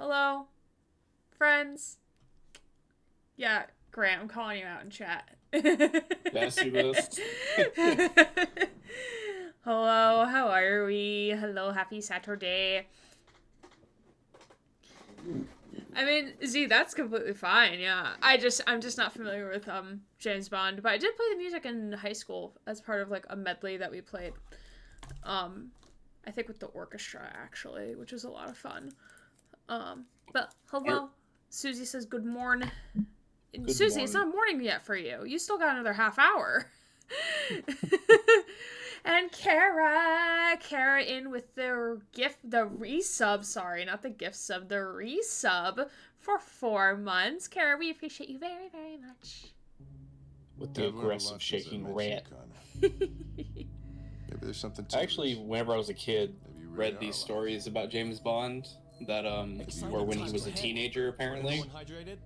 Hello, friends. Yeah, Grant, I'm calling you out in chat. Yes, you must. Hello, how are we? Hello, happy Saturday. I mean, Z, that's completely fine. Yeah, I'm just not familiar with James Bond, but I did play the music in high school as part of like a medley that we played. Um, I think with the orchestra actually, which was a lot of fun. But Er, hello, Susie says good morning. Good Susie, it's morning. not morning yet for you. You still got another half hour. And Kara in with the gift, the resub, sorry, not the gift sub, the resub for 4 months. Kara, we appreciate you very, very much. With the Yeah, I've learned a aggressive lot since I shaking met you, rant. Connor. Maybe there's something I to actually, this. whenever I was a kid, Maybe you really read are these alive. stories about James Bond that or Exciting when he times was a ahead. teenager, apparently. Everyone hydrated? They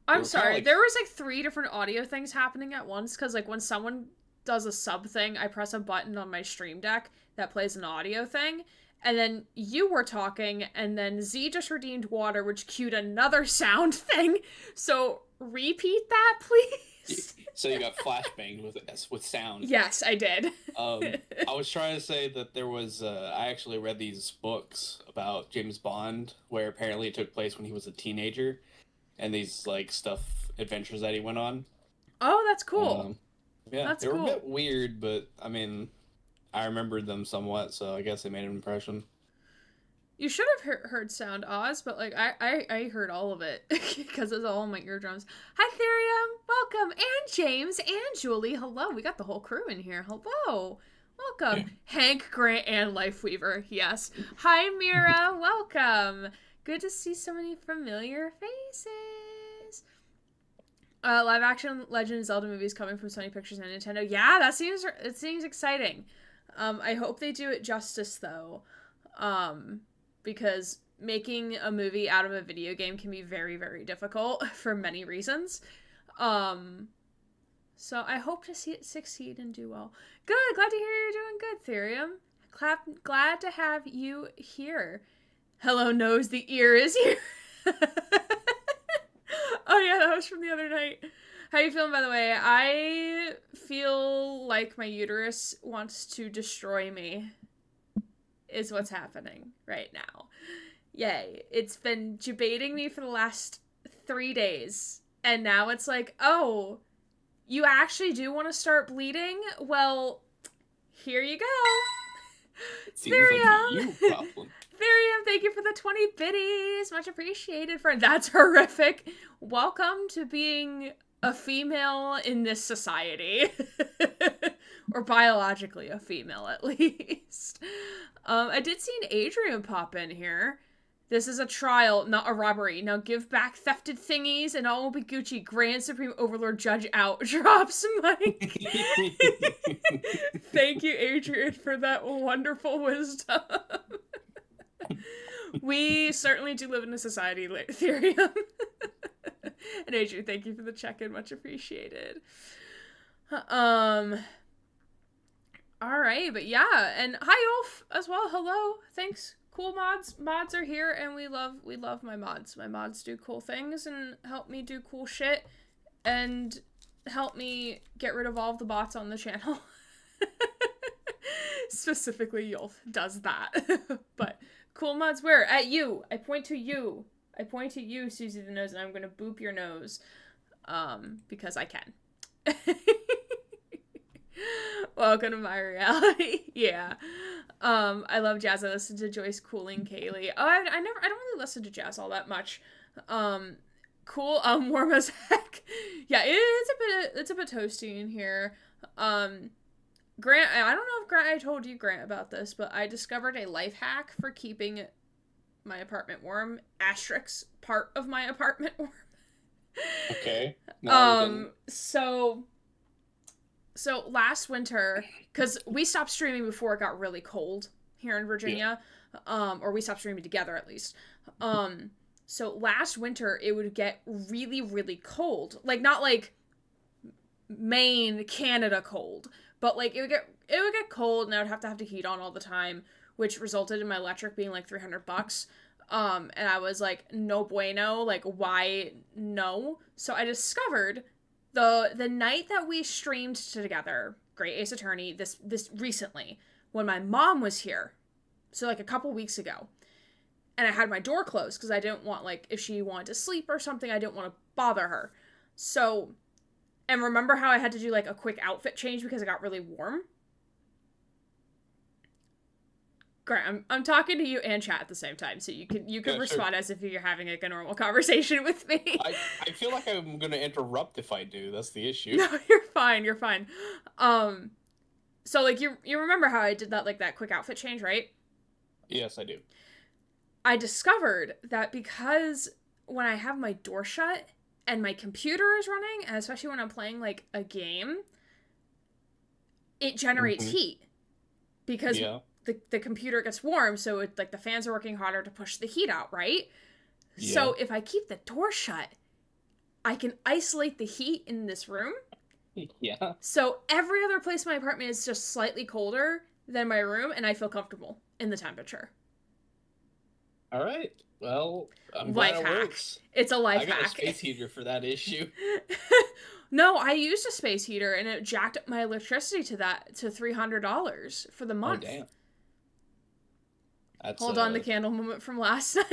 I'm were kind of sorry, like, there was like three different audio things happening at once because like when someone does a sub thing, I press a button on my stream deck that plays an audio thing, and then you were talking, and then Z just redeemed water, which cued another sound thing. So repeat that, please. so you got flashbanged with sound. Yes, I did. I was trying to say that there was. I actually read these books about James Bond, where apparently it took place when he was a teenager, and these like adventures that he went on. Oh, that's cool. Um, yeah, That's they were a cool. bit weird, but I mean, I remembered them somewhat, so I guess they made an impression. You should have heard Sound Oz, but like I heard all of it because it's all in my eardrums. Hi, Therium, welcome, and James and Julie. Hello, we got the whole crew in here. Hello, welcome, Yeah. Hank, Grant, and Lifeweaver. Yes. Hi, Mira, welcome. Good to see so many familiar faces. Live action Legend of Zelda movies coming from Sony Pictures and Nintendo. Yeah, it seems exciting. I hope they do it justice though. Because making a movie out of a video game can be very, very difficult for many reasons. Um, so I hope to see it succeed and do well. Good, glad to hear you're doing good, Therium. Glad to have you here. Hello, nose, the ear is here. Oh yeah, that was from the other night. How you feeling, by the way? I feel like my uterus wants to destroy me is what's happening right now. Yay. It's been debating me for the last 3 days. And now it's like, oh, you actually do want to start bleeding? Well, here you go. It seems like a Therium. you problem. Therium, thank you for the 20 biddies. Much appreciated, friend. That's horrific. Welcome to being a female in this society. Or biologically a female, at least. I did see an Adrian pop in here. This is a trial, not a robbery. Now give back thefted thingies and all will be Gucci. Grand Supreme Overlord Judge out. Drops Mike. Thank you, Adrian, for that wonderful wisdom. We certainly do live in a society, Ethereum. And Adrian, thank you for the check-in. Much appreciated. All right, but yeah, and hi Ulf as well. Hello, thanks. Cool mods. Mods are here, and we love my mods. My mods do cool things and help me do cool shit, and help me get rid of all of the bots on the channel. Specifically, Yulf does that. But cool mods, where at you? I point to you. I point to you, Susie the Nose, and I'm gonna boop your nose, because I can. Welcome to my reality. Yeah. I love jazz. I listen to Joyce Cooling, Kaylee. Oh, I don't really listen to jazz all that much. Cool. Warm as heck. Yeah, it's a bit toasty in here. Grant, I don't know if I told you, Grant, about this, but I discovered a life hack for keeping my apartment warm. Asterisk part of my apartment warm. Okay. No, So last winter, because we stopped streaming before it got really cold here in Virginia, or we stopped streaming together at least. So last winter it would get really, really cold, like not like Maine, Canada cold, but like it would get cold, and I would have to heat on all the time, which resulted in my electric being like $300. And I was like, no bueno, like, why no? So I discovered the night that we streamed together, Great Ace Attorney, this recently, when my mom was here, so like a couple weeks ago, and I had my door closed because I didn't want, like, if she wanted to sleep or something, I didn't want to bother her. So, and remember how I had to do, like, a quick outfit change because it got really warm? Great, I'm talking to you and chat at the same time, so you can respond sure. As if you're having, like, a normal conversation with me. I feel like I'm gonna interrupt if I do. That's the issue. No, you're fine. So, like, you remember how I did that, like, that quick outfit change, right? Yes, I do. I discovered that because when I have my door shut and my computer is running, and especially when I'm playing, like, a game, it generates heat. Because the computer gets warm, so it, like, the fans are working harder to push the heat out, right? Yeah. So if I keep the door shut, I can isolate the heat in this room. Yeah. So every other place in my apartment is just slightly colder than my room, and I feel comfortable in the temperature. All right. Well, I'm glad it works. It's a life hack. I got a space heater for that issue. No, I used a space heater, and it jacked up my electricity to $300 for the month. Oh, damn. Hold on, the candle moment from last night.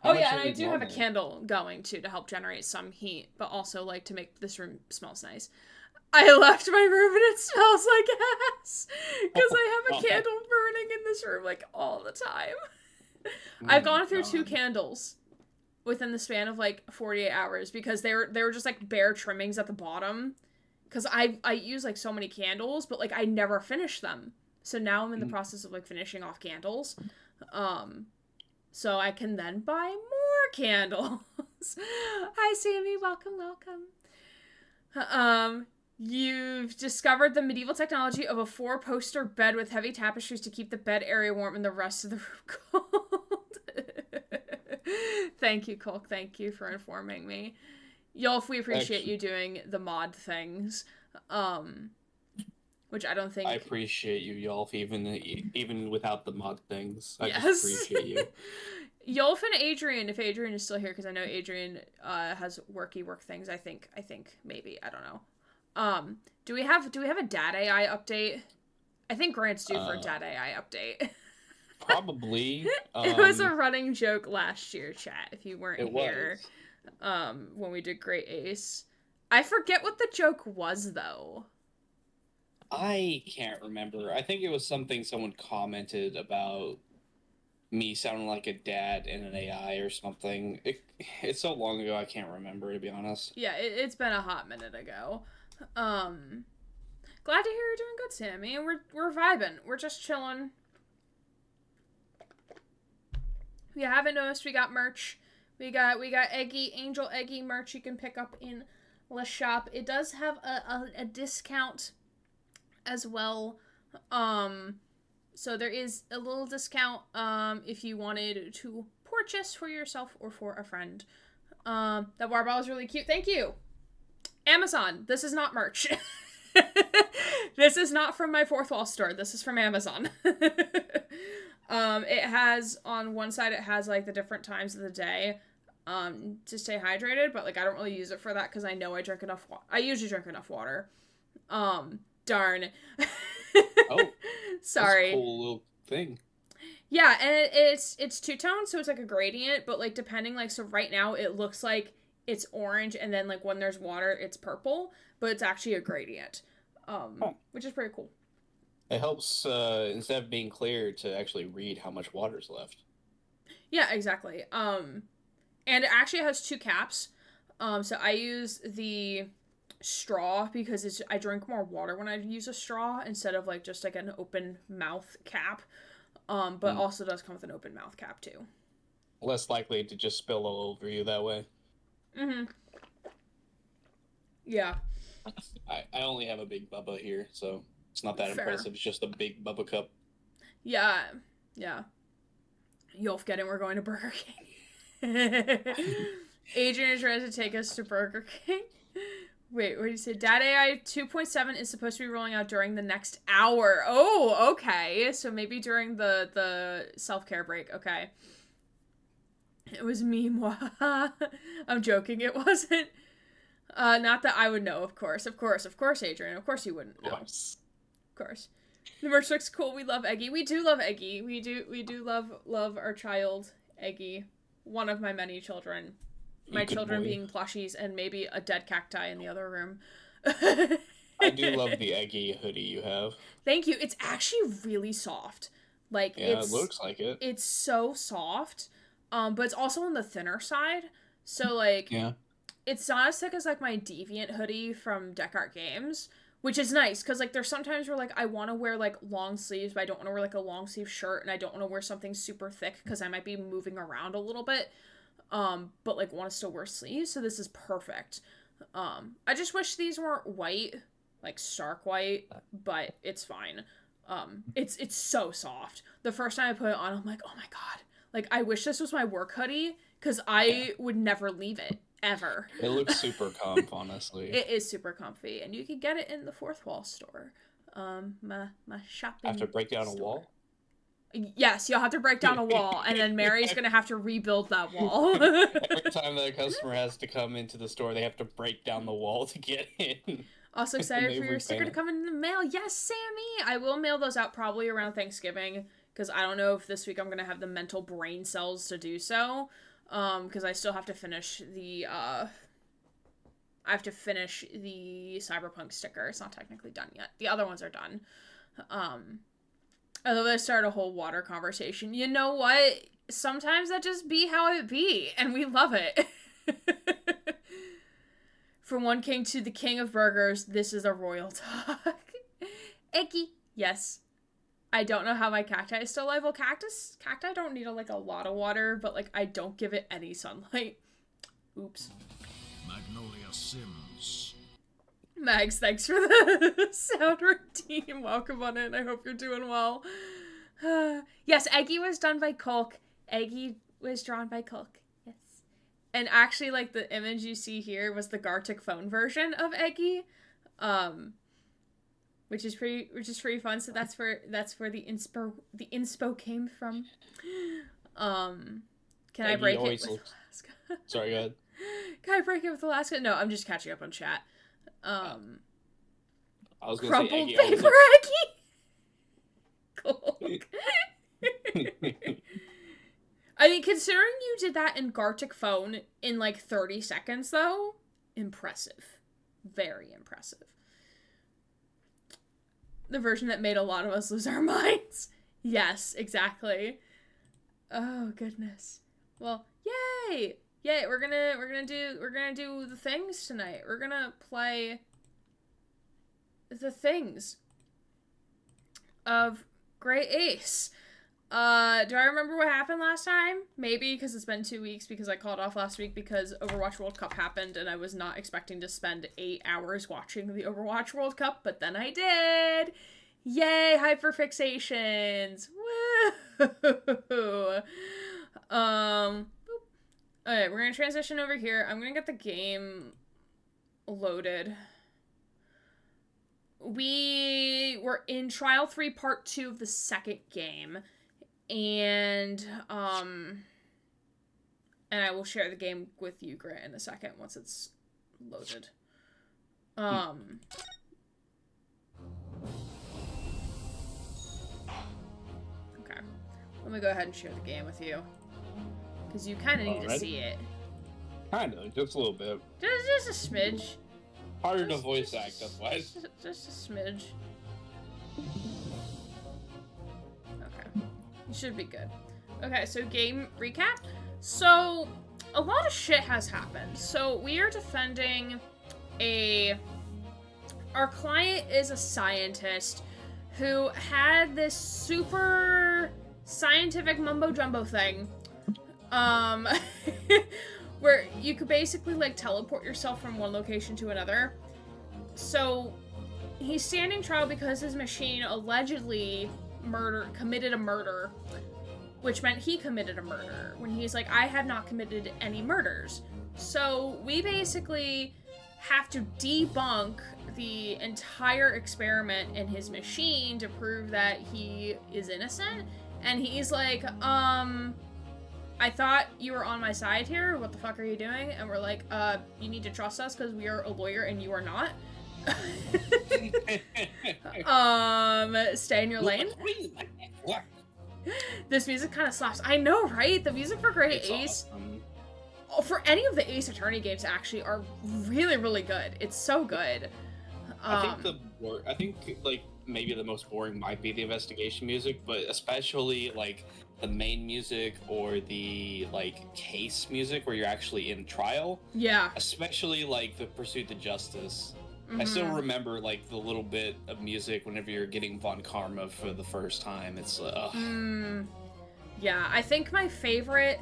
Oh, yeah, and I do have a candle going, too, to help generate some heat, but also, like, to make this room smells nice. I left my room, and it smells like ass, because I have a candle burning in this room, like, all the time. I've gone through 2 candles within the span of, like, 48 hours, because they were just, like, bare trimmings at the bottom, because I use, like, so many candles, but, like, I never finish them. So now I'm in the process of, like, finishing off candles. So I can then buy more candles. Hi, Sammy. Welcome. You've discovered the medieval technology of a 4-poster bed with heavy tapestries to keep the bed area warm and the rest of the room cold. Thank you, Colk. Thank you for informing me. Yolf, we appreciate you doing the mod things. Which I don't think... I appreciate you, Yolf, even without the mod things. I just appreciate you. Yolf and Adrian, if Adrian is still here, because I know Adrian has work things, I think, maybe, I don't know. Do we have a dad AI update? I think Grant's due for a dad AI update. Probably. It was a running joke last year, chat, if you weren't here. When we did Great Ace. I forget what the joke was, though. I can't remember. I think it was something someone commented about me sounding like a dad in an AI or something. It's so long ago, I can't remember, to be honest. Yeah, it's been a hot minute ago. Glad to hear you're doing good, Sammy. We're vibing. We're just chilling. If you haven't noticed, we got merch. We got Angel Eggy merch you can pick up in the shop. It does have a discount as well. So there is a little discount if you wanted to purchase for yourself or for a friend. That barbell is really cute. Thank you. Amazon, this is not merch. This is not from my Fourth Wall store. This is from Amazon. It has, on one side, it has, like, the different times of the day to stay hydrated, but, like, I don't really use it for that because I know I drink enough I usually drink enough water. Darn. Oh. Sorry. That's a cool little thing. Yeah, and it's two-tone, so it's like a gradient, but, like, depending, like, so right now it looks like it's orange, and then, like, when there's water, it's purple, but it's actually a gradient, which is pretty cool. It helps, instead of being clear, to actually read how much water's left. Yeah, exactly. And it actually has 2 caps. So I use the straw because I drink more water when I use a straw instead of, like, just, like, an open mouth cap. But also does come with an open mouth cap, too. Less likely to just spill all over you that way. Mm-hmm. Yeah. I only have a big Bubba here, so it's not that impressive. It's just a big Bubba cup. Yeah. Yeah. Yolf, get in. We're going to Burger King. Adrian is ready to take us to Burger King. Wait, what did you say? Dad AI 2.7 is supposed to be rolling out during the next hour. Oh, okay. So maybe during the self-care break. Okay. It was me, moi. I'm joking, it wasn't. Not that I would know, of course, Adrian. Of course you wouldn't know. Of course. The merch looks cool. We love Eggy. We do love Eggy. We do love our child, Eggy. One of my many children. My children being plushies and maybe a dead cacti in the other room. I do love the Eggy hoodie you have. Thank you. It's actually really soft. Like, yeah, it looks like it. It's so soft. But it's also on the thinner side. So, like, yeah. It's not as thick as, like, my Deviant hoodie from Deckart Games, which is nice, because, like, there's sometimes where, like, I want to wear, like, long sleeves, but I don't want to wear, like, a long sleeve shirt, and I don't want to wear something super thick, because I might be moving around a little bit, but, like, want to still wear sleeves, so this is perfect. I just wish these weren't white, like, stark white, but it's fine. It's so soft. The first time I put it on, I'm like, oh my god. Like, I wish this was my work hoodie, because I would never leave it. Ever. It looks super comf, honestly. It is super comfy, and you can get it in the Fourth Wall store. My shopping. I have to break down store. A wall? Yes, you'll have to break down a wall, and then Mary's gonna have to rebuild that wall. Every time that a customer has to come into the store, they have to break down the wall to get in. Also excited for your sticker to come in the mail. Yes, Sammy! I will mail those out probably around Thanksgiving, because I don't know if this week I'm gonna have the mental brain cells to do so. Because I still have to finish the, Cyberpunk sticker. It's not technically done yet. The other ones are done. Although they start a whole water conversation. You know what? Sometimes that just be how it be, and we love it. From one king to the king of burgers, this is a royal talk. Eggy. Yes. I don't know how my cacti is still alive. Well, cacti don't need a lot of water, but like I don't give it any sunlight. Oops. Magnolia Sims. Mags, thanks for the sound routine. Welcome on in. I hope you're doing well. Yes, Eggy was done by Kulk. Eggy was drawn by Kulk. Yes. And actually, like the image you see here was the Gartic phone version of Eggy. Which is pretty fun. So that's where the inspo came from. Can I break it with Alaska? Sorry, go ahead. Can I break it with Alaska? No, I'm just catching up on chat. I was gonna crumpled say paper Eggy. Cool. I mean, considering you did that in Gartic phone in like 30 seconds, though, impressive. Very impressive. The version that made a lot of us lose our minds. Yes, exactly. Oh goodness. Well, yay! Yay, we're gonna do the things tonight. We're gonna play the things of Grey Ace. Do I remember what happened last time? Maybe, because it's been 2 weeks, because I called off last week because Overwatch World Cup happened, and I was not expecting to spend 8 hours watching the Overwatch World Cup, but then I did! Yay, hyperfixations! Woo! Alright, we're gonna transition over here. I'm gonna get the game loaded. We were in Trial 3 Part 2 of the second game. And I will share the game with you, Grant, in a second once it's loaded. Okay. Let me go ahead and share the game with you. Because you kind of need to see it. Kind of, just a little bit. Just a smidge. Harder to voice act, otherwise. Just a smidge. Okay. You should be good. Okay, so game recap. So, a lot of shit has happened. So, we are defending our client is a scientist who had this super scientific mumbo-jumbo thing. Where you could basically, like, teleport yourself from one location to another. So, he's standing trial because his machine allegedly committed a murder, which meant he committed a murder, when he's like, I have not committed any murders. So, we basically have to debunk the entire experiment in his machine to prove that he is innocent, and he's like, I thought you were on my side here. What the fuck are you doing? And we're like, you need to trust us because we are a lawyer and you are not. Stay in your lane. This music kind of slaps. I know, right? The music for Great Ace, awesome. for any of the Ace Attorney games, actually, are really, really good. It's so good. I think like maybe the most boring might be the investigation music, but especially like the main music or the like case music where you're actually in trial. Yeah. Especially like the Pursuit to Justice. I still remember like the little bit of music whenever you're getting Von Karma for the first time. It's Yeah, I think my favorite,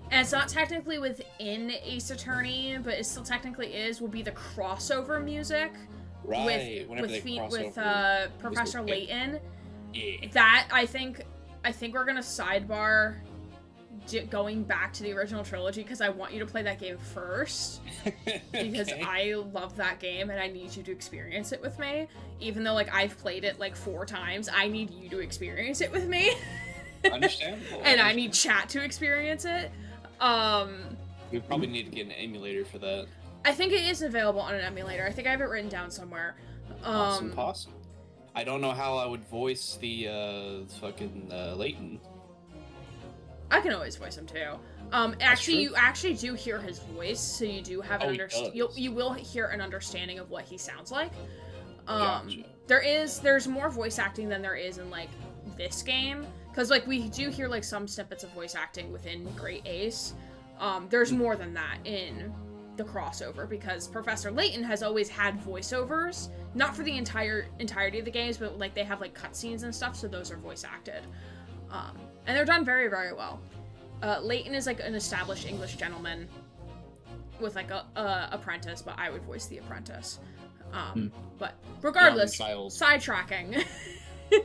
and it's not technically within Ace Attorney, but it still technically is, will be the crossover music. Right. with Professor Layton. Yeah. That I think we're gonna sidebar going back to the original trilogy because I want you to play that game first because Okay. I love that game and I need you to experience it with me. Even though like I've played it like 4 times, I need you to experience it with me. Understandable. And I need chat to experience it. We probably need to get an emulator for that. I think it is available on an emulator. I think I have it written down somewhere. Awesome. I don't know how I would voice the fucking Layton. I can always voice him too. Actually, you actually do hear his voice, so you do have an you will hear an understanding of what he sounds like. Gotcha. There's more voice acting than there is in like this game, because like we do hear like some snippets of voice acting within Great Ace. There's more than that in the crossover because Professor Layton has always had voiceovers, not for the entirety of the games, but like they have like cutscenes and stuff, so those are voice acted. And they're done very, very well. Layton is like an established English gentleman with like a apprentice, but I would voice the apprentice. But regardless, sidetracking.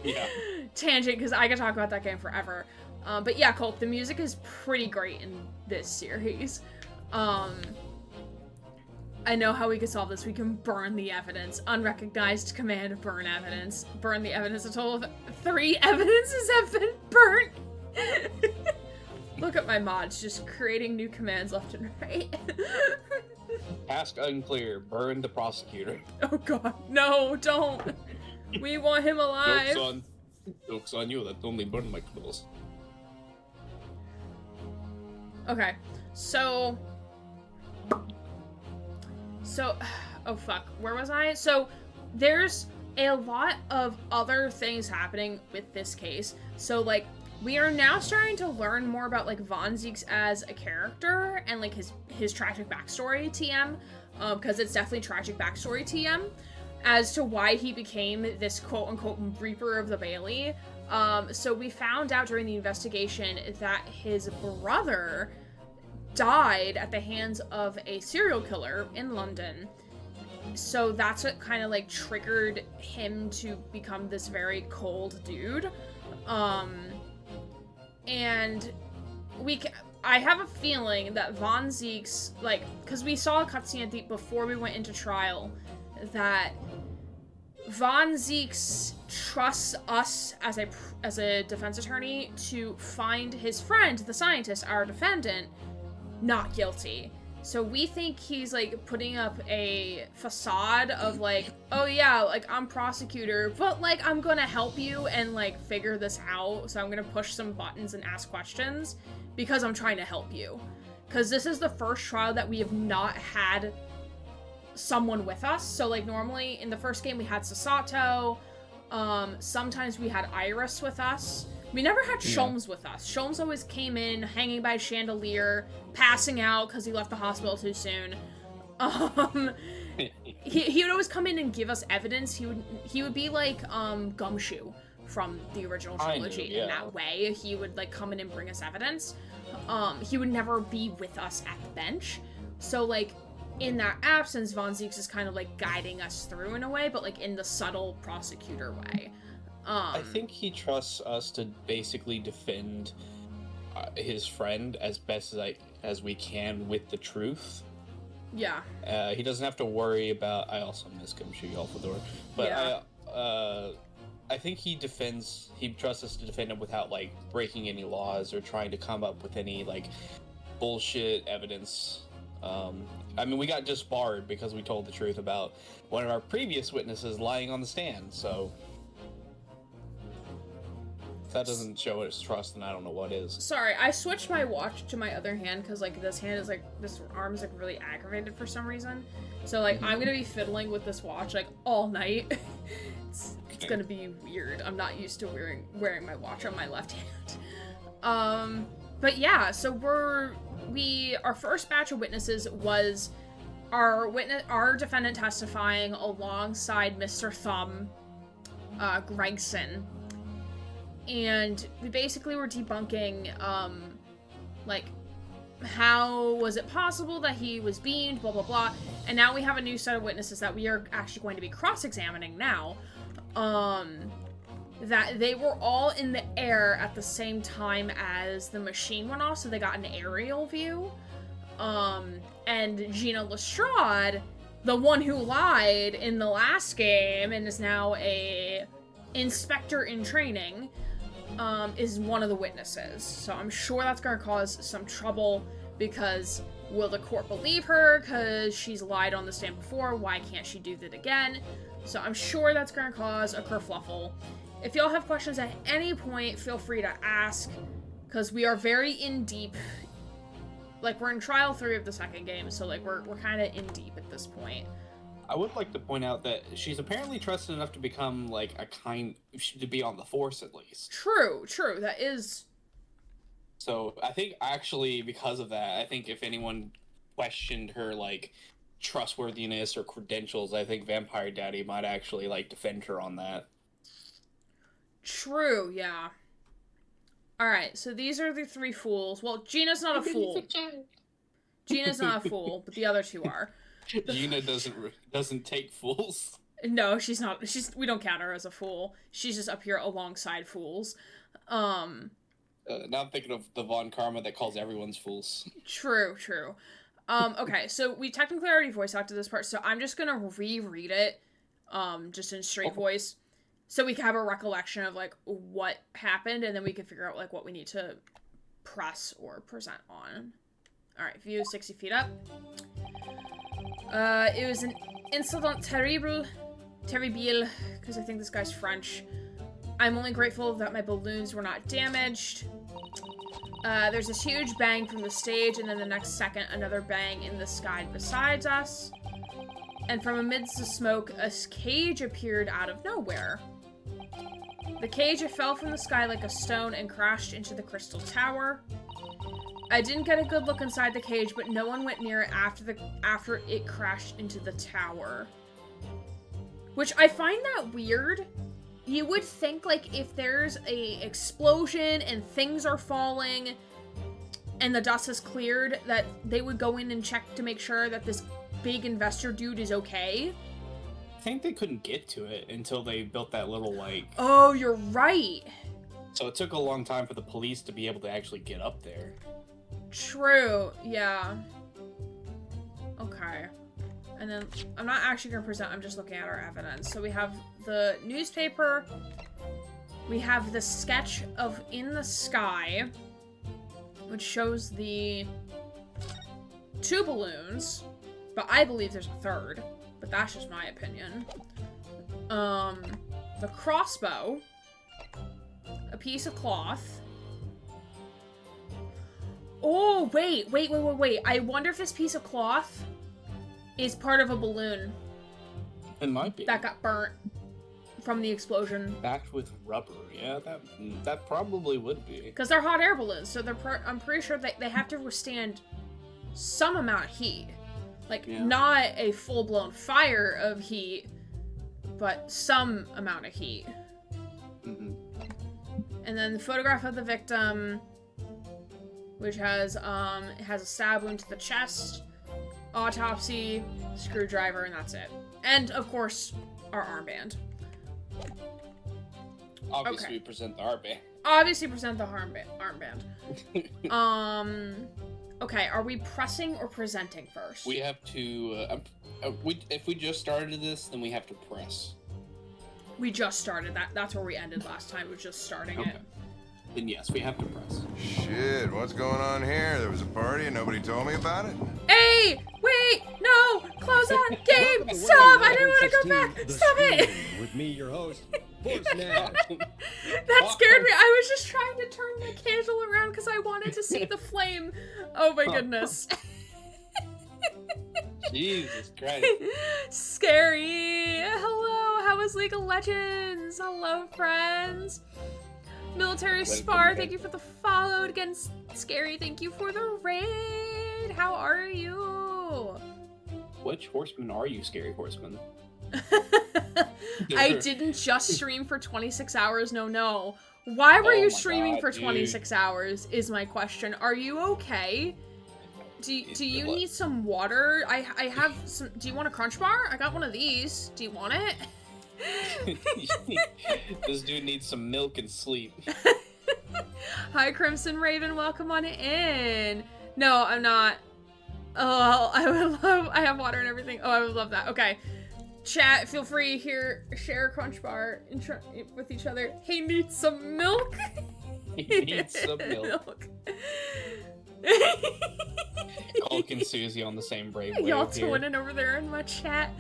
Yeah. Tangent, because I could talk about that game forever. But yeah, Colt, the music is pretty great in this series. I know how we can solve this. We can burn the evidence. Unrecognized command, burn evidence. Burn the evidence. A total of 3 evidences have been burnt. Look at my mods, just creating new commands left and right. Task unclear. Burn the prosecutor. Oh god, no, don't. We want him alive. Joke's on you. That only burned my clothes. Okay, so, oh fuck, where was I? So, there's a lot of other things happening with this case. So, like, we are now starting to learn more about, like, Von Zieks as a character and, like, his tragic backstory, TM, because it's definitely tragic backstory, TM, as to why he became this quote-unquote Reaper of the Bailey. So we found out during the investigation that his brother died at the hands of a serial killer in London. So that's what kind of like triggered him to become this very cold dude. And I have a feeling that Von Zieks, like, because we saw a cutscene before we went into trial, that Von Zieks trusts us as a defense attorney to find his friend, the scientist, our defendant, not guilty. So we think he's like putting up a facade of like, oh yeah, like I'm prosecutor, but like I'm gonna help you and like figure this out. So I'm gonna push some buttons and ask questions because I'm trying to help you. Because this is the first trial that we have not had someone with us. So like normally in the first game we had Sasato, sometimes we had Iris with us. We never had Sholmes with us. Sholmes always came in hanging by a chandelier, passing out because he left the hospital too soon. He would always come in and give us evidence. He would be like Gumshoe from the original trilogy in that way. He would like come in and bring us evidence. He would never be with us at the bench. So like in that absence, Von Zieks is kind of like guiding us through in a way, but like in the subtle prosecutor way. I think he trusts us to basically defend his friend as best as we can with the truth. Yeah. He doesn't have to worry about. I also miss Gumshoe Alfador, but yeah. I think he trusts us to defend him without, like, breaking any laws or trying to come up with any, like, bullshit evidence. I mean, we got disbarred because we told the truth about one of our previous witnesses lying on the stand, so if that doesn't show us trust, then I don't know what is. Sorry, I switched my watch to my other hand because, like, this arm is, like, really aggravated for some reason. So, like, I'm gonna be fiddling with this watch, like, all night. It's gonna be weird. I'm not used to wearing my watch on my left hand. But yeah, so our first batch of witnesses was our defendant testifying alongside Mr. Thumb, Gregson. And we basically were debunking, like, how was it possible that he was beamed, blah, blah, blah. And now we have a new set of witnesses that we are actually going to be cross-examining now. That they were all in the air at the same time as the machine went off, so they got an aerial view. And Gina Lestrade, the one who lied in the last game and is now a inspector in training, is one of the witnesses. So I'm sure that's going to cause some trouble, because will the court believe her? Because she's lied on the stand before. Why can't she do that again? So I'm sure that's going to cause a kerfluffle. If y'all have questions at any point, feel free to ask, because we are very in deep. Like, we're in trial 3 of the second game, so, like, we're kind of in deep at this point. I would like to point out that she's apparently trusted enough to become, like, to be on the force, at least. True, that is... So, I think, actually, because of that, I think if anyone questioned her, like, trustworthiness or credentials, I think Vampire Daddy might actually, like, defend her on that. True, yeah. Alright, so these are the 3 fools. Well, Gina's not a fool. Gina's not a fool, but the other 2 are. Gina doesn't take fools. No, she's not. We don't count her as a fool. She's just up here alongside fools. Now I'm thinking of the Von Karma that calls everyone's fools. True. Okay, so we technically already voice acted this part, so I'm just gonna reread it, just in straight voice, so we can have a recollection of, like, what happened, and then we can figure out, like, what we need to press or present on. Alright, view 60 feet up. It was an incident terrible, because I think this guy's French. I'm only grateful that my balloons were not damaged. There's this huge bang from the stage, and then the next second, another bang in the sky besides us. And from amidst the smoke, a cage appeared out of nowhere. The cage fell from the sky like a stone and crashed into the crystal tower. I didn't get a good look inside the cage, but no one went near it after it crashed into the tower. Which, I find that weird. You would think, like, if there's a explosion and things are falling and the dust has cleared, that they would go in and check to make sure that this big investor dude is okay. I think they couldn't get to it until they built that little, like... Oh, you're right. So it took a long time for the police to be able to actually get up there. True, yeah. Okay. And then, I'm not actually going to present, I'm just looking at our evidence. So we have the newspaper, we have the sketch of In the Sky, which shows the 2 balloons, but I believe there's a 3rd, but that's just my opinion. The crossbow, a piece of cloth. Oh, wait. I wonder if this piece of cloth is part of a balloon. It might be. That got burnt from the explosion. Backed with rubber. Yeah, that probably would be. Because they're hot air balloons, so I'm pretty sure they have to withstand some amount of heat. Like, not a full-blown fire of heat, but some amount of heat. Mm-hmm. And then the photograph of the victim, which has a stab wound to the chest, autopsy, screwdriver, and that's it. And, of course, our armband. Obviously, we present the armband. Obviously present the armband. Okay, are we pressing or presenting first? We have to, if we just started this, then we have to press. We just started that. That's where we ended last time. Was just starting it. Then yes, we have to press. Shit, what's going on here? There was a party and nobody told me about it? Hey! Wait! No! Close that game! Stop! I didn't want to go back! Stop it! With me, your host, Force Nav. That scared me. I was just trying to turn the candle around because I wanted to see the flame. Oh my goodness. Jesus Christ. Scary. Hello. How was League of Legends? Hello, friends. Military Spar, thank you for the follow. Again, Scary, thank you for the raid. How are you? Which horseman are you, Scary Horseman? I didn't just stream for 26 hours, no. Why were you streaming for 26 hours is my question. Are you okay? Do you need some water? I have some. Do you want a crunch bar? I got one of these. Do you want it? This dude needs some milk and sleep. Hi, Crimson Raven. Welcome on in. No, I'm not. Oh, I have water and everything. Oh, I would love that. Okay. Chat, feel free here, share a crunch bar with each other. He needs some milk. He needs some milk. Hulk and Susie on the same brave wave. Y'all here. twinning over there in my chat.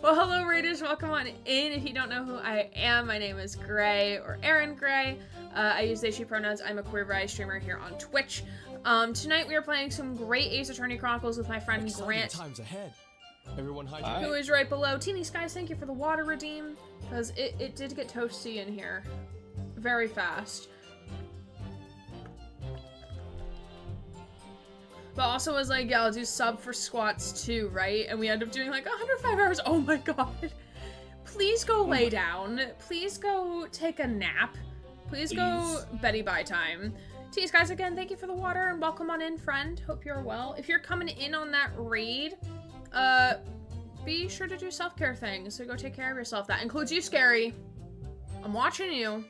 Well, hello, Raiders. Welcome on in. If you don't know who I am, my name is Gray, or Aaron Gray. I use they, she pronouns. I'm a queer variety streamer here on Twitch. Tonight we are playing some great Ace Attorney Chronicles with my friend Grant. Times ahead. Everyone Who is right below. Teeny Skies, thank you for the water redeem. Because it did get toasty in here. Very fast. But also was like, yeah, I'll do sub for squats too, right? And we end up doing like 105 hours. Oh my god. Please go lay down. Please go take a nap. Please go Betty Bye time. Tease guys, again, thank you for the water and welcome on in, friend. Hope you're well. If you're coming in on that raid, be sure to do self-care things. So go take care of yourself. That includes you, Scary. I'm watching you.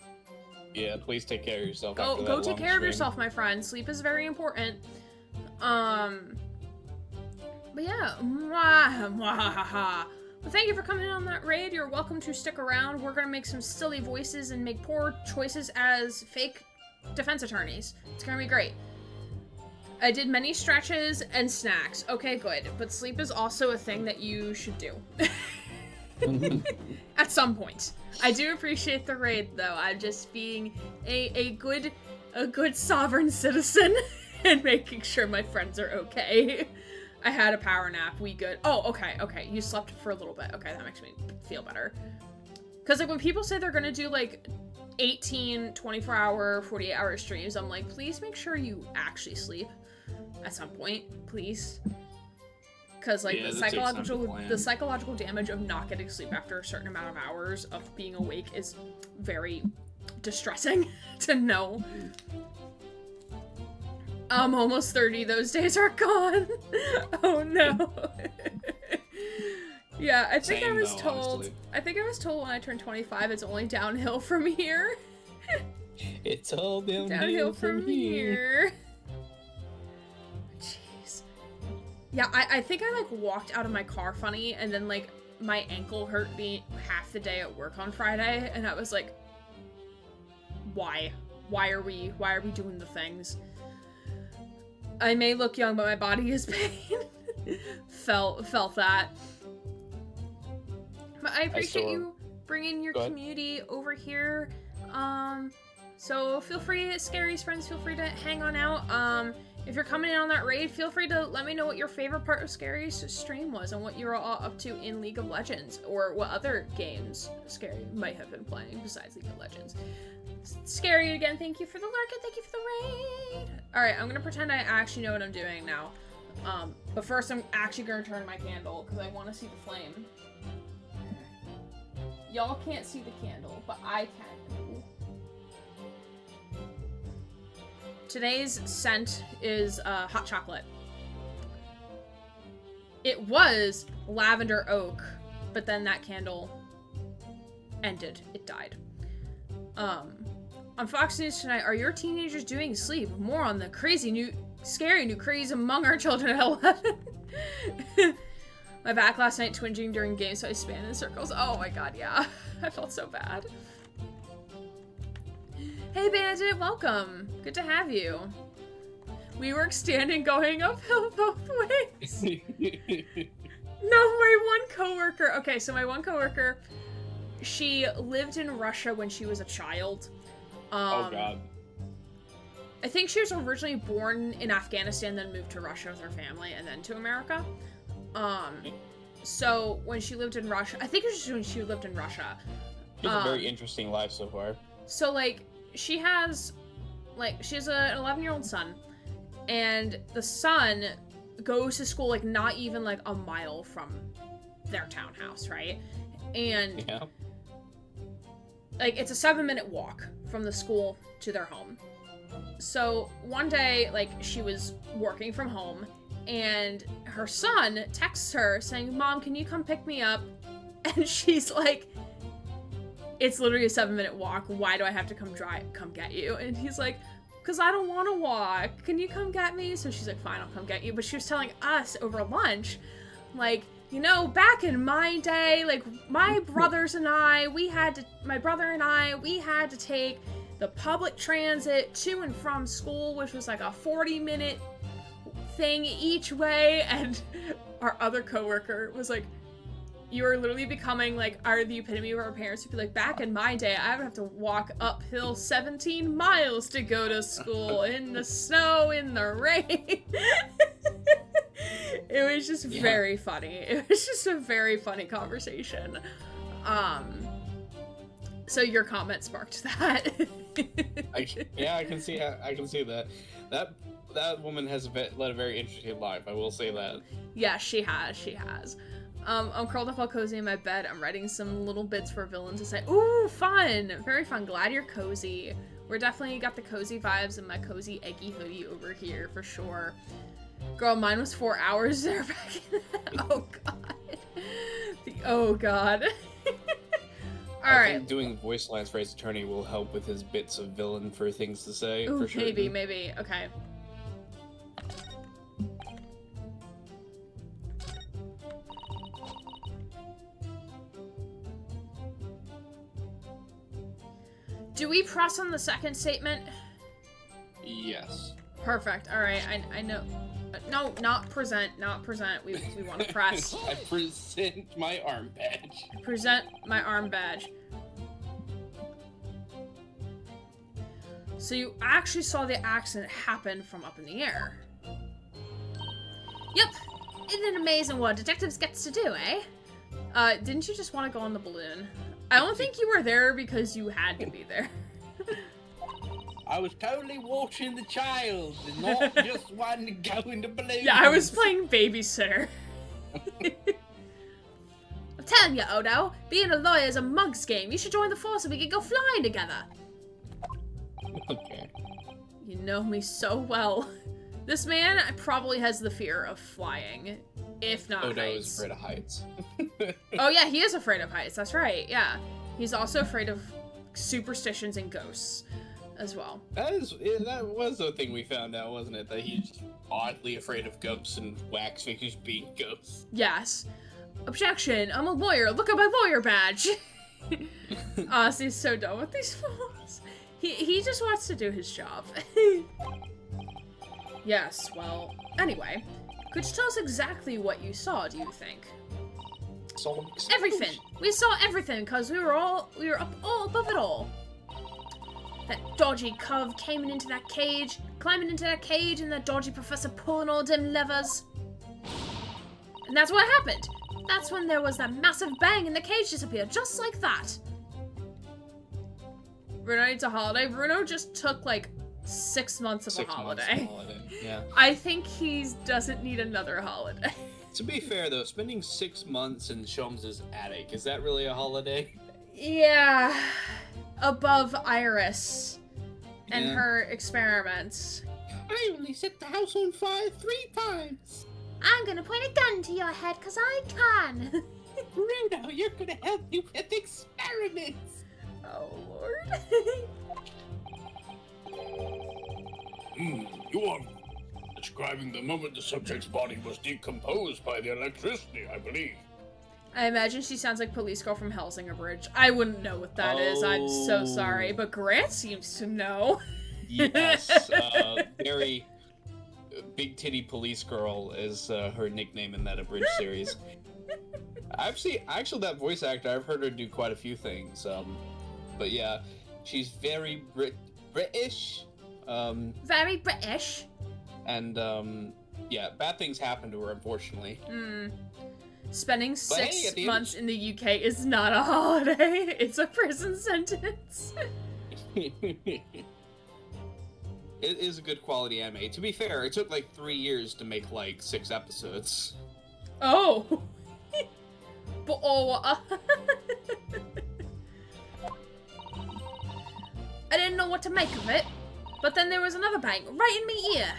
Yeah, please take care of yourself. Go take care of yourself, my friend. Sleep is very important. But yeah, well, thank you for coming in on that raid. You're welcome to stick around. We're gonna make some silly voices and make poor choices as fake defense attorneys. It's gonna be great. I did many stretches and snacks. Okay, good. But sleep is also a thing that you should do. At some point. I do appreciate the raid, though. I'm just being a good sovereign citizen and making sure my friends are okay. I had a power nap. We good. Oh, okay. You slept for a little bit. Okay, that makes me feel better. Because like when people say they're gonna do like 18, 24-hour, 48-hour streams, I'm like, please make sure you actually sleep at some point, please. Because like the psychological damage of not getting sleep after a certain amount of hours of being awake is very distressing to know. I'm almost 30. Those days are gone. Oh no. Yeah, I think I was told when I turned 25 it's only downhill from here. It's all downhill from here. Jeez. Yeah, I think I like walked out of my car funny and then like my ankle hurt me half the day at work on Friday and I was like, why? Why are we doing the things? I may look young, but my body is pain. Felt that. But I appreciate you bringing your community over here. So feel free, Scary's friends, feel free to hang on out. If you're coming in on that raid, feel free to let me know what your favorite part of Scary's stream was and what you were all up to in League of Legends, or what other games Scary might have been playing besides League of Legends. Scary, again, thank you for the lurk and thank you for the raid. Alright, I'm gonna pretend I actually know what I'm doing now. But first I'm actually gonna turn my candle because I want to see the flame. Y'all can't see the candle, but I can. Today's scent is hot chocolate. It was lavender oak, but then that candle ended. It died. On Fox News tonight, are your teenagers doing sleep? More on the scary new craze among our children at 11. My back last night twinging during games, so I span in circles. Oh my god, yeah. I felt so bad. Hey Bandit, welcome. Good to have you. We work standing going uphill both ways. No, my one coworker. Okay, so my one coworker, she lived in Russia when she was a child. Oh god. I think she was originally born in Afghanistan, then moved to Russia with her family, and then to America. So when she lived in Russia, I think it was just when she lived in Russia. It's a very interesting life so far. So like she has an 11-year-old son, and the son goes to school like not even like a mile from their townhouse, right? And Yeah. like it's a 7-minute walk from the school to their home. So one day, like, she was working from home, and her son texts her saying, "Mom, can you come pick me up?" And she's like, "It's literally a 7-minute walk. Why do I have to come get you?" And he's like, "'Cause I don't want to walk. Can you come get me?" So she's like, "Fine, I'll come get you." But she was telling us over lunch, like, you know, back in my day, like, my brother and I, we had to take the public transit to and from school, which was like a 40-minute thing each way. And our other coworker was like, "You are literally becoming like the epitome of our parents who'd be like, back in my day, I would have to walk uphill 17 miles to go to school in the snow, in the rain." It was just very funny. It was just a very funny conversation. So your comment sparked that. I can see that. That woman has led a very interesting life. I will say that. Yeah, she has. I'm curled up all cozy in my bed. I'm writing some little bits for a villain to say. Ooh, fun! Very fun. Glad you're cozy. We're definitely got the cozy vibes in my cozy eggy hoodie over here for sure. Girl, mine was 4 hours there back in Oh god. Oh god. I think doing voice lines for Ace Attorney will help with his bits of villain for things to say. Ooh, for sure. Maybe. Okay. Do we press on the second statement? Yes. Perfect. All right. I know. No, not present. We want to press. I present my arm badge. Present my arm badge. So you actually saw the accident happen from up in the air. Yep. Isn't it amazing what detectives gets to do, eh? Didn't you just want to go on the balloon? I don't think you were there because you had to be there. I was totally watching the child and not just wanting to go in the balloon. Yeah, I was playing babysitter. I'm telling you, Odo, being a lawyer is a mug's game. You should join the force and we can go flying together. Okay. You know me so well. This man probably has the fear of flying, if not Odo heights. is afraid of heights. Oh yeah, he is afraid of heights. That's right. Yeah, he's also afraid of superstitions and ghosts as well. That was the thing we found out, wasn't it? That he's oddly afraid of ghosts and wax figures being ghosts. Yes. Objection! I'm a lawyer. Look at my lawyer badge. Honestly, he's so done with these fools. He just wants to do his job. Yes. Well. Anyway, could you tell us exactly what you saw? Do you think? Everything. We saw everything because we were up all above it all. That dodgy cove climbing into that cage, and that dodgy professor pulling all them levers. And that's what happened. That's when there was that massive bang and the cage disappeared, just like that. Bruno needs a holiday. Bruno just took like 6 months of a holiday. Yeah. I think he doesn't need another holiday. To be fair though, spending 6 months in Sholmes' attic, is that really a holiday? Yeah. Above Iris and her experiments. I only set the house on fire 3 times. I'm gonna point a gun to your head because I can. Bruno, you're gonna help me with experiments. Oh, Lord. You are describing the moment the subject's body was decomposed by the electricity, I believe. I imagine she sounds like Police Girl from Hellsinger Bridge. I wouldn't know what that is. I'm so sorry, but Grant seems to know. Yes, very big titty police girl is her nickname in that abridged series. Actually, that voice actor, I've heard her do quite a few things. But yeah, she's very British. Very British. And yeah, bad things happen to her, unfortunately. Spending But 6 hey, months in the UK is not a holiday. It's a prison sentence. It is a good quality anime. To be fair, it took like 3 years to make like 6 episodes. Oh. I didn't know what to make of it, but then there was another bang right in my ear.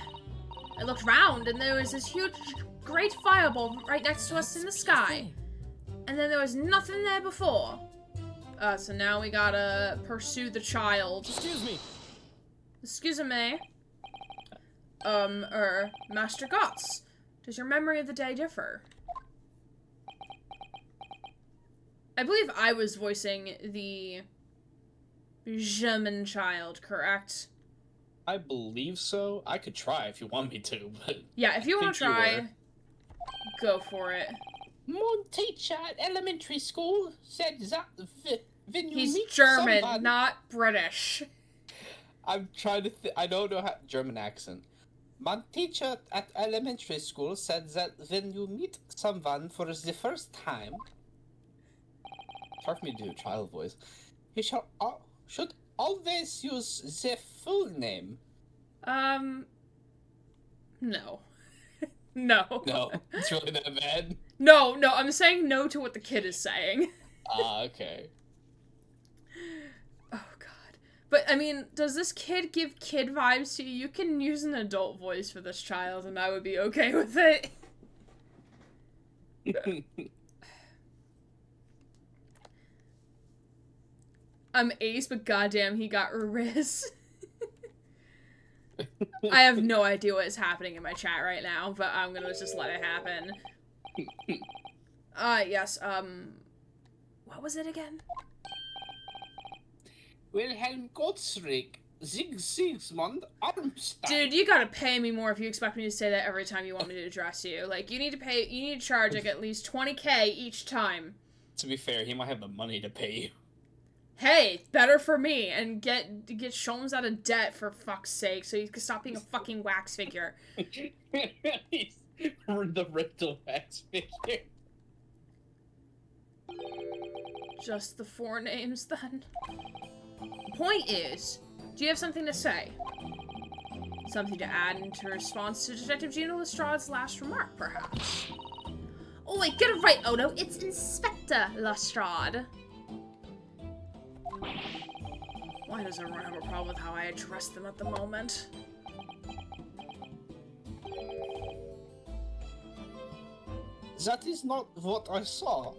I looked round and there was this huge, great fireball right next to us in the sky. And then there was nothing there before. So now we gotta pursue the child. Excuse me. Excuse me. Master Gotts, does your memory of the day differ? I believe I was voicing the German child, correct? I believe so. I could try if you want me to, but... Yeah, if you want to think you try, were. go for it. My teacher at elementary school said that when you He's meet German, someone... not British. I'm trying to I don't know how... German accent. My teacher at elementary school said that when you meet someone for the first time, It's hard for me to do a child voice. you should always use the full name. No. No. No, it's really that bad. No, I'm saying no to what the kid is saying. Okay. Oh, God. But, I mean, does this kid give kid vibes to you? You can use an adult voice for this child, and I would be okay with it. I'm Ace, but goddamn, he got Riz. I have no idea what is happening in my chat right now, but I'm gonna just let it happen. Yes, what was it again? Wilhelm Gottsrig, Sigismund Armstein. Dude, you gotta pay me more if you expect me to say that every time you want me to address you. Like, you need to charge, like, at least 20K each time. To be fair, he might have the money to pay you. Hey, better for me, and get Sholmes out of debt, for fuck's sake, so he can stop being a fucking wax figure. He's the rental wax figure. Just the 4 names, then? Point is, do you have something to say? Something to add into response to Detective Gina Lestrade's last remark, perhaps? Oh wait, get it right, Odo. It's Inspector Lestrade. Why does everyone have a problem with how I address them at the moment? That is not what I saw.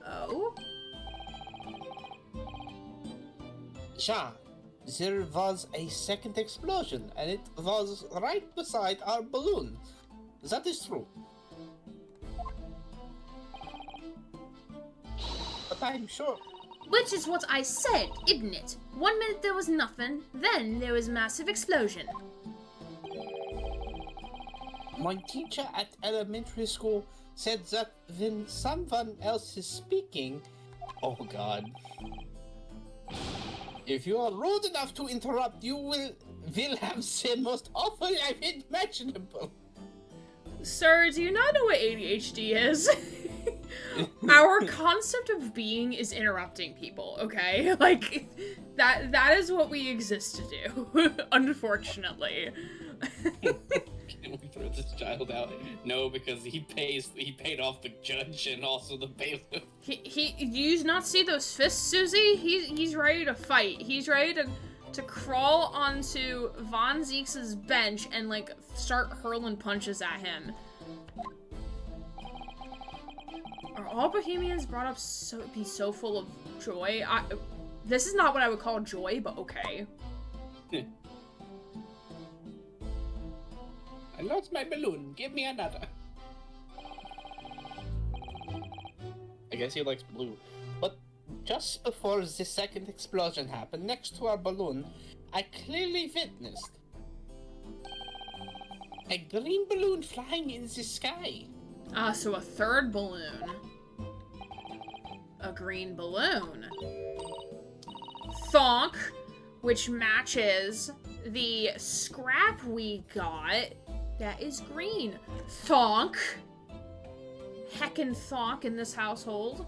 Oh? Yeah, there was a second explosion, and it was right beside our balloon. That is true. But I'm sure... Which is what I said, isn't it? 1 minute there was nothing, then there was a massive explosion. My teacher at elementary school said that when someone else is speaking... Oh god. If you are rude enough to interrupt, you will have the most awful imaginable. Sir, do you not know what ADHD is? Our concept of being is interrupting people, okay? Like, that is what we exist to do, unfortunately. Can we throw this child out? No, because he paid off the judge and also the bailiff. Do you not see those fists, Susie? He's ready to fight. He's ready to crawl onto Von Zeke's bench and, like, start hurling punches at him. Are all Bohemians brought up be so full of joy? This is not what I would call joy, but okay. lost my balloon. Give me another. I guess he likes blue. But just before the second explosion happened, next to our balloon, I clearly witnessed a green balloon flying in the sky. Ah, so a third balloon. A green balloon. Thonk, which matches the scrap we got that is green. Thonk. Heckin' thonk in this household.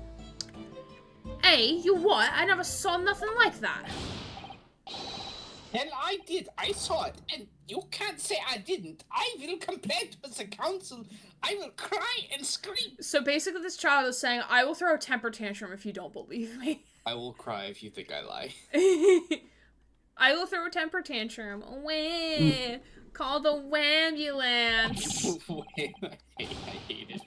Hey, you what? I never saw nothing like that. Hell, I did. I saw it. And you can't say I didn't. I will complain to the council. I will cry and scream. So basically this child is saying, I will throw a temper tantrum if you don't believe me. I will cry if you think I lie. I will throw a temper tantrum. Wah! Call the wambulance. I hate it.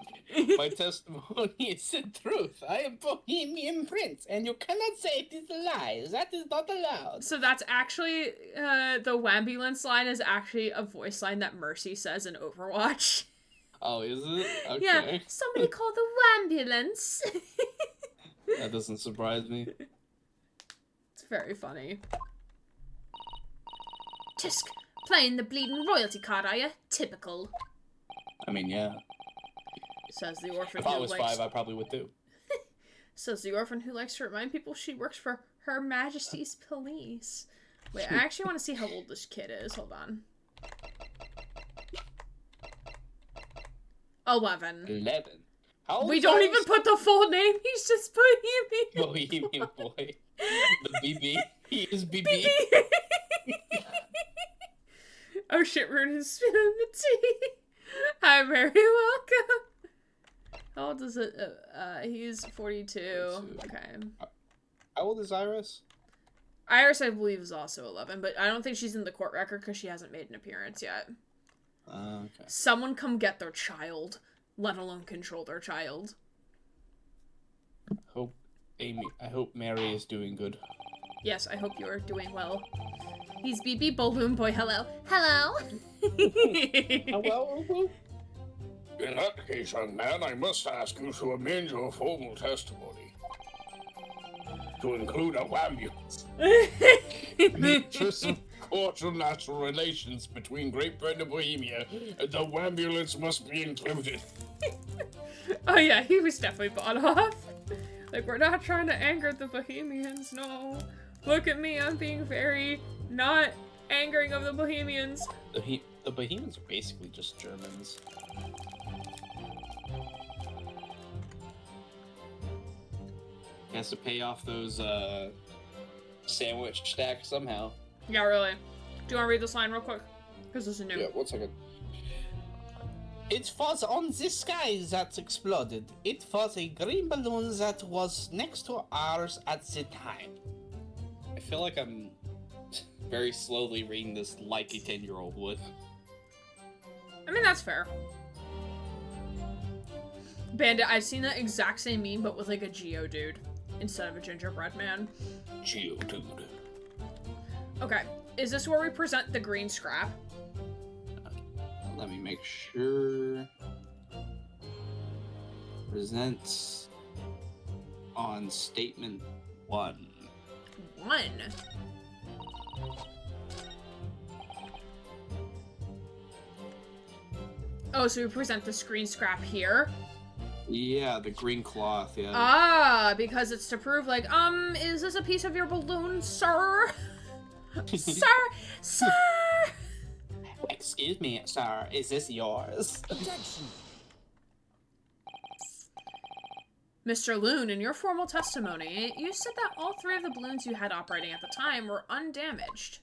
My testimony is the truth. I am Bohemian Prince, and you cannot say it is a lie. That is not allowed. So that's actually, the wambulance line is actually a voice line that Mercy says in Overwatch. Oh, is it? Okay. Yeah, somebody call the wambulance. That doesn't surprise me. It's very funny. Tisk, playing the bleeding royalty card, are ya? Typical. I mean, yeah. Says the orphan If I who was likes... 5, I probably would too. Says the orphan who likes to remind people she works for Her Majesty's Police. Wait, I actually want to see how old this kid is. Hold on. 11. 11. We don't even put the full name. He's just Bohemian. Bohemian boy. The BB. He is BB. Oh shit, Rune is spilling the tea. Hi, very welcome. How old is it? He's 42. Okay. How old is Iris? Iris, I believe, is also 11, but I don't think she's in the court record because she hasn't made an appearance yet. Okay. Someone come get their child, let alone control their child. I hope Mary is doing good. Yes, I hope you are doing well. He's BB Balloon Boy. Hello. Hello. Hello? In that case, young man, I must ask you to amend your formal testimony to include a wambulance. The interest of cordial natural relations between Great Britain and Bohemia, the wambulance must be included. Oh yeah, he was definitely bought off. Like, we're not trying to anger the Bohemians, no. Look at me, I'm being very not angering of the Bohemians. The Bohemians are basically just Germans. He has to pay off those sandwich stacks somehow. Yeah, really. Do you want to read this line real quick? Because this is new. Yeah, 1 second. It was on the sky that exploded. It was a green balloon that was next to ours at the time. I feel like I'm very slowly reading this like a 10-year-old would. I mean, that's fair. Bandit, I've seen that exact same meme, but with like a Geodude instead of a gingerbread man. Geodude. Okay, is this where we present the green scrap? Let me make sure. Presents on statement 1. 1. Oh, so we present the screen scrap here? Yeah, the green cloth, yeah. Ah, because it's to prove, like, is this a piece of your balloon, sir? Sir! Sir! Excuse me, sir, is this yours? Objection. Mr. Loon, in your formal testimony, you said that all 3 of the balloons you had operating at the time were undamaged.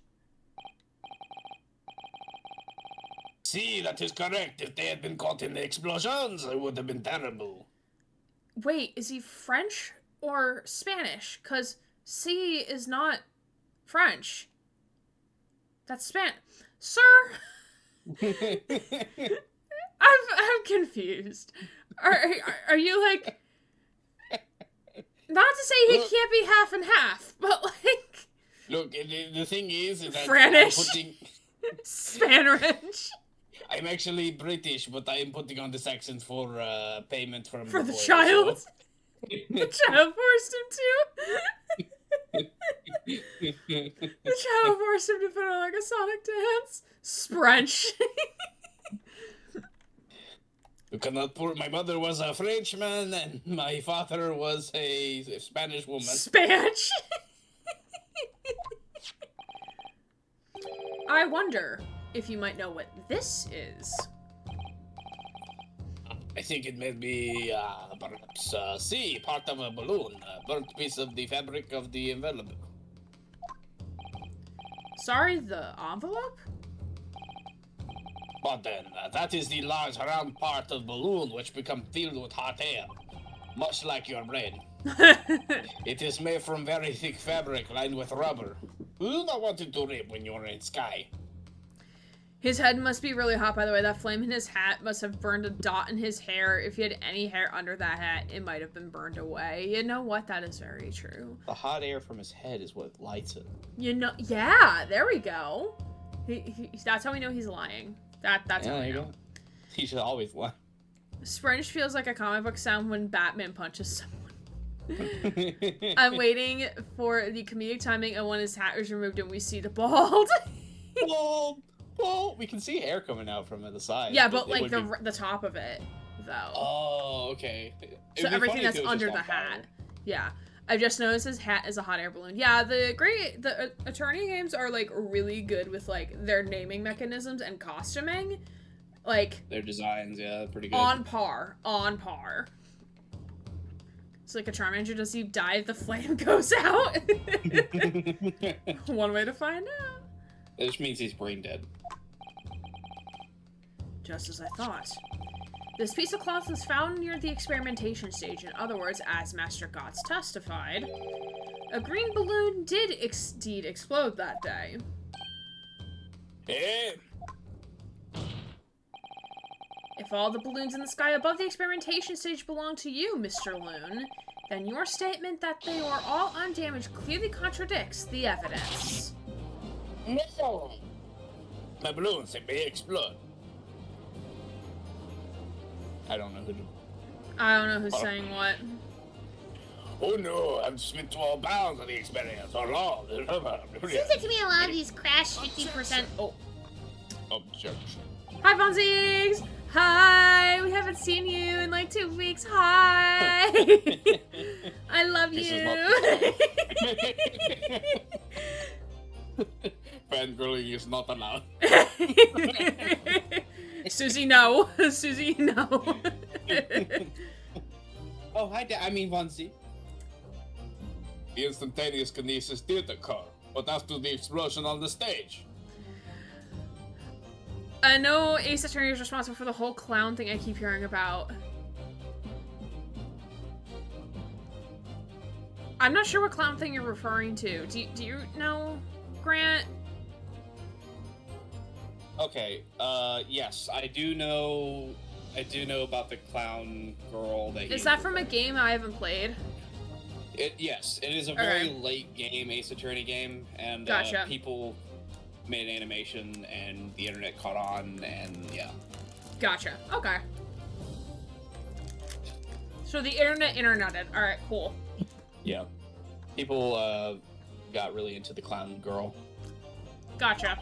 See, that is correct. If they had been caught in the explosions, it would have been terrible. Wait, is he French or Spanish? Because C is not French. That's Spanish. Sir? I'm confused. Are you like... Not to say he can't be half and half, but like... Look, the thing is that Franish. I'm putting... Spanish. I'm actually British, but I am putting on this accent for payment from For the boy, child. so- The child forced him to. The child forced him to put on like a Sonic dance. Sprench. You cannot put. My mother was a Frenchman, and my father was a Spanish woman. Spanch. I wonder if you might know what this is. I think it may be perhaps C, part of a balloon, a burnt piece of the fabric of the envelope. Sorry, the envelope? But then, that is the large round part of balloon which become filled with hot air, much like your brain. It is made from very thick fabric lined with rubber. You do not want it to rip when you're in sky. His head must be really hot, by the way. That flame in his hat must have burned a dot in his hair. If he had any hair under that hat, it might have been burned away. You know what? That is very true. The hot air from his head is what lights it. You know, yeah, there we go. That's how we know he's lying. That's how we know. He should always lie. Springe feels like a comic book sound when Batman punches someone. I'm waiting for the comedic timing of when his hat was removed and we see the bald. Well, we can see hair coming out from the side. Yeah, but It like would the top of it, though. Oh, okay. So everything that's under the hat. Yeah. I've just noticed his hat is a hot air balloon. Yeah, the Attorney games are like really good with like their naming mechanisms and costuming. Like Their designs, yeah, pretty good. on par. It's like a Charmander, does he die if the flame goes out? One way to find out. It just means he's brain dead. Just as I thought. This piece of cloth was found near the experimentation stage. In other words, as Master Gotts testified, a green balloon did indeed explode that day. Eh? If all the balloons in the sky above the experimentation stage belong to you, Mr. Loon, then your statement that they were all undamaged clearly contradicts the evidence. No! My balloons, they may explode. I don't know who to... I don't know who's saying what. Oh no, I've just been to all bounds of the experience. Oh no. Seems like to me a lot of these crash 50%. Oh. Objection. Hi, Fonzies! Hi! We haven't seen you in like 2 weeks. Hi! I love This is you! Fangirling is not allowed. Susie, no. Susie, no. Oh, hi, I mean, Vonzi. The instantaneous kinesis did occur, but after the explosion on the stage. I know Ace Attorney is responsible for the whole clown thing I keep hearing about. I'm not sure what clown thing you're referring to. Do you know, Grant? Okay, yes, I do know about the clown girl that Is that from a game I haven't played? Yes, it is a very late game, Ace Attorney game, and Gotcha. people made an animation, and the internet caught on, and yeah. Gotcha. Okay. So the interneted. Alright, cool. Yeah. People, got really into the clown girl. Gotcha.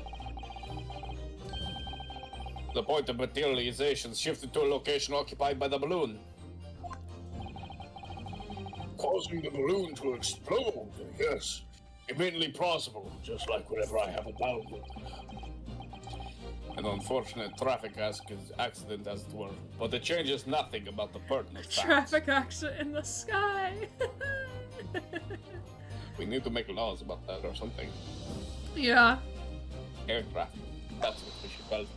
The point of materialization shifted to a location occupied by the balloon, causing the balloon to explode. Yes, immediately plausible, just like whenever I have a balloon. An unfortunate traffic accident, as it were, but it changes nothing about the pertinent facts. Traffic accident in the sky. We need to make laws about that or something. Yeah. Air traffic. That's what we should call it.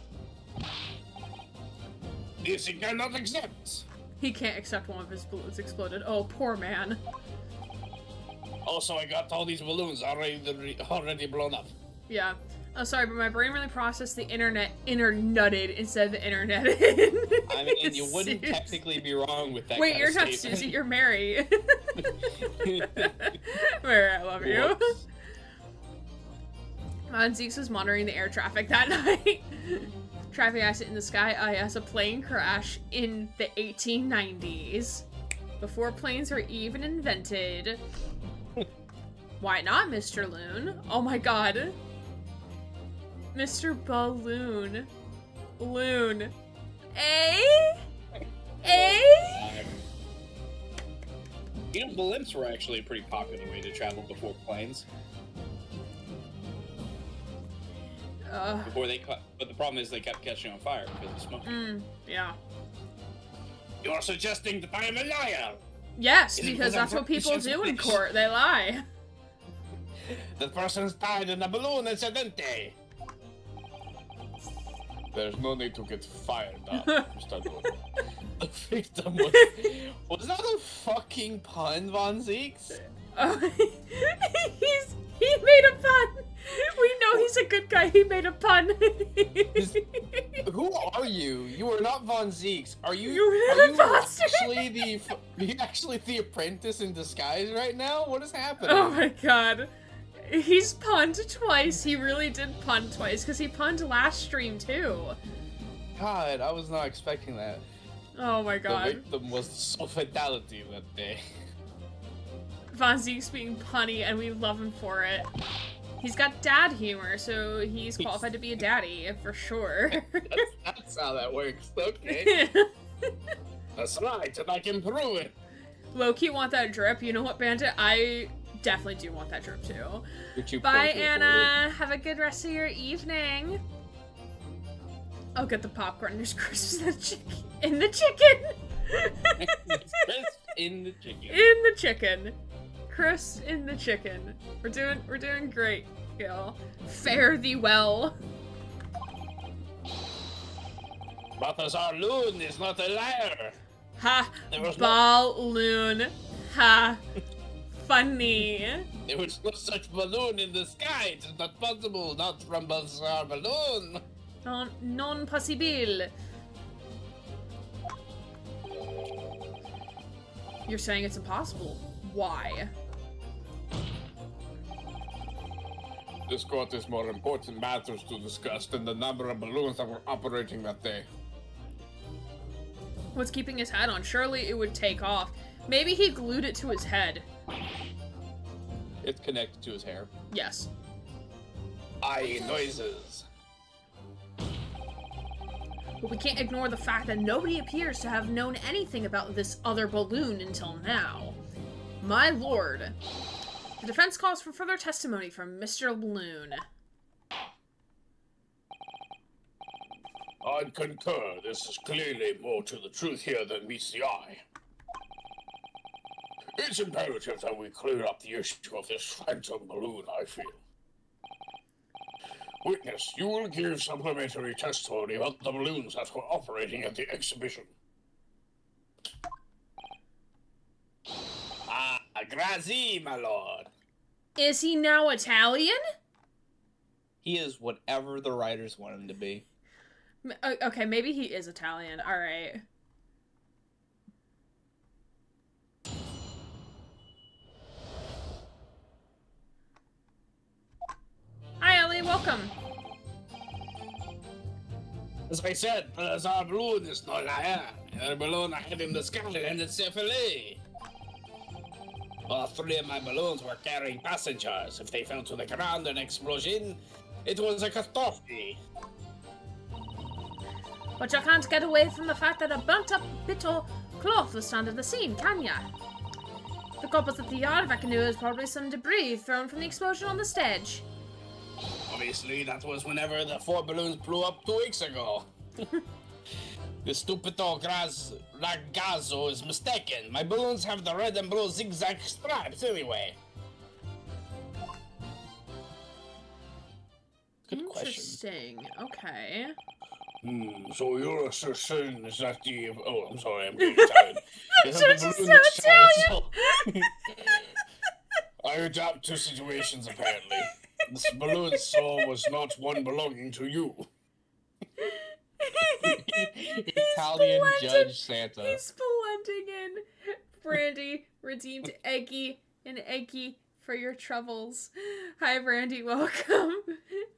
This he cannot accept. He can't accept one of his balloons exploded. Oh, poor man. Also, I got all these balloons already blown up. Yeah. Oh, sorry, but my brain really processed the internutted instead of the interneted. I mean, you wouldn't technically be wrong with that. Wait, kind you're of not statement. Susie, you're Mary. Mary, I love you. Whoops. Zeeks was monitoring the air traffic that night. Traffic accident in the sky as a plane crash in the 1890s. Before planes were even invented. Why not, Mr. Loon? Oh my god. Mr. Balloon. Loon. Eh? You know, blimps were actually a pretty popular way to travel before planes. Before they cut, but the problem is they kept catching on fire because of smoke. Yeah. You're suggesting that I am a liar. Yes, because that's what people do in court. They lie. The person's died in a balloon incidente. There's no need to get fired up, Mr. Loon. The victim was that a fucking pun, Von Zeeks? Oh, he made a pun. We know he's a good guy. He made a pun. Who are you? You are not Von Zeeks. Are you actually the apprentice in disguise right now? What is happening? Oh my god. He's punned twice. He really did pun twice because he punned last stream too. God, I was not expecting that. Oh my god. The victim was so fatality that day. Von Zeke's being punny and we love him for it. He's got dad humor, so he's qualified to be a daddy, for sure. That's how that works. Okay. That's right, and I can prove it. Low-key want that drip. You know what, Bandit? I definitely do want that drip, too. Bye, Anna. Have a good rest of your evening. Oh, get the popcorn. There's crisps in the chicken. In the chicken. In the chicken. Chris in the chicken. We're doing great, y'all. Fare thee well. Balthazar Loon is not a liar. Ha! Balloon. Ha! Funny. There was no such balloon in the sky. It is not possible. Not from Balthazar Balloon. Non possible. You're saying it's impossible. Why? This court is more important matters to discuss than the number of balloons that were operating that day. What's keeping his hat on? Surely it would take off. Maybe he glued it to his head. It's connected to his hair. Yes. Aye, noises. But we can't ignore the fact that nobody appears to have known anything about this other balloon until now. My lord. The defense calls for further testimony from Mr. Balloon. I concur. This is clearly more to the truth here than meets the eye. It's imperative that we clear up the issue of this phantom balloon, I feel. Witness, you will give supplementary testimony about the balloons that were operating at the exhibition. Ah, grazie, my lord. Is he now Italian? He is whatever the writers want him to be. Okay, maybe he is Italian. Alright. Hi, Ellie. Welcome. As I said, our balloon is not liar. The balloon I had in the sky landed safely. All three of my balloons were carrying passengers. If they fell to the ground in an explosion, it was a catastrophe. But you can't get away from the fact that a burnt-up bit of cloth was found at the scene, can ya? Look opposite the yard, I knew it was probably some debris thrown from the explosion on the stage. Obviously, that was whenever the 4 balloons blew up 2 weeks ago. The stupido ragazzo is mistaken. My balloons have the red and blue zigzag stripes anyway. Good question. Interesting. Okay. So your assertion is that the... Oh, I'm sorry, I'm getting tired. That was just so Italian! I adapt to situations, apparently. This balloon's soul was not one belonging to you. Italian Judge Santa. He's blending in. Brandy redeemed Eggy and Eggy for your troubles. Hi, Brandy. Welcome.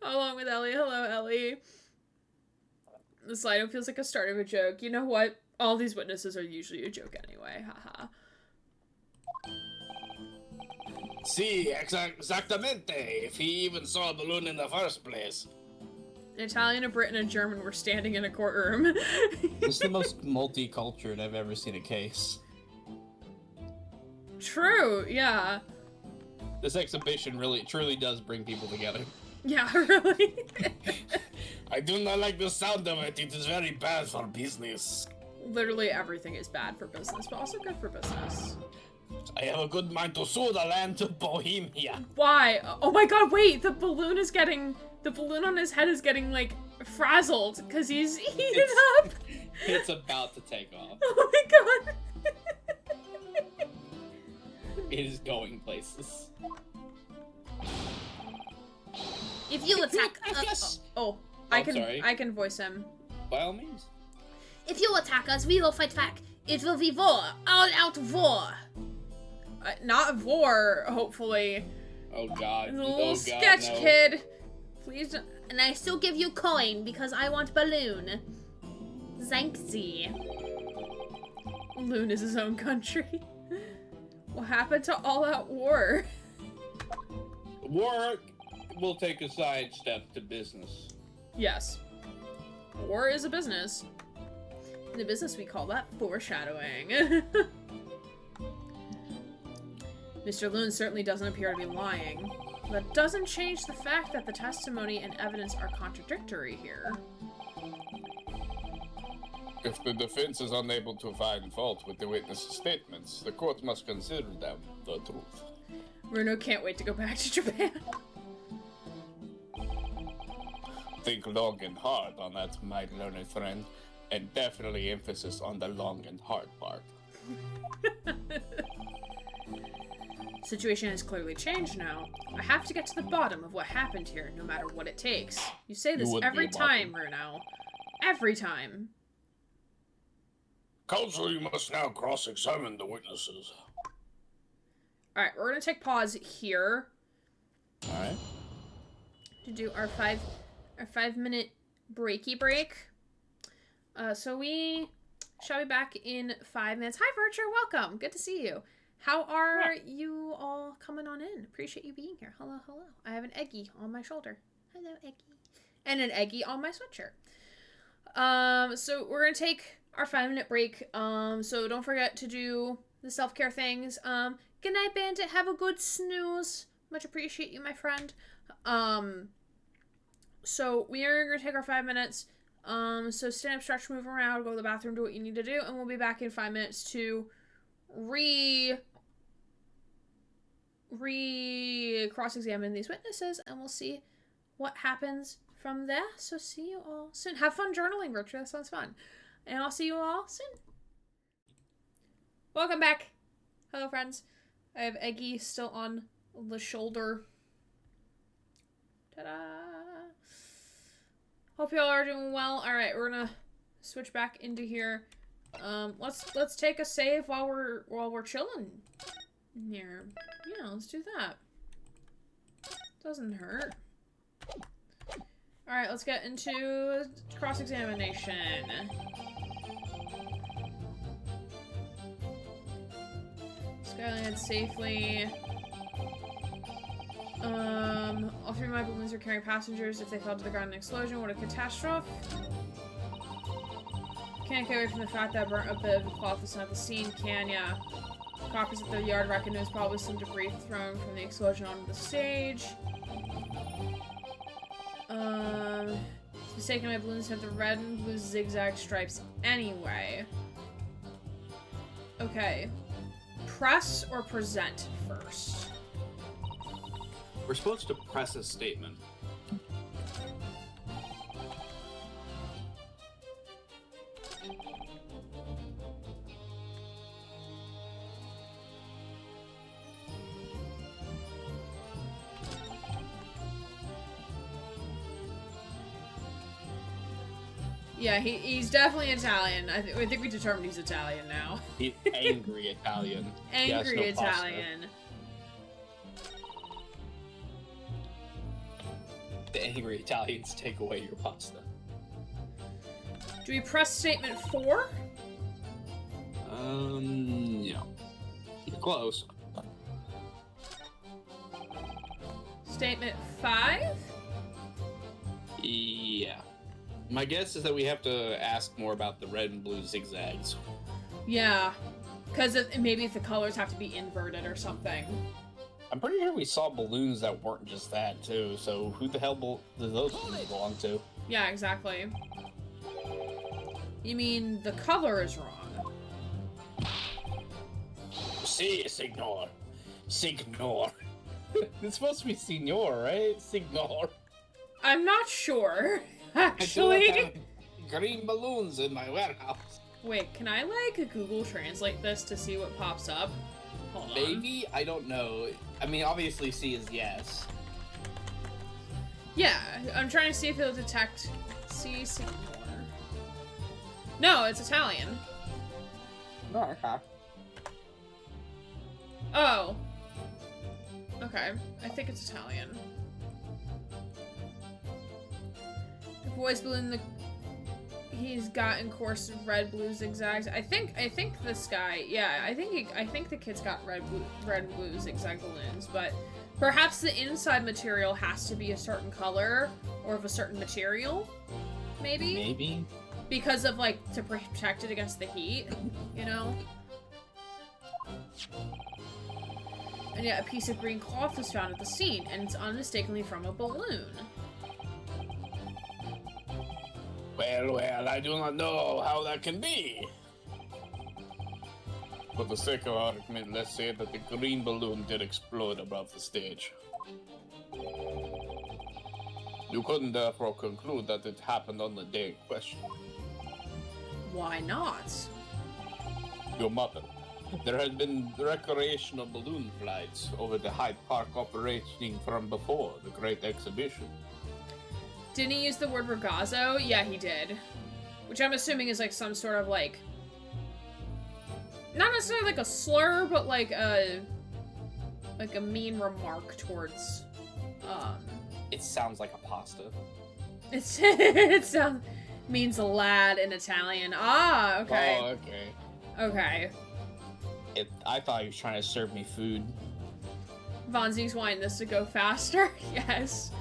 Along with Ellie. Hello, Ellie. The Slido feels like a start of a joke. You know what? All these witnesses are usually a joke anyway. Haha. Si, exactamente. If he even saw a balloon in the first place. An Italian, a Brit, and a German were standing in a courtroom. This is the most multicultural I've ever seen a case. True, yeah. This exhibition really, truly does bring people together. Yeah, really. I do not like the sound of it. It is very bad for business. Literally everything is bad for business, but also good for business. I have a good mind to sue the land of Bohemia. Why? Oh my god, wait, the balloon on his head is getting, like, frazzled, because he's heated up. It's about to take off. Oh my god. It is going places. If you attack, I can voice him. By all means. if you attack us, we will fight back. It will be war, all-out war. Not war, hopefully. Oh god. It's a little Oh, sketch, no. kid. Please don't. And I still give you coin because I want balloon. Zankzy. Loon is his own country. What happened to all-out war? War will take a sidestep to business. Yes. War is a business. In the business, we call that foreshadowing. Mr. Loon certainly doesn't appear to be lying. That doesn't change the fact that the testimony and evidence are contradictory here. If the defense is unable to find fault with the witness' statements, the court must consider them the truth. Bruno can't wait to go back to Japan. Think long and hard on that, my learned friend, and definitely emphasis on the long and hard part. Situation has clearly changed now. I have to get to the bottom of what happened here, no matter what it takes. You say this every time, Bruno. Every time. Counsel, you must now cross-examine the witnesses. Alright, we're gonna take pause here. Alright. To do our 5-minute breaky break. So we shall be back in 5 minutes. Hi, Virture, welcome. Good to see you. How are you all coming on in? Appreciate you being here. Hello, hello. I have an Eggy on my shoulder. Hello, Eggy. And an Eggy on my sweatshirt. So we're gonna take our 5-minute break. So don't forget to do the self-care things. Good night, Bandit. Have a good snooze. Much appreciate you, my friend. So we are gonna take our 5 minutes. So stand up, stretch, move around, go to the bathroom, do what you need to do, and we'll be back in 5 minutes to cross-examine these witnesses, and we'll see what happens from there. So see you all soon. Have fun journaling, Virtue. That sounds fun. And I'll see you all soon. Welcome back. Hello, friends. I have Eggy still on the shoulder. Ta-da! Hope y'all are doing well. All right, we're gonna switch back into here. Let's take a save while we're chilling here. Yeah, let's do that. Doesn't hurt. All right, let's get into cross-examination. Skyland safely. All 3 of my balloons are carrying passengers. If they fell to the ground in an explosion, what a catastrophe. Can't get away from the fact that I burnt a bit of the cloth that's not the scene, can ya? Coppers at the yard reckon there's probably some debris thrown from the explosion onto the stage. It's mistaken my balloons have the red and blue zigzag stripes anyway. Okay. Press or present first? We're supposed to press a statement. Yeah, he's definitely Italian. I think we determined he's Italian now. He's angry Italian. Angry Yes, no pasta. Italian. The angry Italians take away your pasta. Do we press statement 4? No. You're close. Statement 5? Yeah. My guess is that we have to ask more about the red and blue zigzags. Yeah. Because maybe the colors have to be inverted or something. I'm pretty sure we saw balloons that weren't just that, too, so who the hell do those belong to? Yeah, exactly. You mean the color is wrong? Si, signor. Signor. It's supposed to be Signor, right? Signor. I'm not sure, I actually. do have green balloons in my warehouse. Wait, can I, like, Google Translate this to see what pops up? Hold on. Maybe? I don't know. I mean, obviously C is yes. Yeah, I'm trying to see if it'll detect C Signor. No, it's Italian. No, okay. Oh. Okay, I think it's Italian. The boy's balloon, he's got in course red, blue zigzags. I think this guy, yeah, I think the kid's got red, blue zigzag balloons, but perhaps the inside material has to be a certain color or of a certain material, maybe? Maybe? Because of, like, to protect it against the heat, you know? And yet a piece of green cloth was found at the scene, and it's unmistakably from a balloon. Well, I do not know how that can be. For the sake of argument, let's say that the green balloon did explode above the stage. You couldn't therefore conclude that it happened on the day in question. Why not? Your mother. There had been recreational balloon flights over the Hyde Park operating from before the Great Exhibition. Didn't he use the word ragazzo? Yeah, he did. Which I'm assuming is like some sort of like... not necessarily like a slur, but like a mean remark towards, It sounds like a pasta. it sounds... means lad in Italian. Ah, okay. Oh, okay. Okay. I thought he was trying to serve me food. Von Zieg's wanting this to go faster. Yes.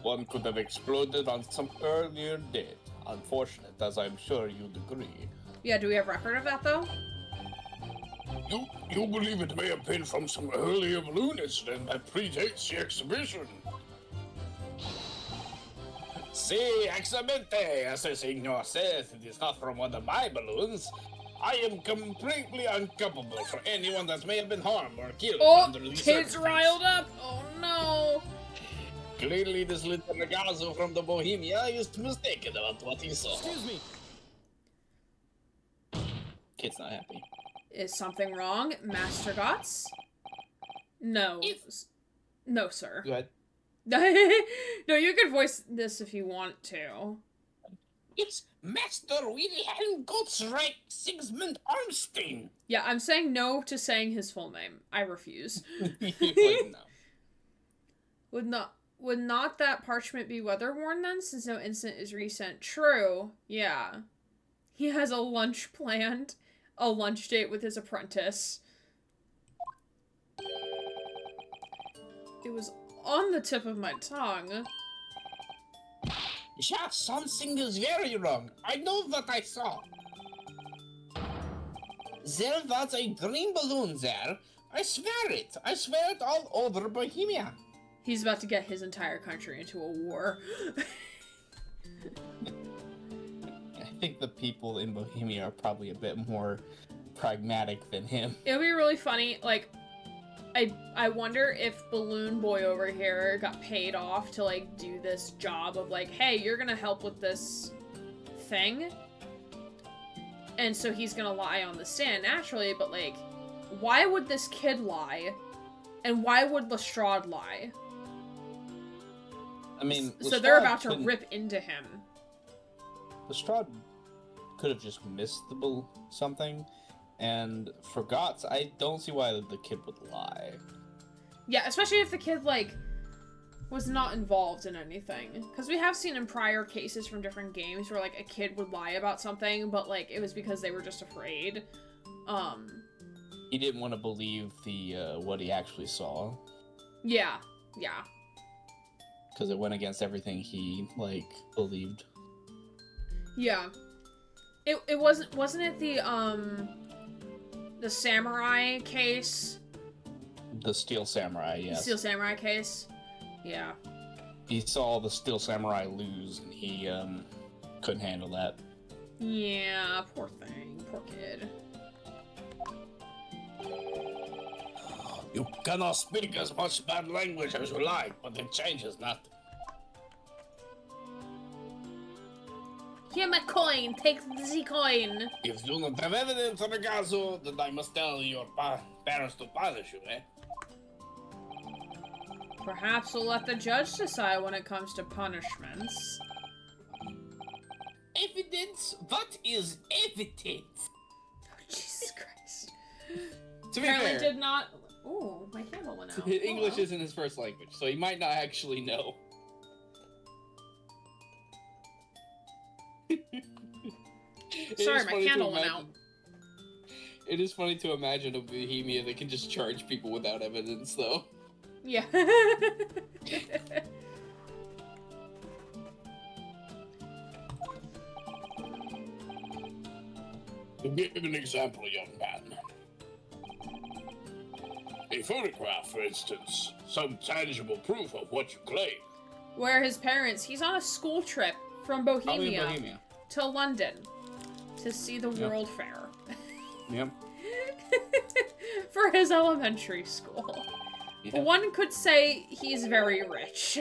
One could have exploded on some earlier date. Unfortunate, as I'm sure you'd agree. Yeah, do we have record of that, though? You believe it may have been from some earlier balloon incident that predates the exhibition? Si, excelente, as the signor says, it is not from one of my balloons. I am completely unculpable for anyone that may have been harmed or killed under these kids circumstances. riled up! Oh no! Clearly, this little ragazzo from the Bohemia is mistaken about what he saw. Excuse me. Kid's not happy. Is something wrong, Master Gotts? No. No, sir. Go ahead. No, you can voice this if you want to. It's Master Wilhelm Gottsreich Sigismund Armstein. Yeah, I'm saying no to saying his full name. I refuse. Like, no. Would not that parchment be weather-worn then, since no incident is recent? True. Yeah. He has a lunch planned. A lunch date with his apprentice. It was on the tip of my tongue. Yeah, something is very wrong. I know what I saw. There was a green balloon there. I swear it. I swear it all over Bohemia. He's about to get his entire country into a war. I think the people in Bohemia are probably a bit more pragmatic than him. It would be really funny, like, I wonder if Balloon Boy over here got paid off to, like, do this job of, like, hey, you're gonna help with this thing. And so he's gonna lie on the stand, naturally, but, like, why would this kid lie? And why would Lestrade lie? I mean, So they're about to couldn't- rip into him. Lestrade could have just missed something, and for Gotts, I don't see why the kid would lie. Yeah, especially if the kid, like, was not involved in anything. Because we have seen in prior cases from different games where, like, a kid would lie about something, but, like, it was because they were just afraid. He didn't want to believe the, what he actually saw. Yeah. Yeah. Because it went against everything he, like, believed. Yeah. It wasn't it the samurai case? The Steel Samurai, yes. Steel Samurai case? Yeah. He saw the Steel Samurai lose, and he, couldn't handle that. Yeah, poor thing. Poor kid. You cannot speak as much bad language as you like, but it changes nothing. Here my coin. Take the coin. If you don't have evidence, ragazzo, then I must tell your parents to punish you, eh? Perhaps we'll let the judge decide when it comes to punishments. Evidence? What is evidence? Oh, Jesus Christ. To be Apparently fair, did not... Ooh, my candle went out. English Oh. isn't his first language, so he might not actually know. Sorry, my candle went out. It is funny to imagine a Bohemia that can just charge people without evidence, though. Yeah. To give an example, young man. A photograph, for instance, some tangible proof of what you claim. Where his parents... He's on a school trip from Probably in Bohemia, Bohemia. to London to see the World Fair. Yep. For his elementary school. Yeah. One could say he's very rich.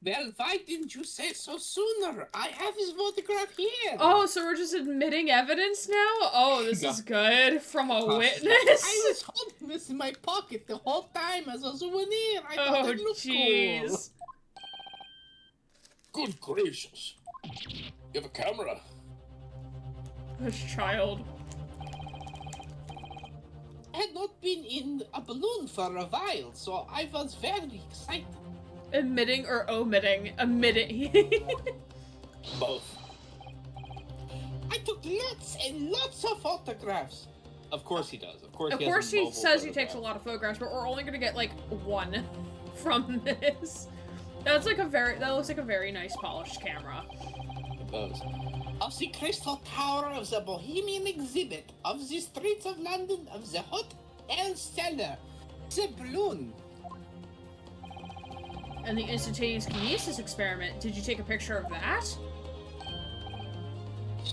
Well, why didn't you say so sooner? I have his photograph here. Oh, so we're just admitting evidence now? Oh, this is good. From a witness? I was holding this in my pocket the whole time as a souvenir. I thought Oh, it looked jeez. Good gracious. You have a camera? This child. I had not been in a balloon for a while, so I was very excited. Admitting or omitting? Admitting. Both. I took lots and lots of photographs. Of course he does. Of course Of he course has a he mobile says he takes a photograph. lot of photographs, but we're only gonna get like one from this. That looks like a very nice polished camera. It does. Of the Crystal Tower, of the Bohemian exhibit, of the streets of London, of the hotel cellar, the balloon. And the instantaneous kinesis experiment, did you take a picture of that?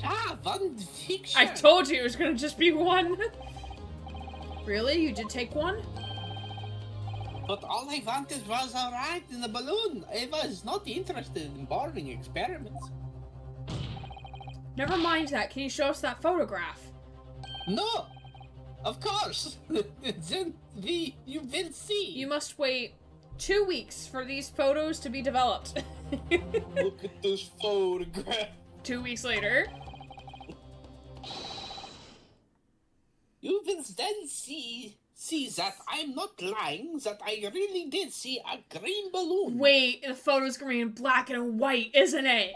Ah, one picture. I told you it was gonna just be one. Really? You did take one? But all I wanted was a ride in the balloon. I was not interested in boring experiments. Never mind that. Can you show us that photograph? No, of course. Then you will see. You must wait 2 weeks for these photos to be developed. Look at this photograph. 2 weeks later. You will then see that I'm not lying, that I really did see a green balloon. Wait, the photo's gonna be in black and white, isn't it?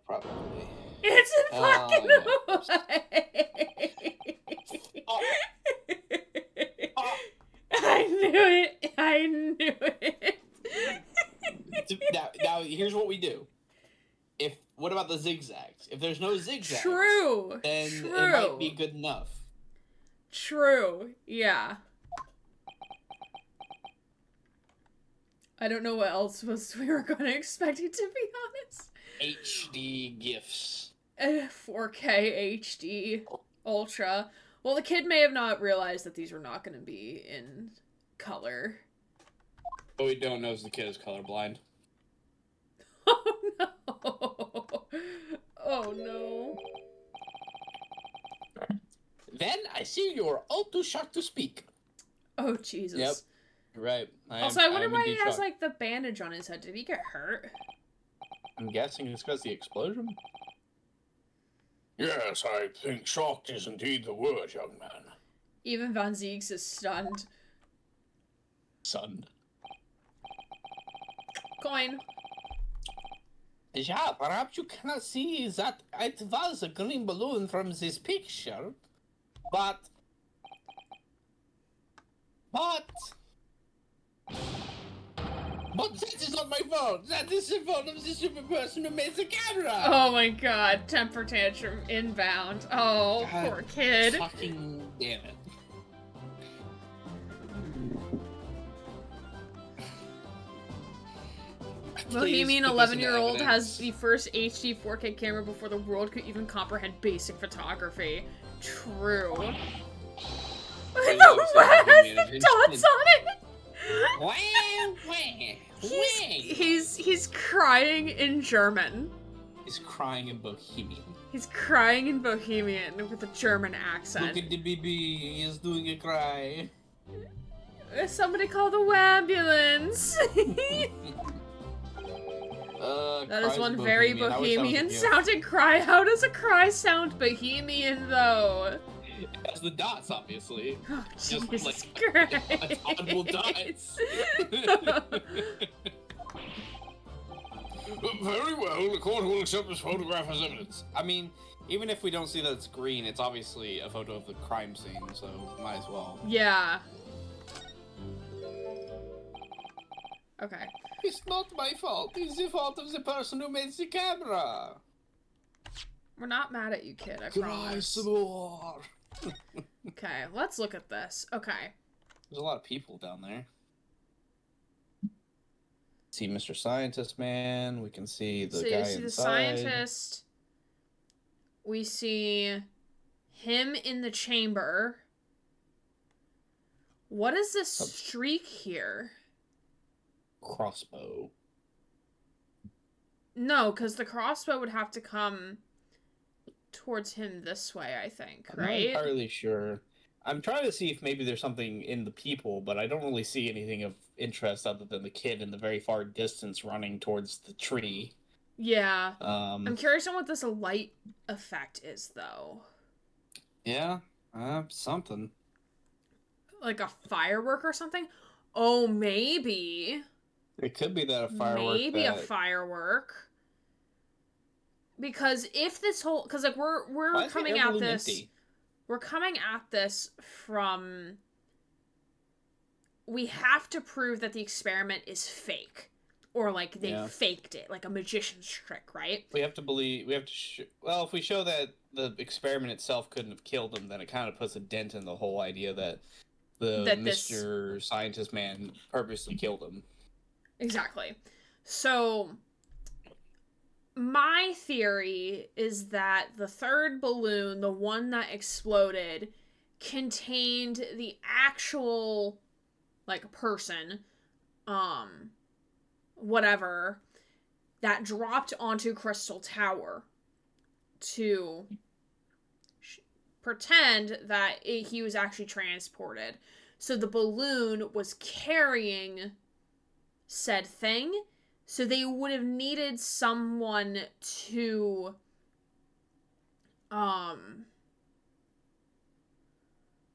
Probably. It's in black and white. Oh. I knew it. I knew it. Now, here's what we do. What about the zigzags? If there's no zigzags, True. then True. it might be good enough. True. Yeah. I don't know what else we were going to expect it, to be honest. HD GIFs. 4K HD Ultra. Well, the kid may have not realized that these were not going to be in color. What we don't know is the kid is colorblind. Oh no. Oh no. Then I see you're all too shocked to speak. Oh Jesus. Yep. Right. Also, I wonder why he has like the bandage on his head. Did he get hurt? I'm guessing it's because the explosion. Yes, I think shocked is indeed the word, young man. Even Van Ziegs is stunned. Stunned. Coin. Yeah, perhaps you cannot see that it was a green balloon from this picture, but that is not my fault. That is the fault of the super person who made the camera. Oh my god, temper tantrum inbound. Oh, God, poor kid. Fucking damn it. Bohemian Please put this into 11-year-old has evidence. the first HD 4K camera before the world could even comprehend basic photography. True. Wait, The rat has Bohemian the Adventure. dots on it! He's crying in German. He's crying in Bohemian. He's crying in Bohemian with a German accent. Look at the baby, he is doing a cry. Somebody call the ambulance. That is cries one very I wish that was Bohemian a gift. sounding cry. How does a cry sound Bohemian though? It has the dots, obviously. Oh, Just Jesus like Christ. audible dots. Very well, the court will accept this photograph as evidence. I mean, even if we don't see that it's green, it's obviously a photo of the crime scene, so might as well. Yeah. Okay. It's not my fault. It's the fault of the person who made the camera. We're not mad at you, kid, I Cry promise. some more. Okay, let's look at this. Okay. There's a lot of people down there. See Mr. Scientist Man. We can see the So guy you see the inside. scientist. We see him in the chamber. What is this streak here? Crossbow. No, because the crossbow would have to come towards him this way, I think, I'm not right? entirely sure. I'm trying to see if maybe there's something in the people, but I don't really see anything of interest other than the kid in the very far distance running towards the tree. Yeah. I'm Um, curious on what this light effect is, though. yeah, something. Like a firework or something? Oh, maybe. It could be that a firework. Maybe a firework. Because if this whole, because like we're Why is the coming air at balloon this, empty? we're coming at this from. We have to prove that the experiment is fake, or like they Yeah. faked it, like a magician's trick, right? We have to believe. We have to. Well, if we show that the experiment itself couldn't have killed him, then it kind of puts a dent in the whole idea that That this- Mr. Scientist Man purposely killed him. Exactly. So, my theory is that the third balloon, the one that exploded, contained the actual, like, person, whatever, that dropped onto Crystal Tower to pretend that he was actually transported. So the balloon was carrying said thing, so they would have needed someone to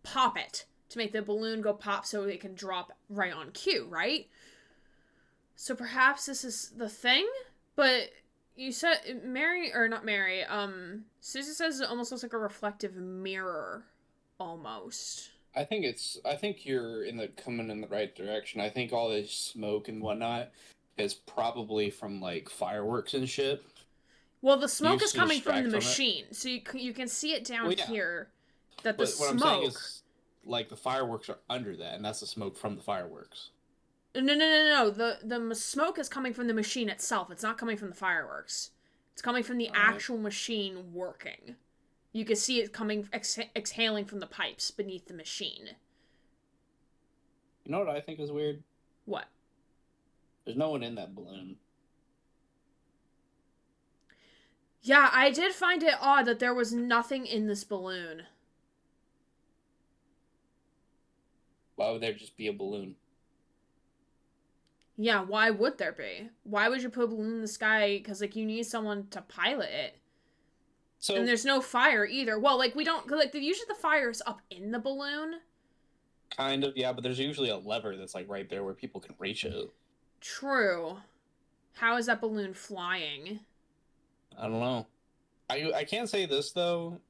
pop it to make the balloon go pop so it can drop right on cue, right? So perhaps this is the thing, but you said Susie says it almost looks like a reflective mirror almost. I think you're coming in the right direction. I think all this smoke and whatnot is probably from like fireworks and shit. Well, the smoke Used is to coming from the distract from it. machine, so you can see it down Well, yeah. here. That the But what I'm smoke. saying is, like, the fireworks are under that, and that's the smoke from the fireworks. No. The smoke is coming from the machine itself. It's not coming from the fireworks. It's coming from the actual machine working. You can see it coming, exhaling from the pipes beneath the machine. You know what I think is weird? What? There's no one in that balloon. Yeah, I did find it odd that there was nothing in this balloon. Why would there just be a balloon? Yeah, why would there be? Why would you put a balloon in the sky? Because, like, you need someone to pilot it. So And there's no fire either. Well, like, we don't... Like, usually the fire is up in the balloon. kind of, yeah, but there's usually a lever that's like right there where people can reach it. True. How is that balloon flying? I don't know. I can say this though.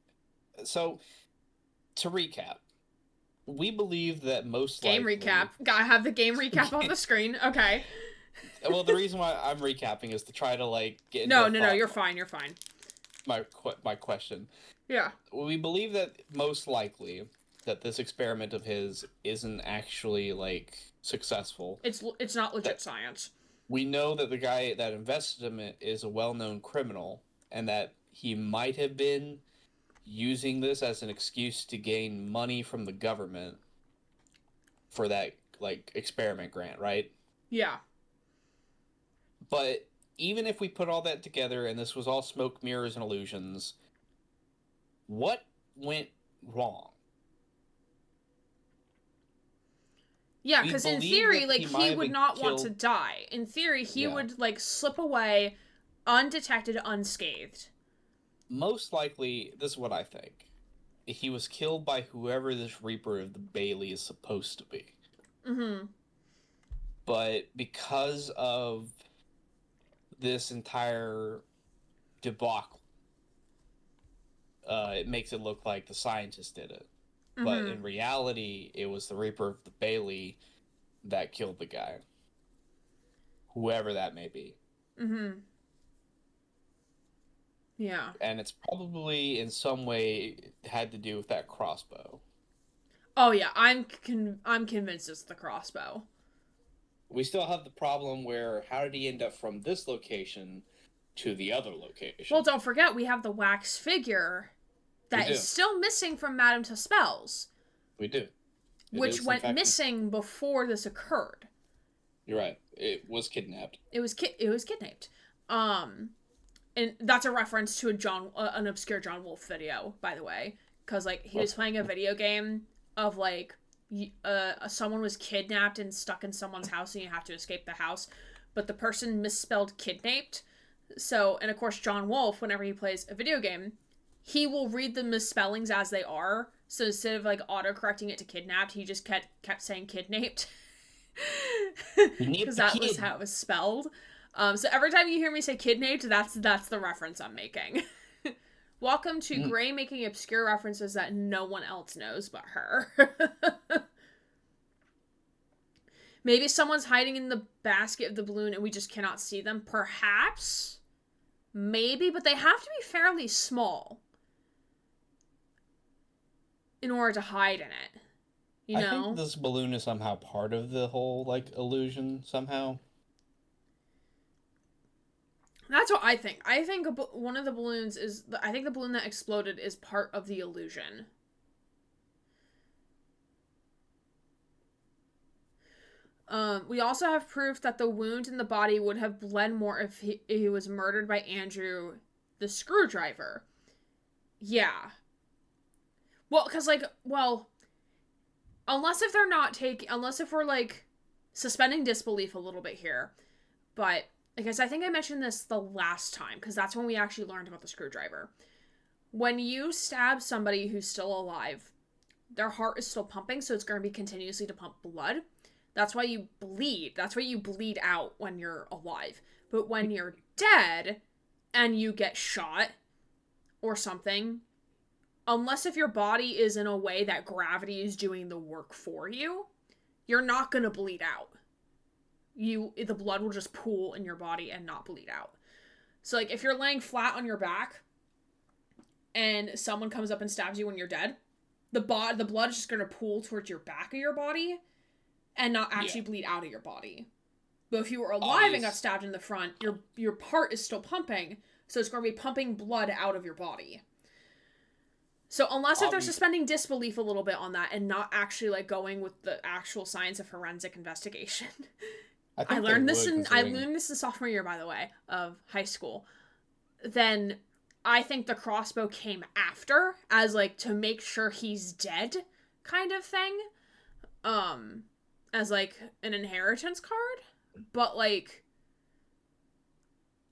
So, to recap, we believe that most Game likely... recap. Gotta have the game recap on the screen. Okay. Well, the reason why I'm recapping is to try to like get No, into you're fine. You're fine. my question. Yeah. We believe that most likely that this experiment of his isn't actually like successful. It's not legit science. We know that the guy that invested in it is a well-known criminal, and that he might have been using this as an excuse to gain money from the government for that like experiment grant, right? Yeah. But even if we put all that together and this was all smoke, mirrors, and illusions, what went wrong? Yeah, because in theory, like, he would not want to killed... die. In theory, he would, like, slip away undetected, unscathed. Most likely, this is what I think. He was killed by whoever this Reaper of the Bailey is supposed to be. Mm-hmm. But because of this entire debacle, it makes it look like the scientist did it. Mm-hmm. But in reality, it was the Reaper of the Bailey that killed the guy. Whoever that may be. Mm-hmm. Yeah. And it's probably in some way had to do with that crossbow. Oh yeah, I'm convinced it's the crossbow. We still have the problem where how did he end up from this location to the other location? Well, don't forget we have the wax figure that is still missing from Madame Tuspel's. We do. Which went missing before this occurred. You're right. It was kidnapped. It was kidnapped. And that's a reference to an obscure John Wolfe video, by the way, because like he was playing a video game of like someone was kidnapped and stuck in someone's house, and you have to escape the house, but the person misspelled kidnapped. So, and of course, John Wolfe, whenever he plays a video game, he will read the misspellings as they are. So instead of like auto-correcting it to kidnapped, he just kept saying kidnapped. Because that was how it was spelled. So every time you hear me say kidnapped, that's the reference I'm making. Welcome to Gray making obscure references that no one else knows but her. Maybe someone's hiding in the basket of the balloon and we just cannot see them. Perhaps. Maybe, but they have to be fairly small in order to hide in it. You know? I think this balloon is somehow part of the whole, like, illusion, somehow. That's what I think. I think one of the balloons is... I think the balloon that exploded is part of the illusion. We also have proof that the wound in the body would have bled more if he was murdered by Andrew, the screwdriver. Yeah. Well, because, like, unless if we're, like, suspending disbelief a little bit here. But, because I think I mentioned this the last time, because that's when we actually learned about the screwdriver. When you stab somebody who's still alive, their heart is still pumping, so it's going to be continuously to pump blood. That's why you bleed. That's why you bleed out when you're alive. But when you're dead and you get shot or something, unless if your body is in a way that gravity is doing the work for you, you're not going to bleed out. The blood will just pool in your body and not bleed out. So, like, if you're laying flat on your back and someone comes up and stabs you when you're dead, the blood is just going to pool towards your back of your body and not actually bleed out of your body. But if you were alive and got stabbed in the front, your heart is still pumping, so it's going to be pumping blood out of your body. So unless if they're suspending disbelief a little bit on that and not actually, like, going with the actual science of forensic investigation. I learned this in sophomore year, by the way, of high school. Then I think the crossbow came after as, like, to make sure he's dead kind of thing. As, like, an inheritance card. But, like,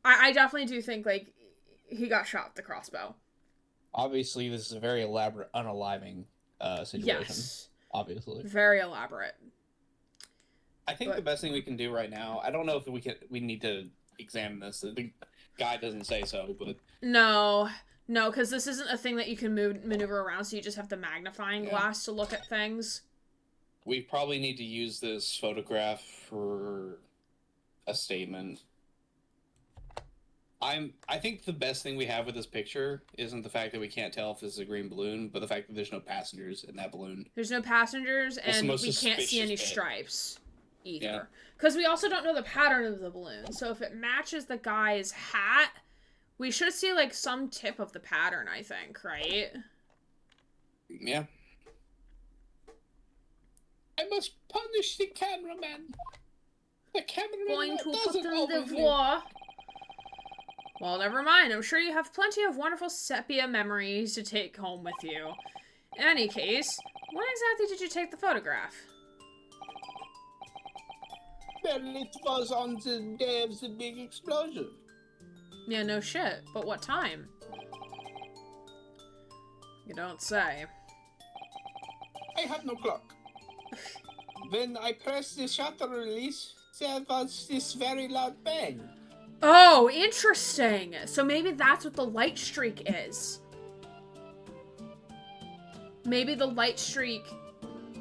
I definitely do think, like, he got shot with the crossbow. Obviously, this is a very elaborate unaliving situation. Yes. Obviously. Very elaborate. I think the best thing we can do right now, I don't know if we need to examine this. The guy doesn't say so, but No, because this isn't a thing that you can maneuver around, so you just have the magnifying glass to look at things. we probably need to use this photograph for a statement. I think the best thing we have with this picture isn't the fact that we can't tell if this is a green balloon, but the fact that there's no passengers in that balloon. There's no passengers, and we can't see any stripes either. Because we also don't know the pattern of the balloon. So if it matches the guy's hat, we should see, like, some tip of the pattern, I think, right? Yeah. I must punish the cameraman. The cameraman Going to put doesn't them always the live. war. Well, never mind. I'm sure you have plenty of wonderful sepia memories to take home with you. In any case, when exactly did you take the photograph? Well, it was on the day of the big explosion. Yeah, no shit. But what time? You don't say. I have no clock. When I pressed the shutter release, there was this very loud bang. Oh, interesting. So maybe that's what the light streak is. Maybe the light streak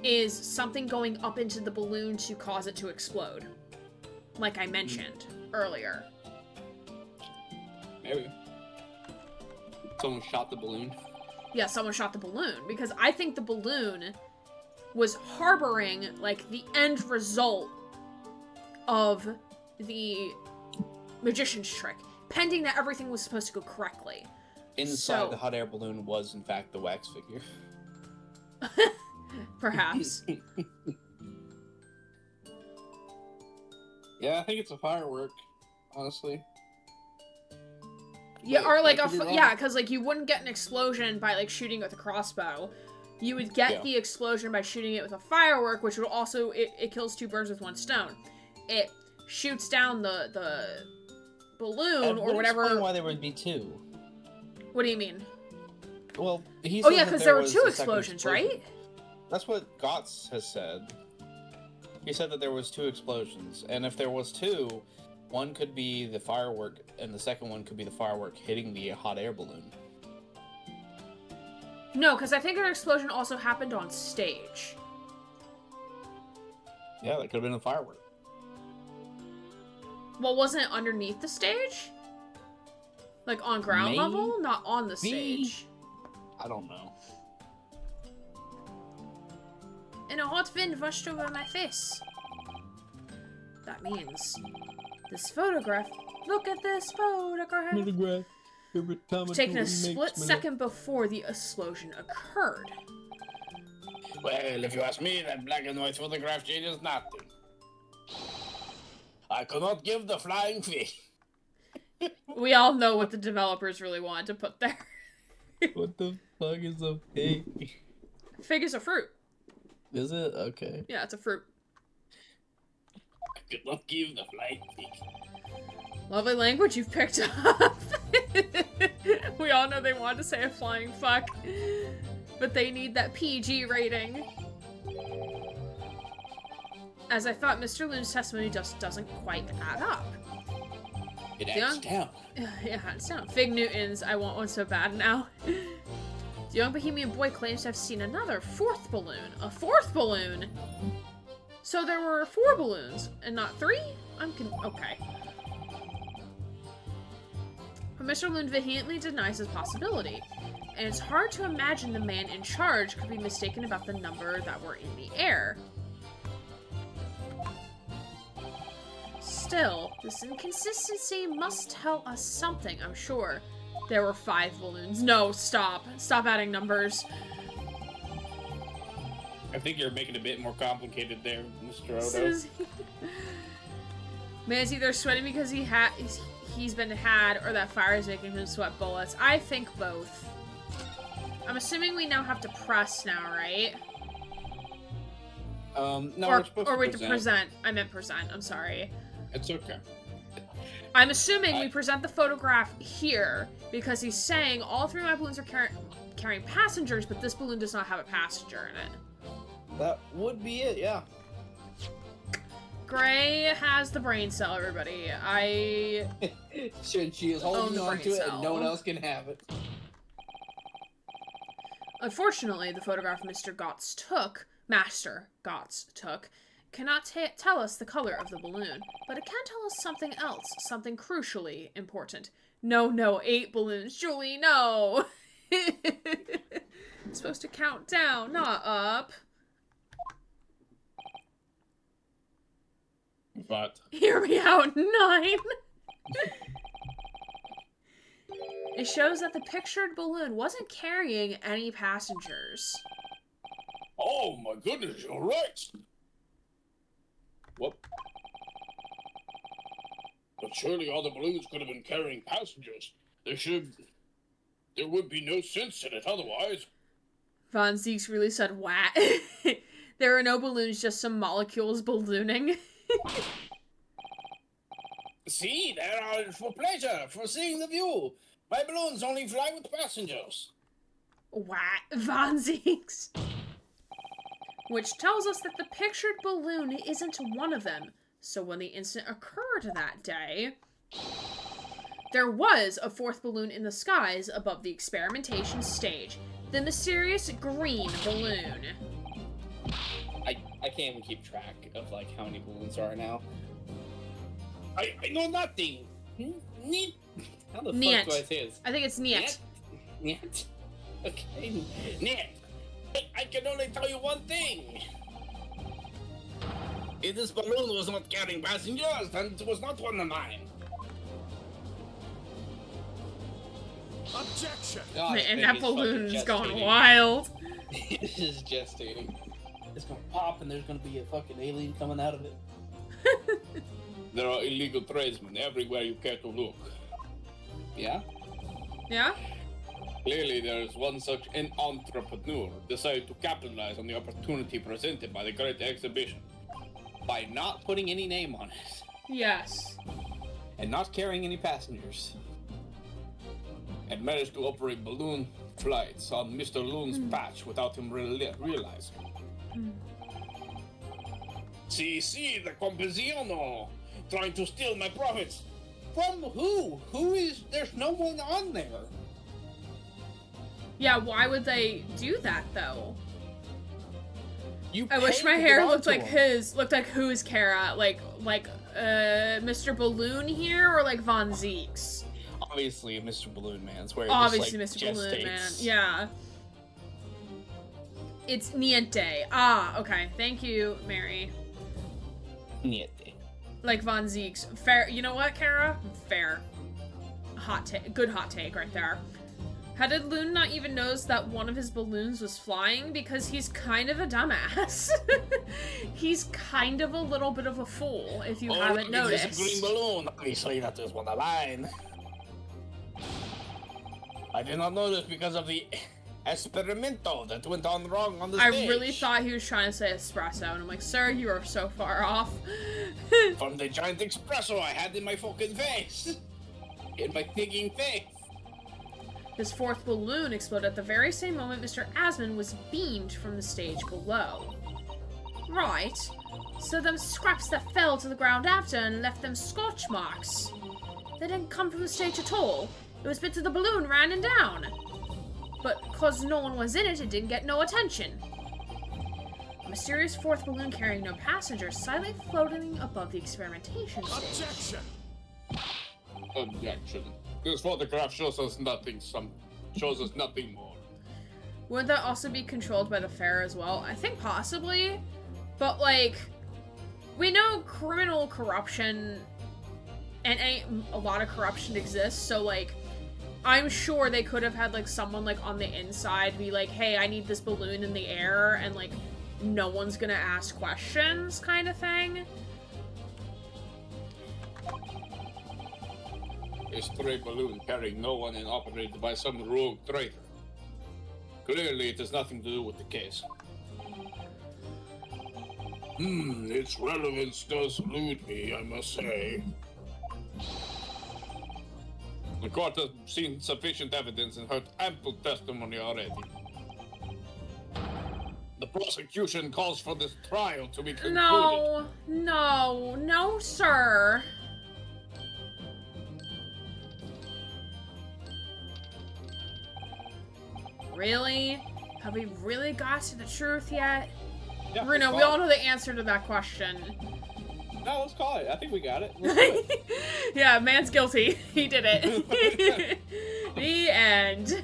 is something going up into the balloon to cause it to explode. Like I mentioned earlier. Maybe. Someone shot the balloon. Yeah, someone shot the balloon. Because I think the balloon was harboring, like, the end result of the magician's trick, pending that everything was supposed to go correctly. Inside the hot air balloon was, in fact, the wax figure. Perhaps. Yeah, I think it's a firework, honestly. Yeah, or like yeah, because like you wouldn't get an explosion by like shooting it with a crossbow. You would get the explosion by shooting it with a firework, which would also it kills two birds with one stone. It shoots down the balloon or whatever. Explain why there would be two. What do you mean? Well, he Oh said yeah, that because there were was two a second explosions, explosion. right? That's what Gotts has said. He said that there was two explosions, and if there was two, one could be the firework, and the second one could be the firework hitting the hot air balloon. No, because I think an explosion also happened on stage. Yeah, that could have been a firework. Well, wasn't it underneath the stage? Like on ground level? Not on the stage. I don't know. And a hot wind rushed over my face. That means this photograph. Look at this photograph. Taken a split second before the explosion occurred. Well, if you ask me, that black and white photograph changes nothing. I cannot give the flying fish. We all know what the developers really wanted to put there. What the fuck is a pig? Fig is a fruit. Is it? Okay. Yeah, it's a fruit. I cannot give the flying fish. Lovely language you've picked up. We all know they wanted to say a flying fuck, but they need that PG rating. As I thought, Mr. Loon's testimony just doesn't quite add up. It adds down. Yeah, it's down. Fig Newtons, I want one so bad now. The young bohemian boy claims to have seen another fourth balloon. A fourth balloon? So there were 4 balloons, and not 3? Okay. But Mr. Loon vehemently denies this possibility, and it's hard to imagine the man in charge could be mistaken about the number that were in the air. Still, this inconsistency must tell us something, I'm sure. There were 5 balloons. No, stop. Stop adding numbers. I think you're making it a bit more complicated there, Mr. Odo. Man's either sweating because he's been had, or that fire is making him sweat bullets. I think both. I'm assuming we now have to press now, right? No, or wait, to present. I meant present. I'm sorry. It's okay. I'm assuming we present the photograph here because he's saying all 3 of my balloons are carrying passengers, but this balloon does not have a passenger in it. That would be it, yeah. Gray has the brain cell, everybody. She is holding on to it and no one else can have it. Unfortunately, the photograph Master Gotts took, cannot tell us the color of the balloon, but it can tell us something else, something crucially important. No, 8 balloons, Julie, no! It's supposed to count down, not up. But Hear me out, 9! It shows that the pictured balloon wasn't carrying any passengers. oh my goodness, you're right. Whoop. But surely all the balloons could have been carrying passengers. There would be no sense in it otherwise. Von Zieks really said, "What?" There are no balloons, just some molecules ballooning. See, there are for pleasure, for seeing the view. My balloons only fly with passengers. What? Von Zieks? Which tells us that the pictured balloon isn't one of them. So when the incident occurred that day, there was a 4th balloon in the skies above the experimentation stage. The mysterious green balloon. I can't even keep track of, like, how many balloons there are now. I know nothing. Neat. How the Niet. fuck do I say this? I think it's Niet. Niet? Okay. Net, I can only tell you one thing. If this balloon was not carrying passengers, then it was not one of mine. Objection! God, Man, this that baby's fucking balloon's going gestating. wild. This is gestating. It's gonna pop and there's gonna be a fucking alien coming out of it. There are illegal tradesmen everywhere you care to look. Yeah? Yeah? Clearly, there is one such an entrepreneur decided to capitalize on the opportunity presented by the Great Exhibition. By not putting any name on it. Yes. And not carrying any passengers. And managed to operate balloon flights on Mr. Loon's patch without him realizing. See, the Composiano! Trying to steal my profits! From who? Who is... There's no one on there. Yeah, why would they do that, though? You I wish paid my to hair get looked onto like him. his. Looked like whose Kara? Like, Mr. Balloon here, or like Von Zieks? Obviously, Mr. Balloon Man's where Obviously, it just, Mr. like, Balloon Man. gestates. Yeah. It's Niente. Ah, okay. Thank you, Mary. Niente. Like Von Zieks. Fair. You know what, Kara? Fair. Hot take. Good hot take right there. How did Loon not even notice that one of his balloons was flying? Because he's kind of a dumbass. He's kind of a little bit of a fool, if you haven't look, it's noticed. a green balloon. Obviously, that is one of mine. I did not notice because of the experimento that went on wrong on the I stage. really thought he was trying to say espresso, and I'm like, sir, you are so far off. From the giant espresso I had in my fucking face. In my thinking face. This 4th balloon exploded at the very same moment Mr. Asman was beamed from the stage below. Right. So them scraps that fell to the ground after and left them scorch marks. They didn't come from the stage at all. It was bits of the balloon running down. But cause no one was in it, it didn't get no attention. A mysterious 4th balloon carrying no passengers silently floating above the experimentation stage. Objection! Objection. This photograph shows us nothing. Shows us nothing more. Would that also be controlled by the fair as well? I think possibly. But, like, we know criminal corruption and a lot of corruption exists, so, like, I'm sure they could have had, like, someone, like, on the inside be like, hey, I need this balloon in the air, and, like, no one's gonna ask questions kind of thing. A stray balloon carrying no one and operated by some rogue traitor. Clearly, it has nothing to do with the case. Its relevance does elude me, I must say. The court has seen sufficient evidence and heard ample testimony already. The prosecution calls for this trial to be concluded. No, sir. Really? Have we really got to the truth yet? Yeah, Bruno, we all know the answer to that question. No, let's call it. I think we got it. Let's do it. Yeah, man's guilty. He did it. The end.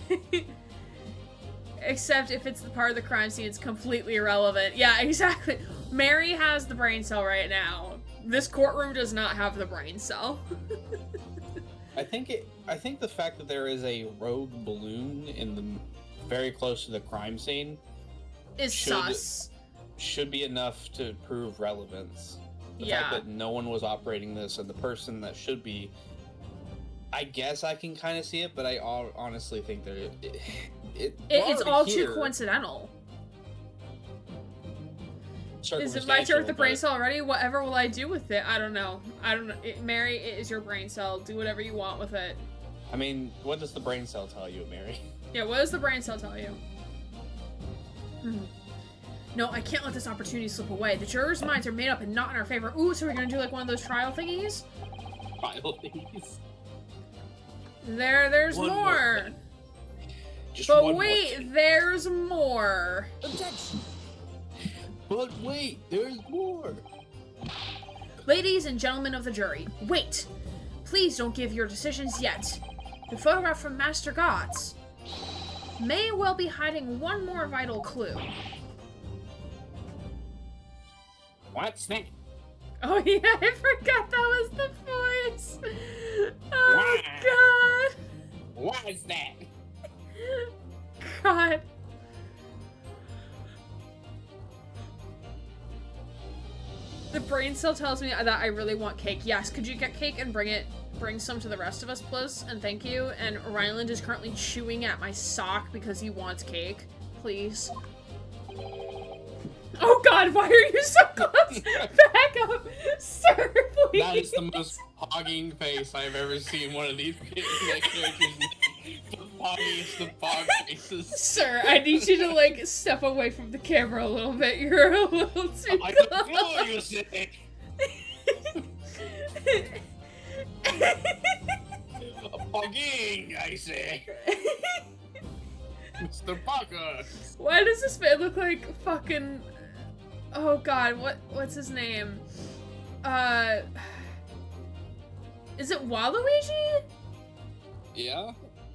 Except if it's the part of the crime scene, it's completely irrelevant. Yeah, exactly. Mary has the brain cell right now. This courtroom does not have the brain cell. I think the fact that there is a rogue balloon in the very close to the crime scene Is sus. should be enough to prove relevance. The fact that no one was operating this and the person that should be, I guess I can kind of see it, but I honestly think that it's all too coincidental. Is it my turn with the brain cell already? Whatever will I do with it? I don't know. Mary, it is your brain cell. Do whatever you want with it. I mean, what does the brain cell tell you, Mary? Yeah, what does the brain cell tell you? No, I can't let this opportunity slip away. The jurors' minds are made up and not in our favor. Ooh, so we're gonna do like one of those trial thingies? Trial thingies. There's One more. Just But one wait, more. there's more. Objection! But wait, there's more. Ladies and gentlemen of the jury, wait. Please don't give your decisions yet. The photograph from Master Gods may well be hiding one more vital clue. What's that? Oh yeah, I forgot that was the voice. Oh Wow. god. What is that? God. The brain cell tells me that I really want cake. Yes, could you get cake and bring some to the rest of us, please? And thank you. And Ryland is currently chewing at my sock because he wants cake. Please. Oh god, why are you so close? Back up! Sir, please! That is the most hogging face I've ever seen one of these characters. The foggiest of fog faces. Sir, I need you to, like, step away from the camera a little bit. You're a little too I close. don't know, you say. A fogging, I say. Mr. Parker. Why does this man look like fucking... Oh god, what's his name? Is it Waluigi? Yeah?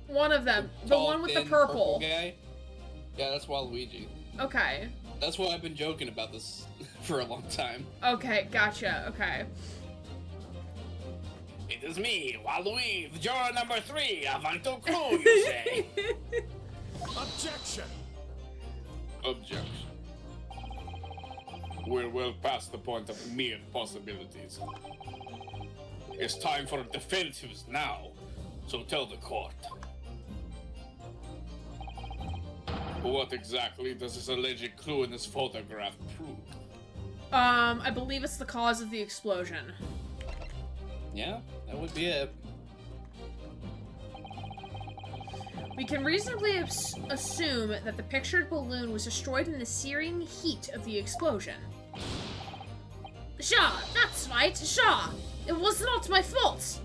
One of them. The Tall, one with the thin, purple. guy? Yeah, that's Waluigi. Okay. That's why I've been joking about this for a long time. Okay, gotcha. Okay. It is me, Waluigi, juror number 3, a vital clue, you say. Objection! Objection. We're well past the point of mere possibilities. It's time for defensives now, so tell the court. What exactly does this alleged clue in this photograph prove? I believe it's the cause of the explosion. Yeah, that would be it. We can reasonably assume that the pictured balloon was destroyed in the searing heat of the explosion. Sure, that's right, sure. It was not my fault.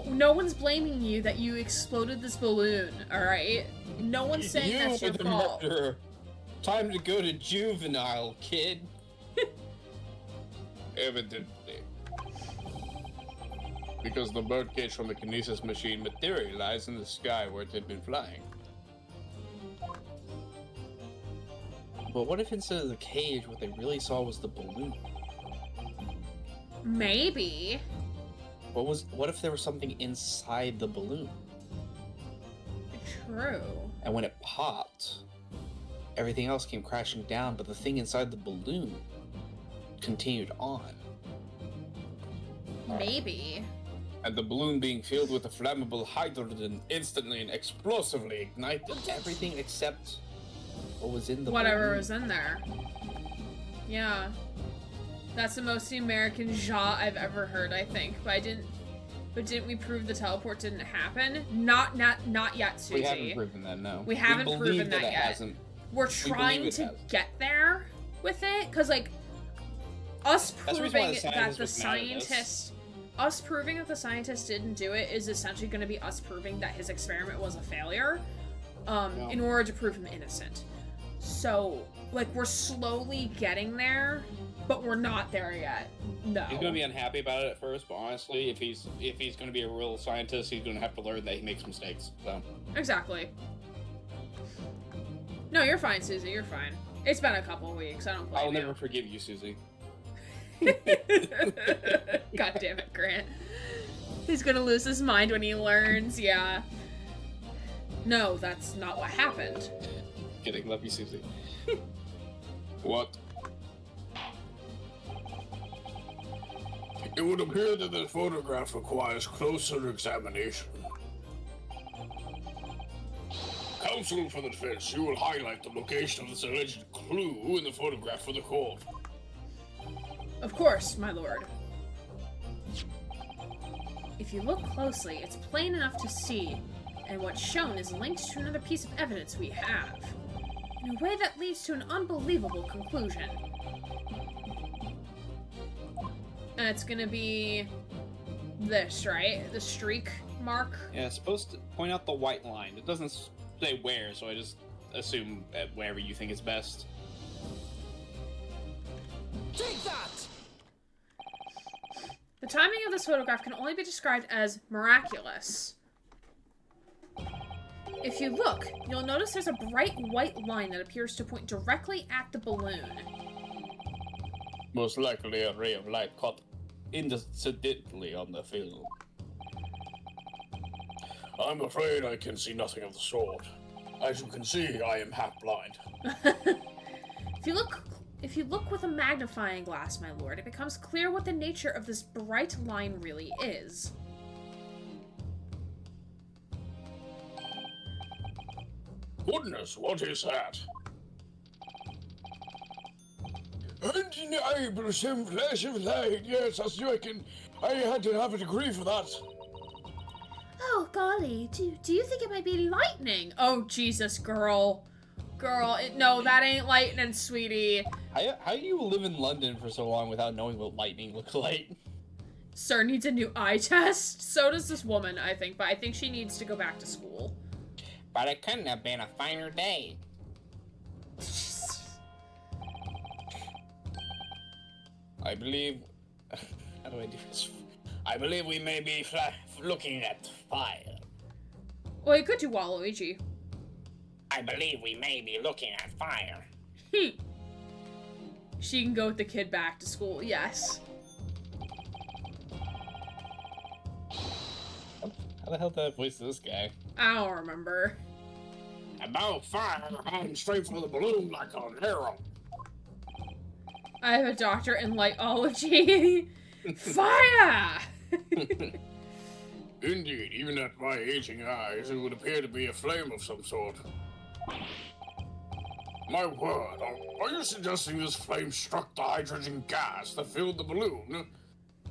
No one's blaming you that you exploded this balloon, alright? No one's saying that's your fault. Murderer. Time to go to juvenile, kid. Evidently. Because the birdcage from the kinesis machine materialized in the sky where it had been flying. But what if instead of the cage, what they really saw was the balloon? Maybe. What if there was something inside the balloon? True. And when it popped, everything else came crashing down, but the thing inside the balloon continued on. Maybe. And the balloon being filled with a flammable hydrogen instantly and explosively ignited Everything except what was in the Whatever balloon. was in there. Yeah. That's the most American ja I've ever heard, I think. But didn't we prove the teleport didn't happen? Not yet, Susie. We haven't proven that, no. We haven't believe proven that it yet. hasn't. we're trying to get there with it, because, like, us proving that the scientist... Us proving that the scientist didn't do it is essentially going to be us proving that his experiment was a failure, in order to prove him innocent. So, like, we're slowly getting there, but we're not there yet. No. He's gonna be unhappy about it at first, but honestly, if he's gonna be a real scientist, he's gonna have to learn that he makes mistakes. So. Exactly. No, you're fine, Susie. You're fine. It's been a couple weeks. I don't blame I'll you. never forgive you, Susie. God damn it, Grant. He's gonna lose his mind when he learns, yeah. No, that's not what happened. Kidding, love you, Susie. What? It would appear that the photograph requires closer examination. Counsel for the defense, you will highlight the location of this alleged clue in the photograph for the court. Of course, my lord. If you look closely, it's plain enough to see, and what's shown is linked to another piece of evidence we have, in a way that leads to an unbelievable conclusion. And it's gonna be this, right? The streak mark? Yeah, it's supposed to point out the white line. It doesn't say where, so I just assume at wherever you think is best. Take that! The timing of this photograph can only be described as miraculous. If you look, you'll notice there's a bright white line that appears to point directly at the balloon. Most likely a ray of light caught incidentally on the film. I'm afraid I can see nothing of the sort. As you can see, I am half blind. If you look with a magnifying glass, my lord, it becomes clear what the nature of this bright line really is. Goodness, what is that? Undeniable some flash of light. Yes, I reckon I had to have a degree for that. Oh, golly, do you think it might be Lightning! Oh, Jesus, girl. No, that ain't lightning, sweetie. How do you live in London for so long without knowing what lightning looks like? Sir needs a new eye test. So does this woman, I think, but I think she needs to go back to school. But it couldn't have been a finer day. I believe... How do I do this? I believe we may be looking at fire. Well, you could do Waluigi. I believe we may be looking at fire. She can go with the kid back to school, yes. How the hell did I voice this guy? I don't remember. About fire, I'm straight for the balloon like an arrow. I have a doctorate in lightology. Fire! Indeed, even at my aging eyes, it would appear to be a flame of some sort. My word, are you suggesting this flame struck the hydrogen gas that filled the balloon?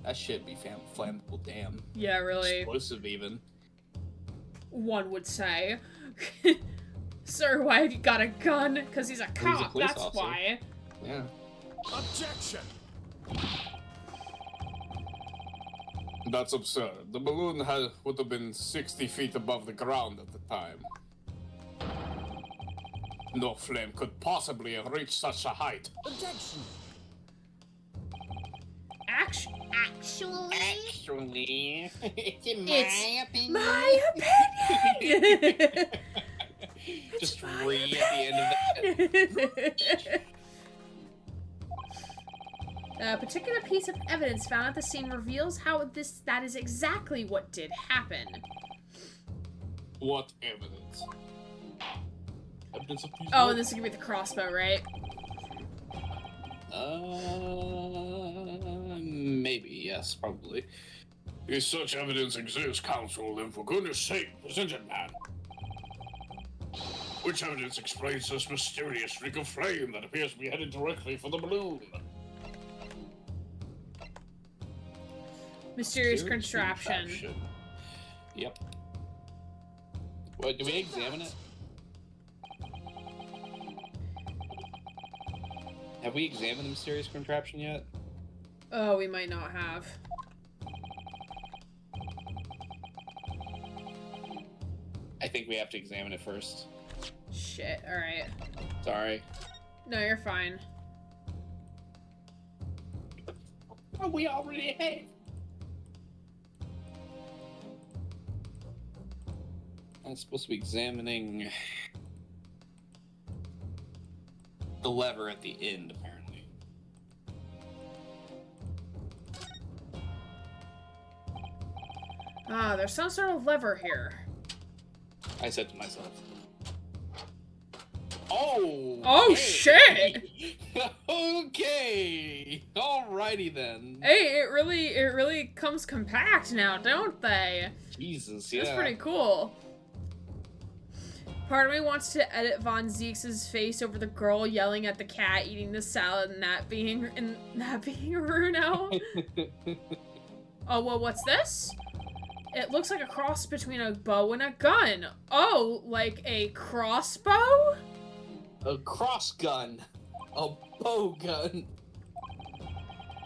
That should be flammable, damn. Yeah, really. Explosive, even. One would say. Sir, why have you got a gun? Because he's a cop, that's officer. Why. Yeah. Objection! That's absurd. The balloon would have been 60 feet above the ground at the time. No flame could possibly have reached such a height. Objection! actually? It's my opinion! Just read at the end of that. A particular piece of evidence found at the scene reveals how that is exactly what did happen. What evidence? Evidence of Oh, and this is gonna be the crossbow, right? Maybe, yes, probably. If such evidence exists, counsel, then for goodness sake, present it, man. Which evidence explains this mysterious streak of flame that appears to be headed directly for the balloon? Mysterious contraption. Yep. What, do we examine it? Have we examined the mysterious contraption yet? Oh, we might not have. I think we have to examine it first. Shit, alright. Sorry. No, you're fine. Oh, we already have. I'm supposed to be examining the lever at the end, apparently. Ah, there's some sort of lever here. I said to myself. Oh! Oh, okay. shit! Okay! Alrighty then. Hey, it really comes compact now, don't they? Jesus, yeah. That's pretty cool. Part of me wants to edit Von Zeke's face over the girl yelling at the cat eating the salad and that being Runo. Oh, well, what's this? It looks like a cross between a bow and a gun. Oh, like a crossbow? A cross gun. A bow gun.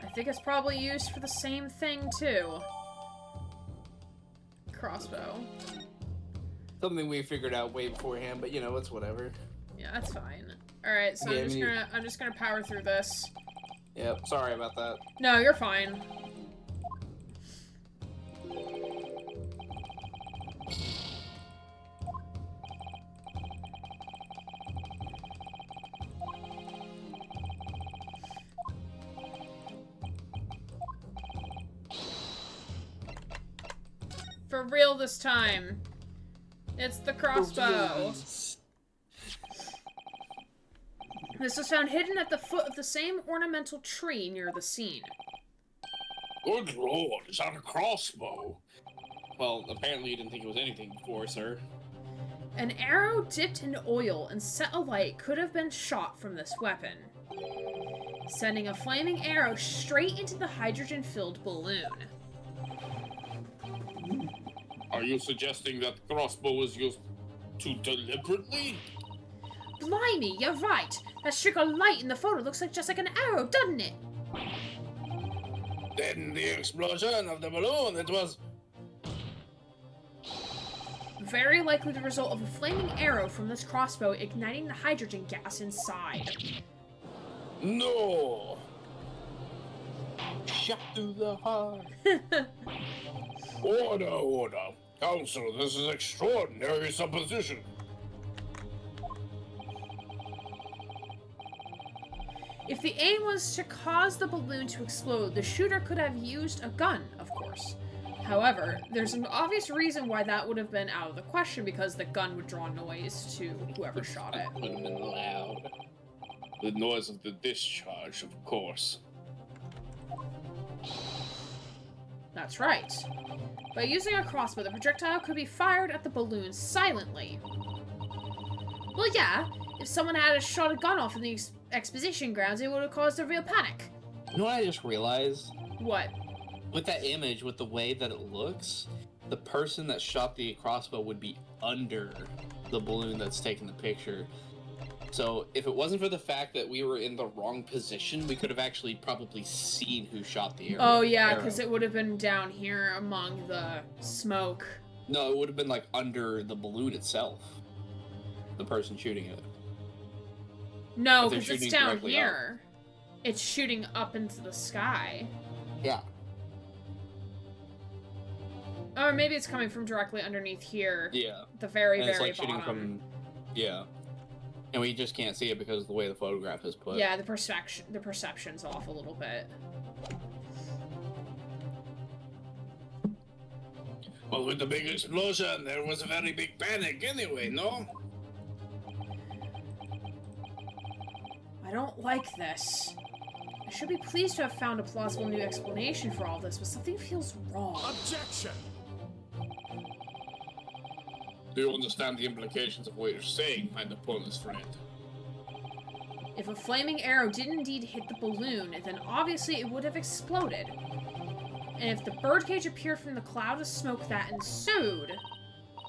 I think it's probably used for the same thing, too. Crossbow. Something we figured out way beforehand, but you know, it's whatever. Yeah, that's fine. Alright, so Yeah, I'm just gonna power through this. Yep, sorry about that. No, you're fine. For real this time. It's the crossbow. This was found hidden at the foot of the same ornamental tree near the scene. Good lord, is that a crossbow? Well, apparently you didn't think it was anything before, sir. An arrow dipped in oil and set alight could have been shot from this weapon, sending a flaming arrow straight into the hydrogen-filled balloon. Are you suggesting that the crossbow was used too deliberately? Blimey, you're right. That streak of light in the photo looks like just like an arrow, doesn't it? Then the explosion of the balloon, it was... Very likely the result of a flaming arrow from this crossbow igniting the hydrogen gas inside. No! Shot through the heart. Order, order. Council, this is extraordinary supposition. If the aim was to cause the balloon to explode, the shooter could have used a gun, of course. However, there's an obvious reason why that would have been out of the question, because the gun would draw noise to whoever shot it. Would have been loud. The noise of the discharge, of course. That's right. By using a crossbow, the projectile could be fired at the balloon silently. Well, yeah, if someone had shot a gun off in the exposition grounds, it would have caused a real panic. You know what I just realized? What? With that image, with the way that it looks, the person that shot the crossbow would be under the balloon that's taking the picture. So if it wasn't for the fact that we were in the wrong position, we could have actually probably seen who shot the arrow. Oh, yeah, because it would have been down here among the smoke. No, it would have been like under the balloon itself. The person shooting it. No, If they're because it's shooting down directly here. It's shooting up into the sky. Yeah. Or maybe it's coming from directly underneath here. Yeah. The very, And very it's like bottom. shooting from... Yeah. And we just can't see it because of the way the photograph is put. Yeah, the perception's off a little bit. Well, with the big explosion, there was a very big panic anyway, no? I don't like this. I should be pleased to have found a plausible new explanation for all this, but something feels wrong. Objection! Do you understand the implications of what you're saying, my opponent's friend? If a flaming arrow did indeed hit the balloon, then obviously it would have exploded. And if the birdcage appeared from the cloud of smoke that ensued...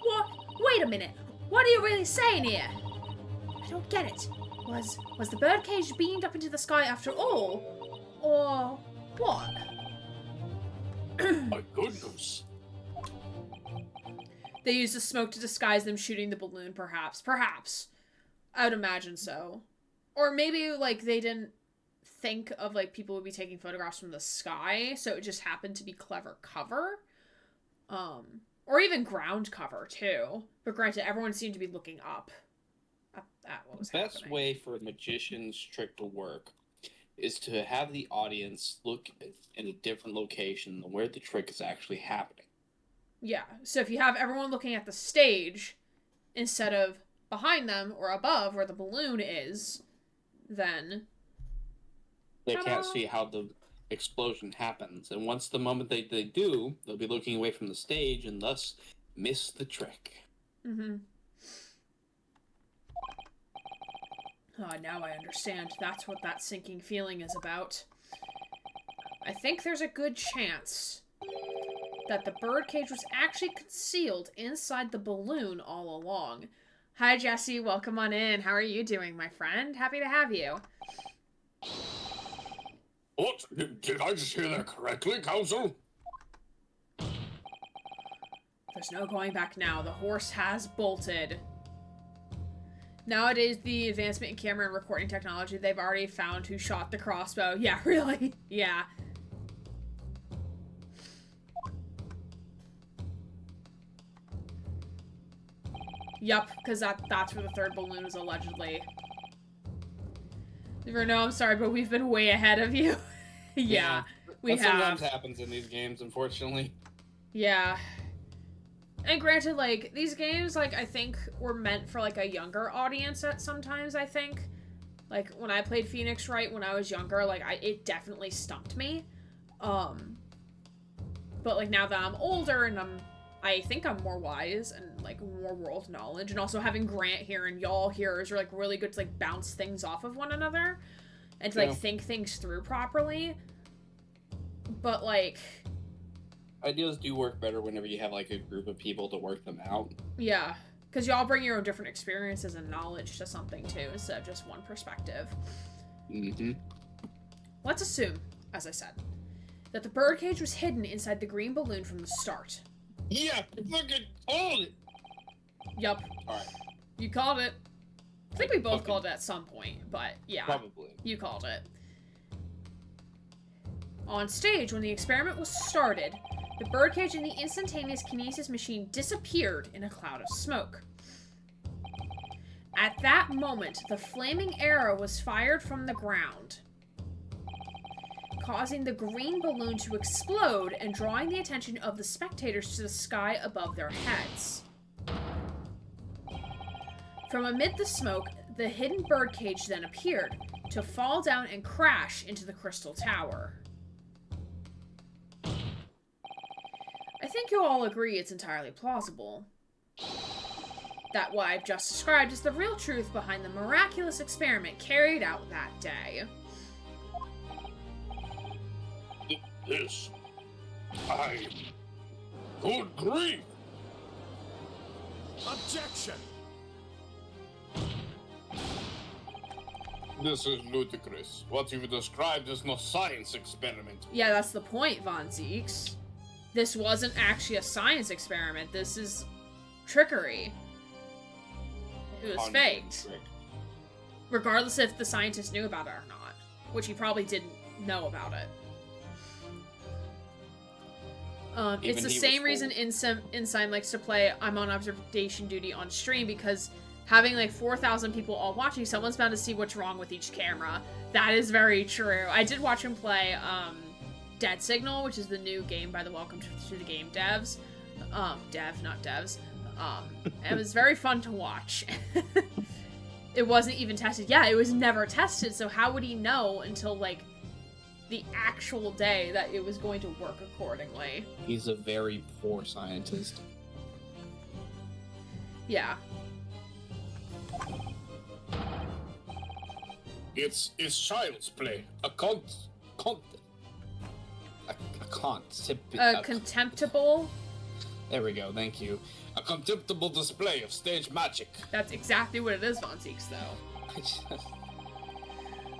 What? Wait a minute! What are you really saying here? I don't get it. Was the birdcage beamed up into the sky after all? Or what? My goodness. They used the smoke to disguise them shooting the balloon, perhaps. Perhaps. I would imagine so. Or maybe, like, they didn't think of, like, people would be taking photographs from the sky, so it just happened to be clever cover. Or even ground cover, too. But granted, everyone seemed to be looking up at what was happening. The best way for a magician's trick to work is to have the audience look in a different location than where the trick is actually happening. Yeah, so if you have everyone looking at the stage instead of behind them or above where the balloon is, then they can't see how the explosion happens. And once the moment they do, they'll be looking away from the stage and thus miss the trick. Mm-hmm. Oh, now I understand. That's what that sinking feeling is about. I think there's a good chance that the birdcage was actually concealed inside the balloon all along. Hi, Jesse. Welcome on in. How are you doing, my friend? Happy to have you. What? Did I just hear that correctly, Council? There's no going back now. The horse has bolted. Nowadays, the advancement in camera and recording technology, they've already found who shot the crossbow. Yeah, really? Yeah. Yup, because that's where the third balloon is allegedly. No, I'm sorry, but we've been way ahead of you. Yeah, we have. That sometimes happens in these games, unfortunately. Yeah. And granted, like, these games, like, I think were meant for, like, a younger audience at sometimes, I think. Like, when I played Phoenix Wright when I was younger, like, it definitely stumped me. But, like, now that I'm older and I think I'm more wise and, like, more world knowledge, and also having Grant here and y'all here is, like, really good to, like, bounce things off of one another and to, like, think things through properly. But, like... Ideas do work better whenever you have, like, a group of people to work them out. Yeah, because y'all bring your own different experiences and knowledge to something, too, instead of just one perspective. Mm-hmm. Let's assume, as I said, that the birdcage was hidden inside the green balloon from the start. Yeah, fucking hold it! Yup. Alright. You called it. I think we both called it at some point, but yeah. Probably. You called it. On stage, when the experiment was started, the birdcage and the instantaneous kinesis machine disappeared in a cloud of smoke. At that moment, the flaming arrow was fired from the ground, causing the green balloon to explode and drawing the attention of the spectators to the sky above their heads. From amid the smoke, the hidden birdcage then appeared, to fall down and crash into the crystal tower. I think you all agree it's entirely plausible that what I've just described is the real truth behind the miraculous experiment carried out that day. This. Good grief! Objection! This is ludicrous. What you've described is no science experiment. Yeah, that's the point, Von Zeeks. This wasn't actually a science experiment. This is trickery. It was faked. Regardless if the scientist knew about it or not. Which he probably didn't know about it. It's the same reason Insign likes to play I'm on observation duty on stream, because having like 4,000 people all watching, someone's bound to see what's wrong with each camera. That is very true. I did watch him play Dead Signal, which is the new game by the Welcome to the Game devs. Not devs. It was very fun to watch. It wasn't even tested. Yeah, it was never tested, so how would he know until, like, the actual day that it was going to work accordingly? He's a very poor scientist. Yeah. It's child's play. A contemptible? There we go, thank you. contemptible display of stage magic. That's exactly what it is, Von Zeeks, though.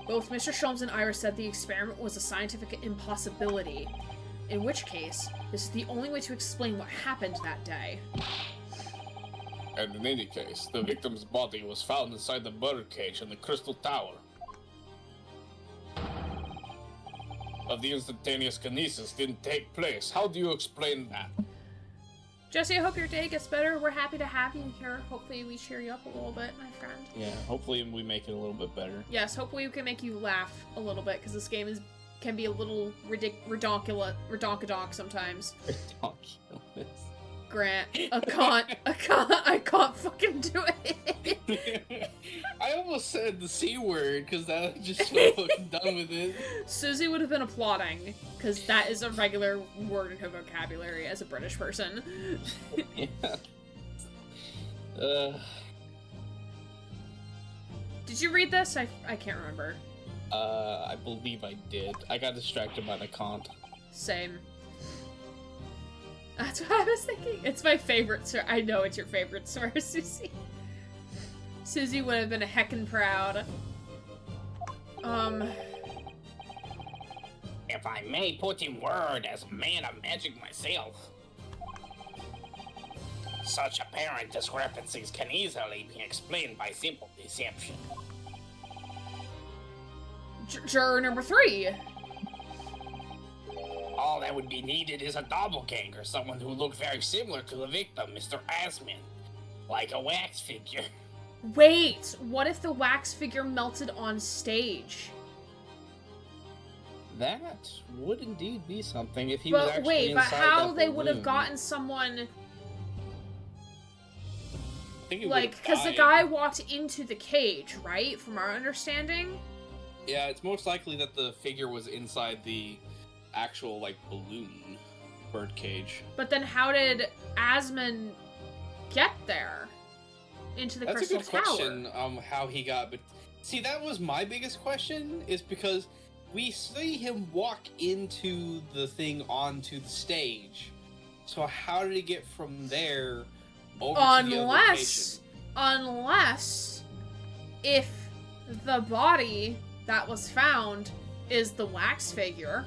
Both Mr. Sholmes and Iris said the experiment was a scientific impossibility, in which case, this is the only way to explain what happened that day. And in any case, the victim's body was found inside the birdcage in the Crystal Tower. But the instantaneous kinesis didn't take place. How do you explain that? Jesse, I hope your day gets better. We're happy to have you here. Hopefully we cheer you up a little bit, my friend. Yeah, hopefully we make it a little bit better. Yes, hopefully we can make you laugh a little bit, because this game can be a little redonkulous sometimes. Ridiculous. Grant, I can't fucking do it. I almost said the C word because I was just so fucking done with it. Susie would have been applauding, because that is a regular word in her vocabulary as a British person. Yeah. Did you read this? I can't remember. I believe I did. I got distracted by the Kant. Same. That's what I was thinking. It's my favorite source. I know it's your favorite source, Susie. Susie would have been a heckin' proud. If I may put in word as a man of magic myself, such apparent discrepancies can easily be explained by simple deception. Juror number 3. All that would be needed is a doppelganger, someone who looked very similar to the victim, Mr. Asman, like a wax figure. Wait, what if the wax figure melted on stage? That would indeed be something if he was But actually wait, but inside how that they would have balloon. gotten someone, I think he like, would've because the died. guy walked into the cage, right? From our understanding? Yeah, it's most likely that the figure was inside the actual, like, balloon birdcage. But then how did Asman get there? Into the That's Crystal a good Tower? question, how he got, but see, that was my biggest question, is because we see him walk into the thing onto the stage. So how did he get from there over to the other location? Unless if the body that was found is the wax figure,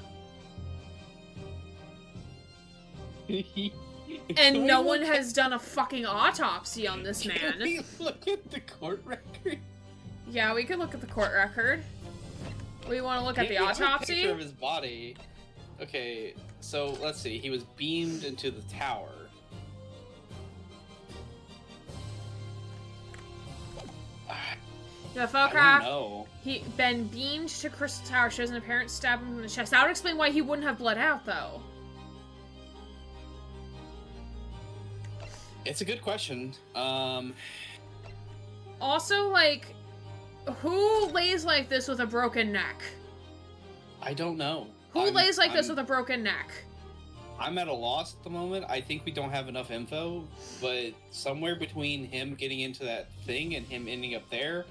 and no one has done a fucking autopsy on this Can man. we look at the court record? Yeah, we could look at the court record. We want to look at the We have a autopsy? picture of his body. Okay, so let's see. He was beamed into the tower. The I don't photograph, know. he been beamed to Crystal Tower, shows an apparent stab him in the chest. That would explain why he wouldn't have bled out, though. It's a good question. Also, like, who lays like this with a broken neck? I don't know. Who lays like this with a broken neck? I'm at a loss at the moment. I think we don't have enough info, but somewhere between him getting into that thing and him ending up there,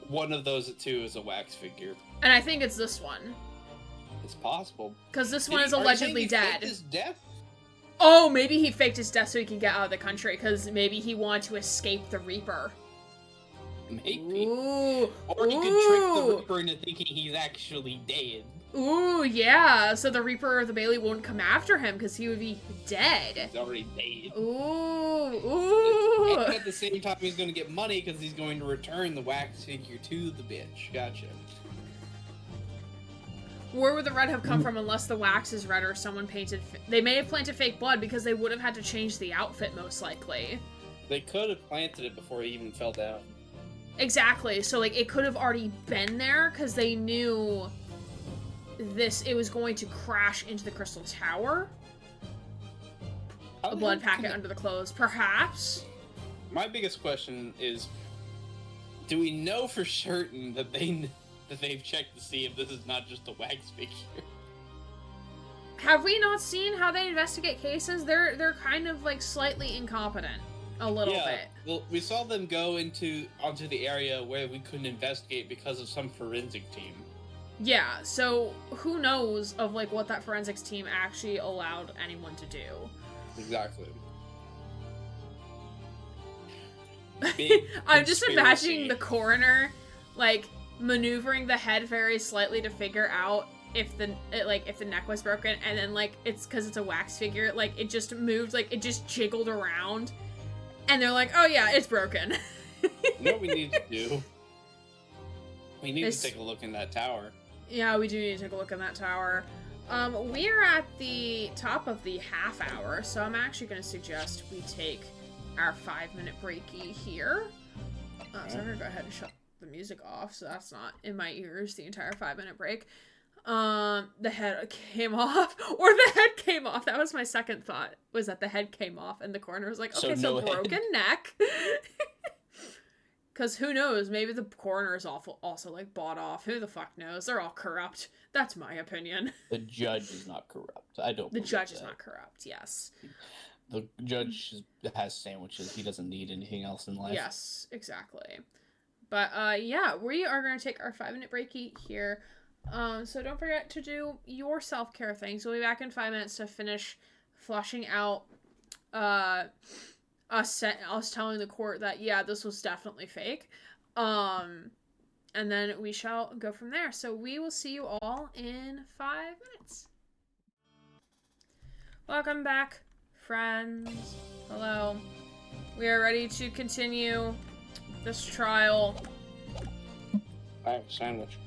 one of those two is a wax figure. And I think it's this one. It's possible. Because this Did one he- is are you saying allegedly he faked dead. his death? Oh, maybe he faked his death so he can get out of the country, because maybe he wanted to escape the Reaper. Maybe. Ooh. Or you could trick the Ooh. Reaper into thinking he's actually dead. Ooh, yeah. So the Reaper of the Bailey won't come after him, because he would be dead. He's already dead. Ooh. And at the same time, he's going to get money because he's going to return the wax figure to the bitch. Gotcha. Where would the red have come from unless the wax is red or someone painted... They may have planted fake blood because they would have had to change the outfit, most likely. They could have planted it before he even fell down. Exactly. So, like, it could have already been there because they knew it was going to crash into the Crystal Tower. How A the blood hell packet can under the clothes. Perhaps. My biggest question is, do we know for certain that they've checked to see if this is not just a wax figure? Have we not seen how they investigate cases? They're kind of, like, slightly incompetent. A little bit. Well, we saw them go onto the area where we couldn't investigate because of some forensic team. Yeah, so who knows of, like, what that forensics team actually allowed anyone to do. Exactly. I'm just conspiracy. imagining the coroner, like, maneuvering the head very slightly to figure out if the neck was broken, and then, like, it's because it's a wax figure, like, it just moved, like, it just jiggled around, and they're like, oh yeah, it's broken. You know what we need to do? We need to take a look in that tower. Yeah, we do need to take a look in that tower. We're at the top of the half hour, so I'm actually going to suggest we take our 5-minute breaky here. So I'm going to go ahead and shut the music off, so that's not in my ears the entire 5-minute break. The head came off, or the head came off. That was my second thought, was that the head came off, and the coroner was like, okay, so broken neck. Because who knows, maybe the coroner is also, like, bought off. Who the fuck knows? They're all corrupt. That's my opinion. The judge is not corrupt. I don't. The judge is not corrupt, yes. The judge has sandwiches. He doesn't need anything else in life. Yes, exactly. But, yeah, we are going to take our 5-minute breaky here. So don't forget to do your self-care things. We'll be back in 5 minutes to finish flushing out, us telling the court that, yeah, this was definitely fake. And then we shall go from there. So we will see you all in 5 minutes. Welcome back, friends. Hello. We are ready to continue this trial. I have a sandwich.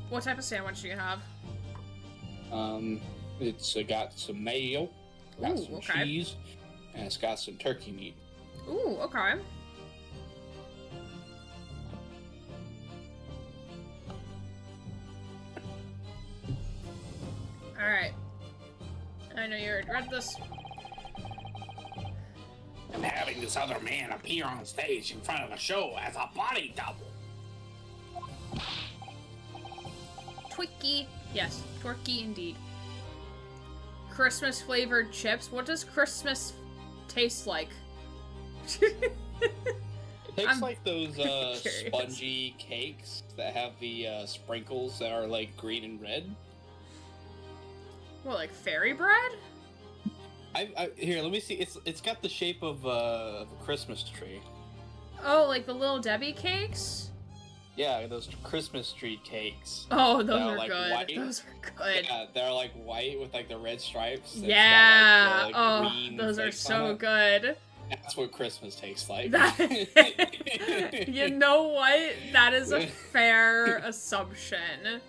What type of sandwich do you have? It's got some mayo, got some okay. cheese, and it's got some turkey meat. Ooh, okay. Alright. I know you already read this. And having this other man appear on stage in front of the show as a body double. Twiki. Yes, Twerky indeed. Christmas flavored chips. What does Christmas taste like? It tastes I'm like those curious. spongy cakes that have the sprinkles that are like green and red. What, like fairy bread? Here, let me see. It's got the shape of a Christmas tree. Oh, like the Little Debbie cakes? Yeah, those Christmas tree cakes. Oh, those They're, are like, good. white. Those are good. Yeah, they're like white with like the red stripes. It's Yeah. got, like, Oh, green those are flakes so on it. good. That's what Christmas tastes like. You know what? That is a fair assumption.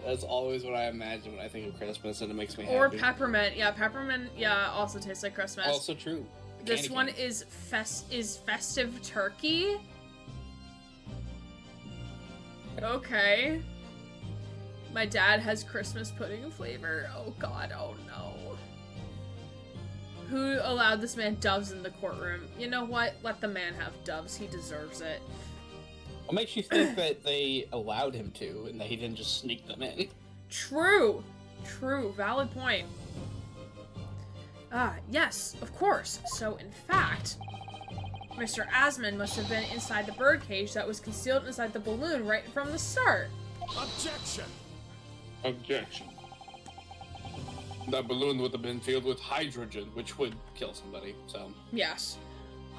That's always what I imagine when I think of Christmas, and it makes me happy. Or peppermint. Yeah, peppermint, yeah, also tastes like Christmas. Also true. This Candy one canes. is festive turkey. Okay. My dad has Christmas pudding flavor. Oh god, oh no. Who allowed this man doves in the courtroom? You know what? Let the man have doves. He deserves it. What makes you think that they allowed him to, and that he didn't just sneak them in? True. True. Valid point. Yes, of course. So, in fact, Mr. Asman must have been inside the birdcage that was concealed inside the balloon right from the start. Objection! Objection. That balloon would have been filled with hydrogen, Which would kill somebody, so... Yes.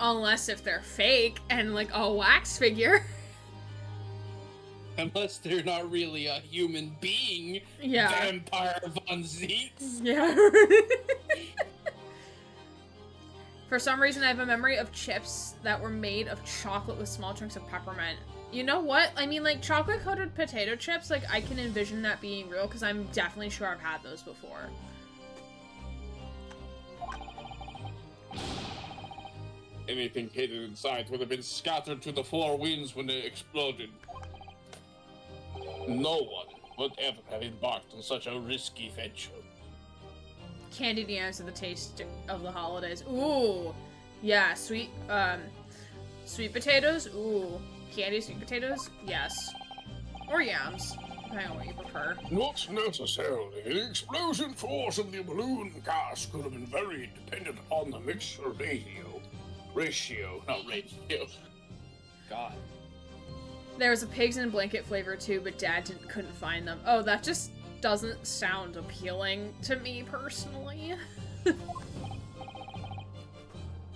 Unless if they're fake and, like, a wax figure. Unless they're not really a human being. Yeah. Vampire von Zeeks. Yeah. For some reason, I have a memory of chips that were made of chocolate with small chunks of peppermint. You know what? I mean, like, chocolate-coated potato chips, like, I can envision that being real, because I'm definitely sure I've had those before. anything hidden inside would have been scattered to the four winds when they exploded. No one would ever have embarked on such a risky venture. Candied yams are the taste of the holidays. Ooh. Yeah, sweet potatoes? Ooh. Candied sweet potatoes? Yes. Or yams, depending on what you prefer. Not necessarily. The explosion force of the balloon gas could have been very dependent on the mixture ratio. God. There was a pigs in a blanket flavor too, but Dad couldn't find them. Oh, that just doesn't sound appealing to me personally.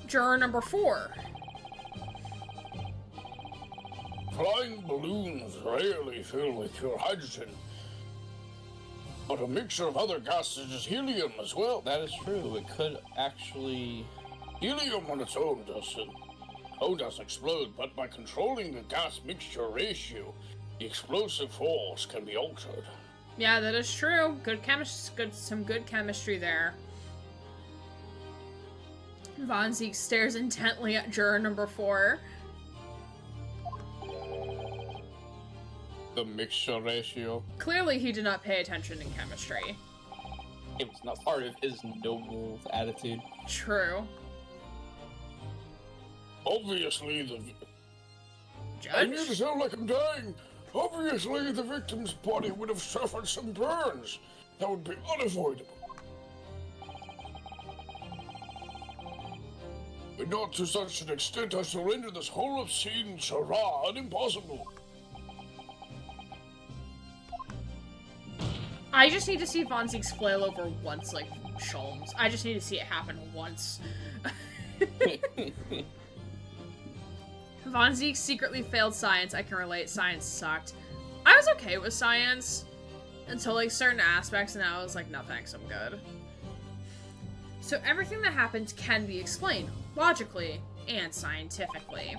Juror number 4. flying balloons rarely fill with pure hydrogen, but a mixture of other gases is helium as well. That is true. It could actually... Helium on its own doesn't explode, but by controlling the gas mixture ratio, the explosive force can be altered. Yeah, that is true. Some good chemistry there. Von Zeke stares intently at juror number 4. The mixture ratio. Clearly, he did not pay attention in chemistry. It was not part of his noble attitude. True. Obviously, I need to Judge? sound like I'm dying. Obviously, the victim's body would have suffered some burns. That would be unavoidable. But not to such an extent as to render this whole obscene charade impossible. I just need to see Von Zeke's flail over once, like Sholmes. I just need to see it happen once. Von Zeke secretly failed science. I can relate. Science sucked. I was okay with science until like certain aspects, and I was like, no thanks, I'm good. So everything that happened can be explained, logically and scientifically.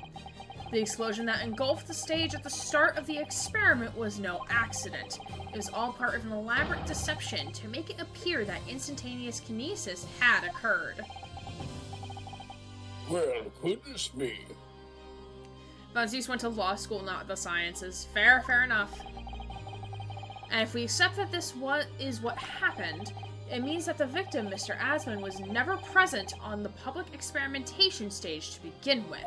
The explosion that engulfed the stage at the start of the experiment was no accident. It was all part of an elaborate deception to make it appear that instantaneous kinesis had occurred. Well, goodness me. Von Zeke went to law school, not the sciences. Fair enough. And if we accept that this is what happened, it means that the victim, Mr. Asman, was never present on the public experimentation stage to begin with.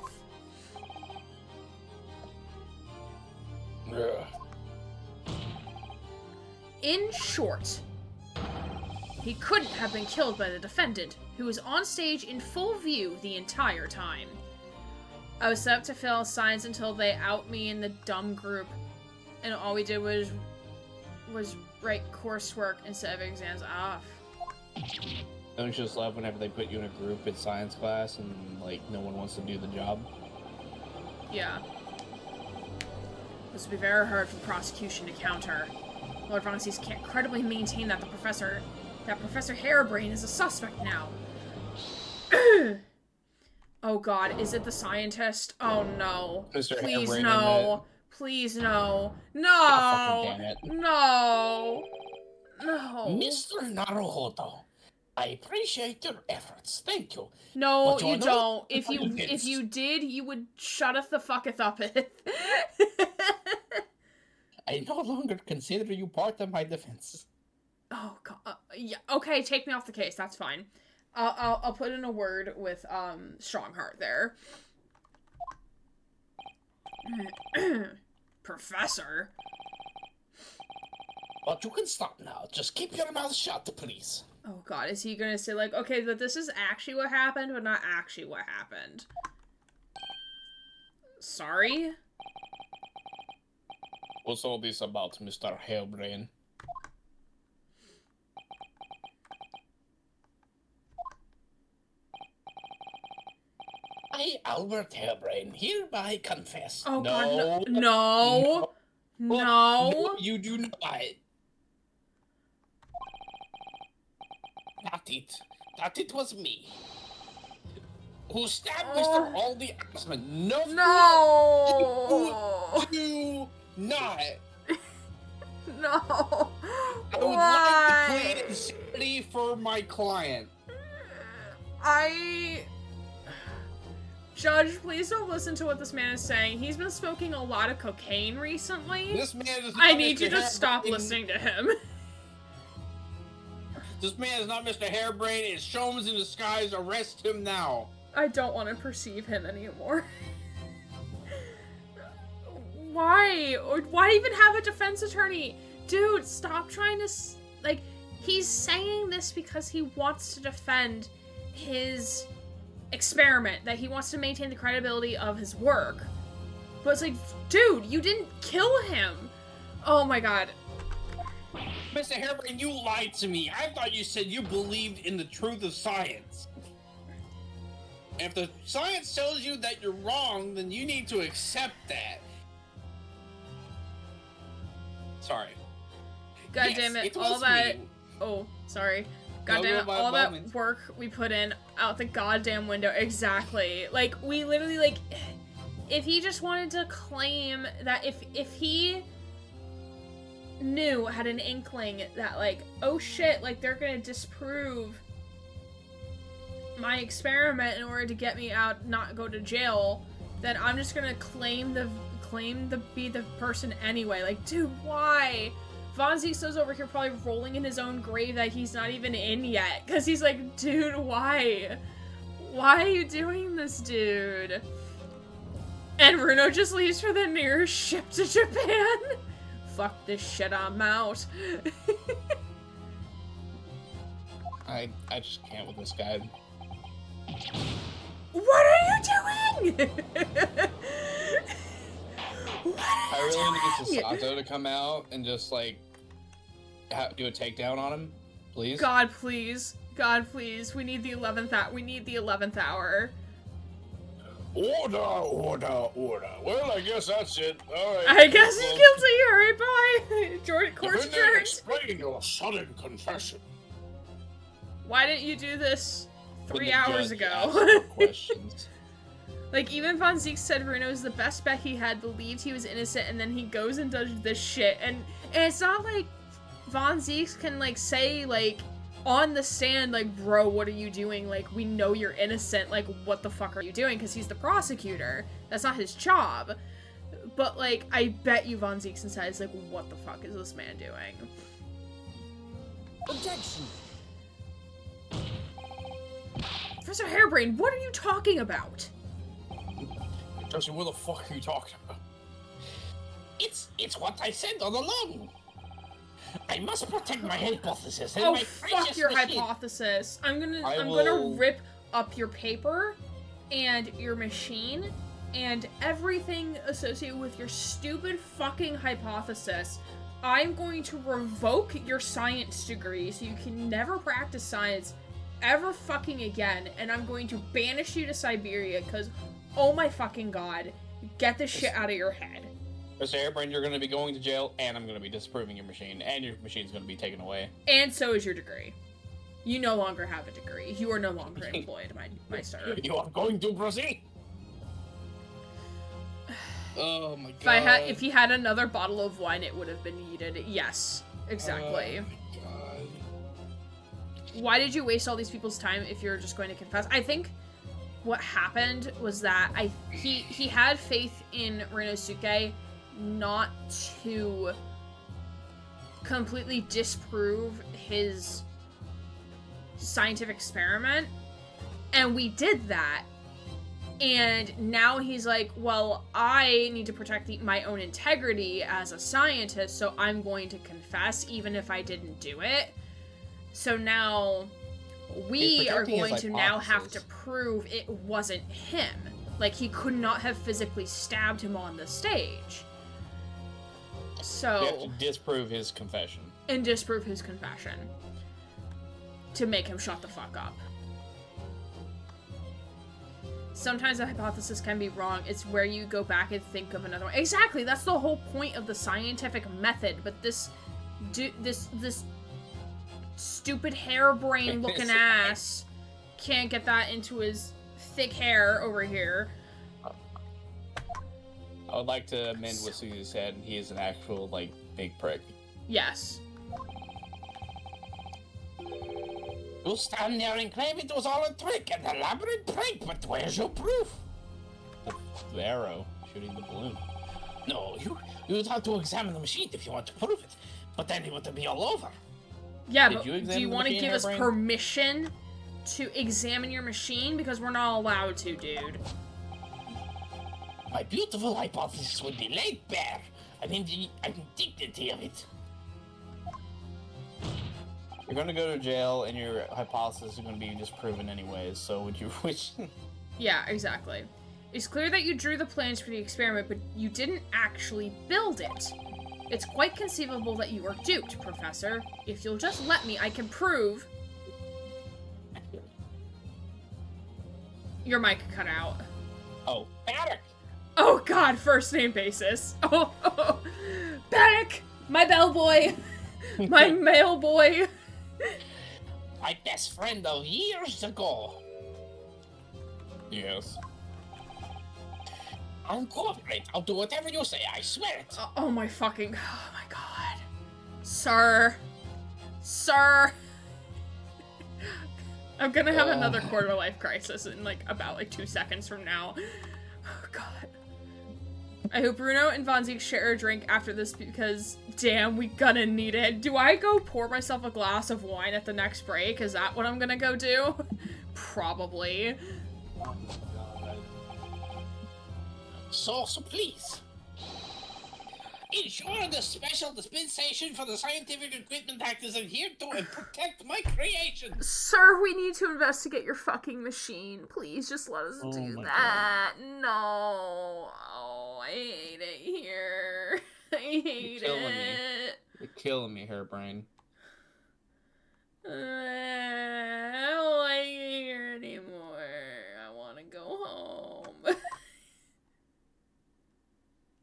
In short, he couldn't have been killed by the defendant, who was on stage in full view the entire time. I was set up to fail science until they out me in the dumb group, and all we did was write coursework instead of exams off. Don't you just love whenever they put you in a group in science class and, like, no one wants to do the job? Yeah. This would be very hard for the prosecution to counter. Lord Von Zeke can't credibly maintain that Professor Harebrayne is a suspect now. Oh god, is it the scientist? Oh no. Mr. Please Harebrayne, no. Please no. No. Oh, fucking damn it. No. No. Mr. Naruhodo, I appreciate your efforts. Thank you. No, But you you're not don't. If convinced. you did, you would shut the fucketh up it. I no longer consider you part of my defense. Oh god. Yeah. Okay, take me off the case. That's fine. I'll put in a word with Strongheart there. Professor. But you can stop now. Just keep your mouth shut, please. Oh god, is he gonna say like, okay, but this is actually what happened, but not actually what happened? Sorry? What's all this about, Mr. Harebrayne? I, Albert Harebrayne, hereby confess. Oh god, No. no. No. You do not. That it was me. Who stabbed Mr. Aldi Asman. No. No. Do not. No. I would like to plead insanity for my client. Judge, please don't listen to what this man is saying. He's been smoking a lot of cocaine recently. This man is. I need you to stop listening to him. This man is not Mr. Harebrayne. It's Sholmes in disguise. Arrest him now. I don't want to perceive him anymore. Why? Or why even have a defense attorney? Dude, stop trying to... Like, he's saying this because he wants to defend his experiment, that he wants to maintain the credibility of his work. But it's like, dude, you didn't kill him. Oh my god. Mr. Harebrayne, you lied to me. I thought you said you believed in the truth of science. And if the science tells you that you're wrong, then you need to accept that. Sorry. God Yes, damn it, it all was that. me. Oh, sorry. No, God damn it, my all that moment. work we put in out the goddamn window. Exactly. Like, we literally, like, if he just wanted to claim that if he knew, had an inkling that, like, oh shit, like, they're gonna disprove my experiment in order to get me out, not go to jail, then I'm just gonna be the person anyway. Like, dude, why? Von Zieslo's over here probably rolling in his own grave that he's not even in yet. Because he's like, dude, why? Why are you doing this, dude? And Runo just leaves for the nearest ship to Japan. Fuck this shit, I'm out. I just can't with this guy. What are you doing? What are I you really doing? need Sato to come out and just like do a takedown on him, please. God, please. God, please. We need the 11th hour. We need the 11th hour. Order, order, order. Well, I guess that's it. All right. I guess he's guilty. Alright, bye. Jordan, court's Defendant, adjourned. explain your sudden confession. Why didn't you do this When 3 the hours judge ago? asks more questions. Like, even Von Ziek said Runo's the best bet he had, believed he was innocent, and then he goes and does this shit. And it's not like Von Ziek can, like, say, like, on the stand, like, bro, what are you doing? Like, we know you're innocent. Like, what the fuck are you doing? Because he's the prosecutor. That's not his job. But, like, I bet you Von Ziek says, like, what the fuck is this man doing? Objection. Professor Harebrayne, what are you talking about? Jesse, what the fuck are you talking about? It's what I said all along. I must protect my hypothesis and Oh, my fuck precious your machine. hypothesis. I'm gonna will- rip up your paper and your machine and everything associated with your stupid fucking hypothesis. I'm going to revoke your science degree so you can never practice science ever fucking again, and I'm going to banish you to Siberia because, oh my fucking god, get this shit out of your head. Mr. Harebrayne, you're going to be going to jail, and I'm going to be disproving your machine, and your machine's going to be taken away. And so is your degree. You no longer have a degree. You are no longer employed, my sir. You are going to proceed? Oh my god. If he had another bottle of wine, it would have been needed. Yes, exactly. Oh my god. Why did you waste all these people's time if you're just going to confess? I think what happened was that he had faith in Rinosuke not to completely disprove his scientific experiment, and we did that. And now he's like, well, I need to protect my own integrity as a scientist, so I'm going to confess even if I didn't do it. So now we are protecting his going to now have hypothesis. to prove it wasn't him. Like, he could not have physically stabbed him on the stage. You have So, to disprove his confession. and disprove his confession. To make him shut the fuck up. Sometimes a hypothesis can be wrong. It's where you go back and think of another one. Exactly, that's the whole point of the scientific method. But this stupid harebrained looking ass can't get that into his thick hair over here. I would like to amend what Susie said. He is an actual, like, big prick. Yes. You stand there and claim it was all a trick, an elaborate prank, but where's your proof? The arrow shooting the balloon. No, you would have to examine the machine if you want to prove it, but then it would be all over. Yeah, Did but you do examine you the want to machine, give us Harebrayne? permission to examine your machine? Because we're not allowed to, dude. My beautiful hypothesis would be laid bare. I'm in the dignity of it. You're going to go to jail, and your hypothesis is going to be disproven anyways, so would you wish... Yeah, exactly. It's clear that you drew the plans for the experiment, but you didn't actually build it. It's quite conceivable that you were duped, Professor. If you'll just let me, I can prove... Your mic cut out. Oh. Barrack! Oh god, first name basis. Oh, Barrack! My bellboy! My mail boy! My best friend of years ago. Yes. I'll cooperate. I'll do whatever you say. I swear it. Oh my fucking... Oh my god. Sir. Sir. I'm gonna have another quarter-life crisis in, like, about, like, 2 seconds from now. Oh god. I hope Bruno and Von Zeke share a drink after this because, damn, we gonna need it. Do I go pour myself a glass of wine at the next break? Is that what I'm gonna go do? Probably. Oh my god. So please. Ensure the special dispensation for the Scientific Equipment Act is adhered to and protect my creation. Sir, we need to investigate your fucking machine. Please, just let us do that. No. Oh, I hate it here. I hate You're killing it. me. You're killing me, Harebrayne. I don't like it here anymore. I want to go home.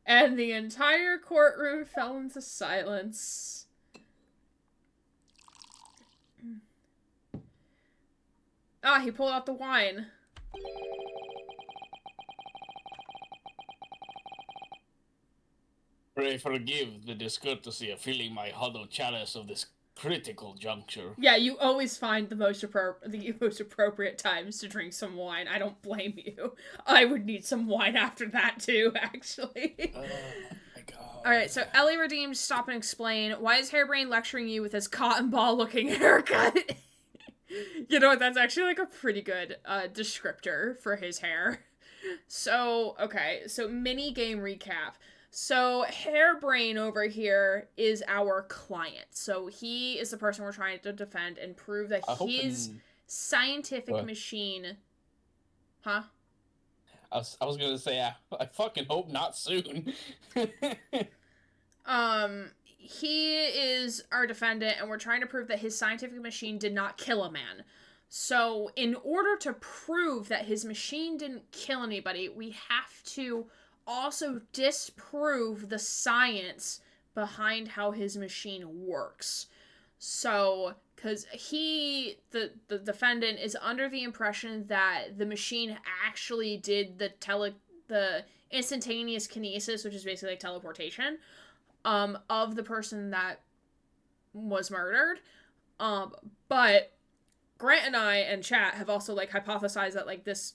And the entire courtroom fell into silence. Ah, he pulled out the wine. Pray forgive the discourtesy of filling my hollow chalice of this critical juncture. Yeah, you always find the most appropriate times to drink some wine. I don't blame you. I would need some wine after that too, actually. Oh my god. Alright, so Ellie Redeemed, stop and explain. Why is Harebrayne lecturing you with his cotton ball looking haircut? You know what, that's actually like a pretty good descriptor for his hair. So, okay, so mini game recap. So, Harebrayne over here is our client. So, he is the person we're trying to defend and prove that his scientific machine... Huh? I was gonna say, I fucking hope not soon. He is our defendant, and we're trying to prove that his scientific machine did not kill a man. So, in order to prove that his machine didn't kill anybody, we have to also disprove the science behind how his machine works. So, because the defendant is under the impression that the machine actually did the instantaneous kinesis, which is basically like teleportation, of the person that was murdered. But Grant and I and chat have also like hypothesized that like this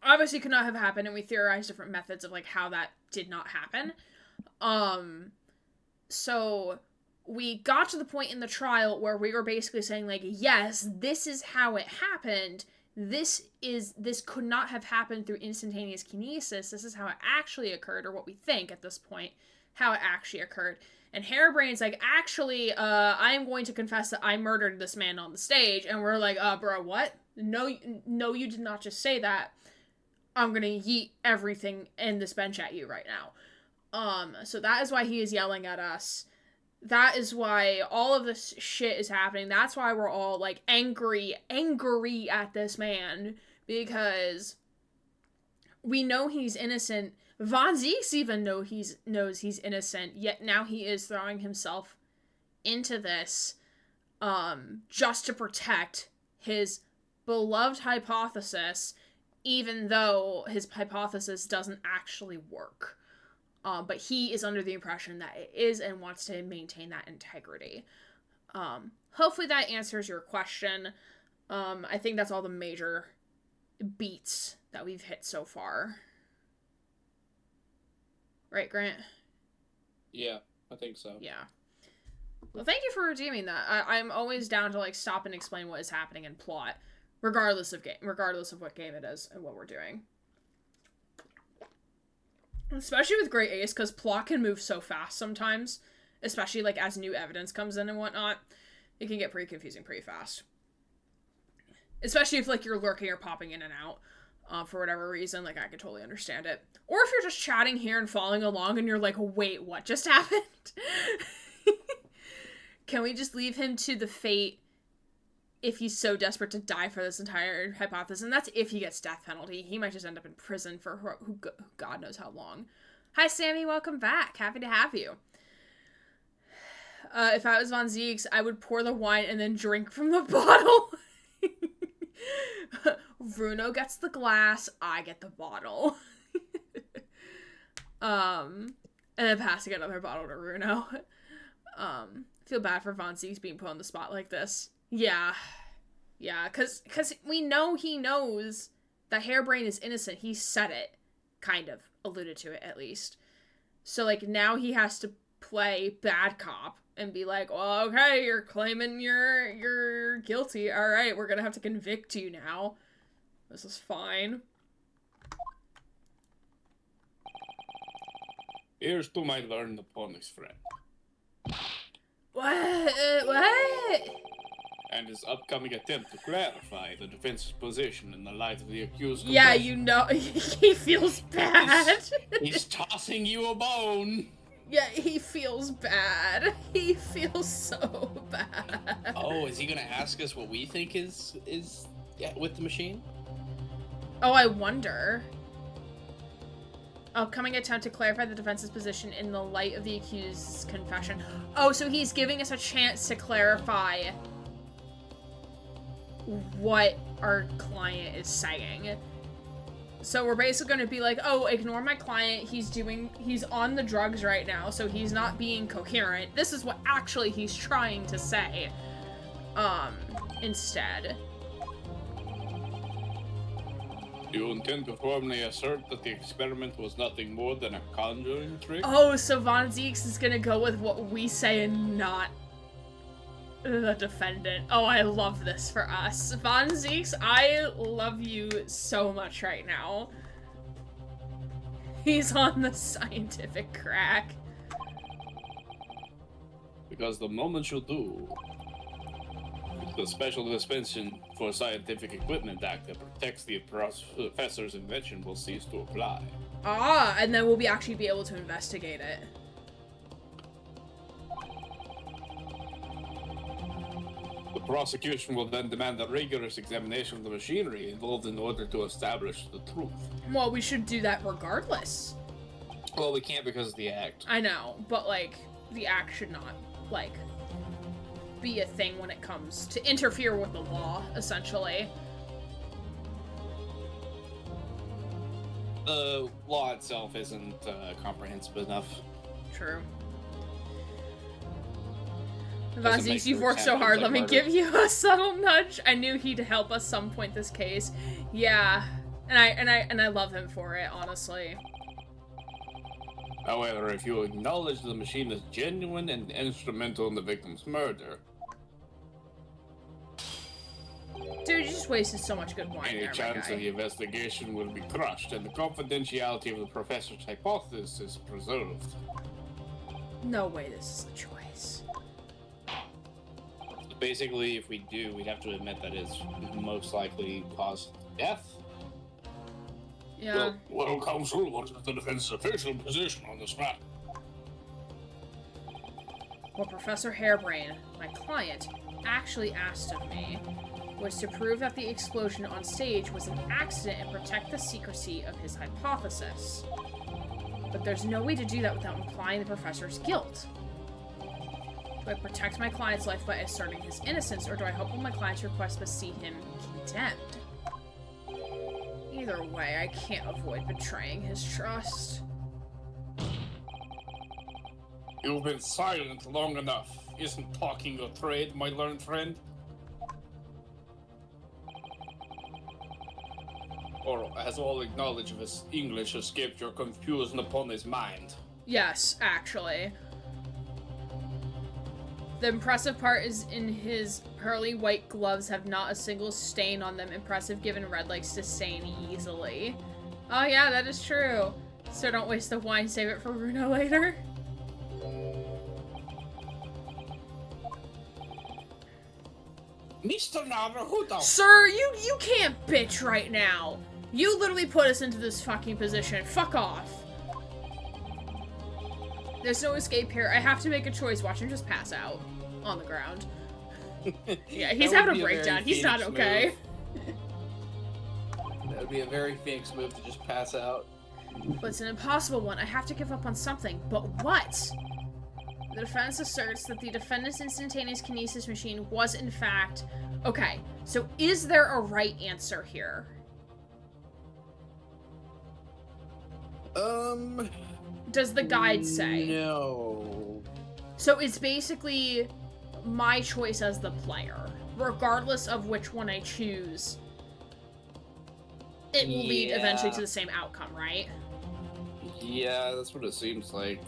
obviously could not have happened, and we theorized different methods of like how that did not happen. So we got to the point in the trial where we were basically saying like, yes, this is how it happened. This could not have happened through instantaneous kinesis. This is how it actually occurred, or what we think at this point, how it actually occurred. And Harebrayne's like, actually, I am going to confess that I murdered this man on the stage. And we're like, bro, what? No, you did not just say that. I'm gonna yeet everything in this bench at you right now. So that is why he is yelling at us. That is why all of this shit is happening. That's why we're all, like, angry at this man. Because we know he's innocent. Von Zieks even knows he's innocent. Yet now he is throwing himself into this just to protect his beloved hypothesis, even though his hypothesis doesn't actually work. But he is under the impression that it is and wants to maintain that integrity. Hopefully that answers your question. I think that's all the major beats that we've hit so far. Right, Grant? Yeah, I think so. Yeah. Well, thank you for redeeming that. I'm always down to, like, stop and explain what is happening in plot, regardless of what game it is and what we're doing. Especially with Great Ace, because plot can move so fast sometimes, especially, like, as new evidence comes in and whatnot. It can get pretty confusing pretty fast. Especially if, like, you're lurking or popping in and out, for whatever reason. Like, I could totally understand it. Or if you're just chatting here and following along and you're like, wait, what just happened? Can we just leave him to the fate if he's so desperate to die for this entire hypothesis? And that's if he gets death penalty. He might just end up in prison for who God knows how long. Hi, Sammy. Welcome back. Happy to have you. If I was Von Zieks, I would pour the wine and then drink from the bottle. Bruno gets the glass, I get the bottle. And then passing another bottle to Bruno. Feel bad for Von Zieks being put on the spot like this. Yeah. Yeah, cause we know he knows that Harebrayne is innocent. He said it. Kind of. Alluded to it, at least. So, like, now he has to play bad cop and be like, well, okay, you're claiming you're guilty. Alright, we're gonna have to convict you now. This is fine. Here's to my learned opponent's friend. What? And his upcoming attempt to clarify the defense's position in the light of the accused. Yeah, you know, he feels bad. He's tossing you a bone. Yeah, he feels bad. He feels so bad. Oh, is he gonna ask us what we think is with the machine? Oh, I wonder. Upcoming attempt to clarify the defense's position in the light of the accused's confession. Oh, so he's giving us a chance to clarify what our client is saying. So we're basically going to be like, oh, ignore my client. He's on the drugs right now, so he's not being coherent. This is what actually he's trying to say. Instead. You intend to formally assert that the experiment was nothing more than a conjuring trick? Oh, so Von Zieks is gonna go with what we say and not the defendant. Oh, I love this for us. Von Zieks, I love you so much right now. He's on the scientific crack. Because the moment you do, the Special Dispensation for Scientific Equipment Act that protects the professor's invention will cease to apply. Ah, and then we'll actually be able to investigate it. The prosecution will then demand a rigorous examination of the machinery involved in order to establish the truth. Well, we should do that regardless. Well, we can't because of the act. I know, but, like, the act should not, like, be a thing when it comes to interfere with the law, essentially. The law itself isn't comprehensive enough. True. Doesn't Vazix, make you've the worked so attempt hard. look Let me harder. give you a subtle nudge. I knew he'd help us some point this case. Yeah. And I love him for it, honestly. However, if you acknowledge the machine is genuine and instrumental in the victim's murder, Dude, you just wasted so much good wine any there, my chance guy. of the investigation will be crushed and the confidentiality of the professor's hypothesis is preserved. No way this is a choice. Basically, if we do, we'd have to admit that it's most likely caused death. Yeah. Well, counsel, what is the defense's official position on this matter? What Professor Harebrayne, my client, actually asked of me was to prove that the explosion on stage was an accident and protect the secrecy of his hypothesis. But there's no way to do that without implying the professor's guilt. Do I protect my client's life by asserting his innocence, or do I hope my client's request must see him condemned? Either way, I can't avoid betraying his trust. You've been silent long enough. Isn't talking your trade, my learned friend? Or has all knowledge of his English escaped your confused opponent's mind? Yes, actually. The impressive part is in his pearly white gloves have not a single stain on them. Impressive given Red likes to stain easily. Oh yeah, that is true. So don't waste the wine, save it for Bruno later. Mr. Naruhodo! Sir, you can't bitch right now. You literally put us into this fucking position. Fuck off. There's no escape here. I have to make a choice. Watch him just pass out on the ground. Yeah, he's That would having be a a very breakdown. He's not Phoenix okay. That would be a very Phoenix move to just pass out. But it's an impossible one. I have to give up on something. But what? The defense asserts that the defendant's instantaneous kinesis machine was in fact... Okay, so is there a right answer here? Does the guide say? No. So it's basically my choice as the player. Regardless of which one I choose, it will lead eventually to the same outcome, right? Yeah, that's what it seems like.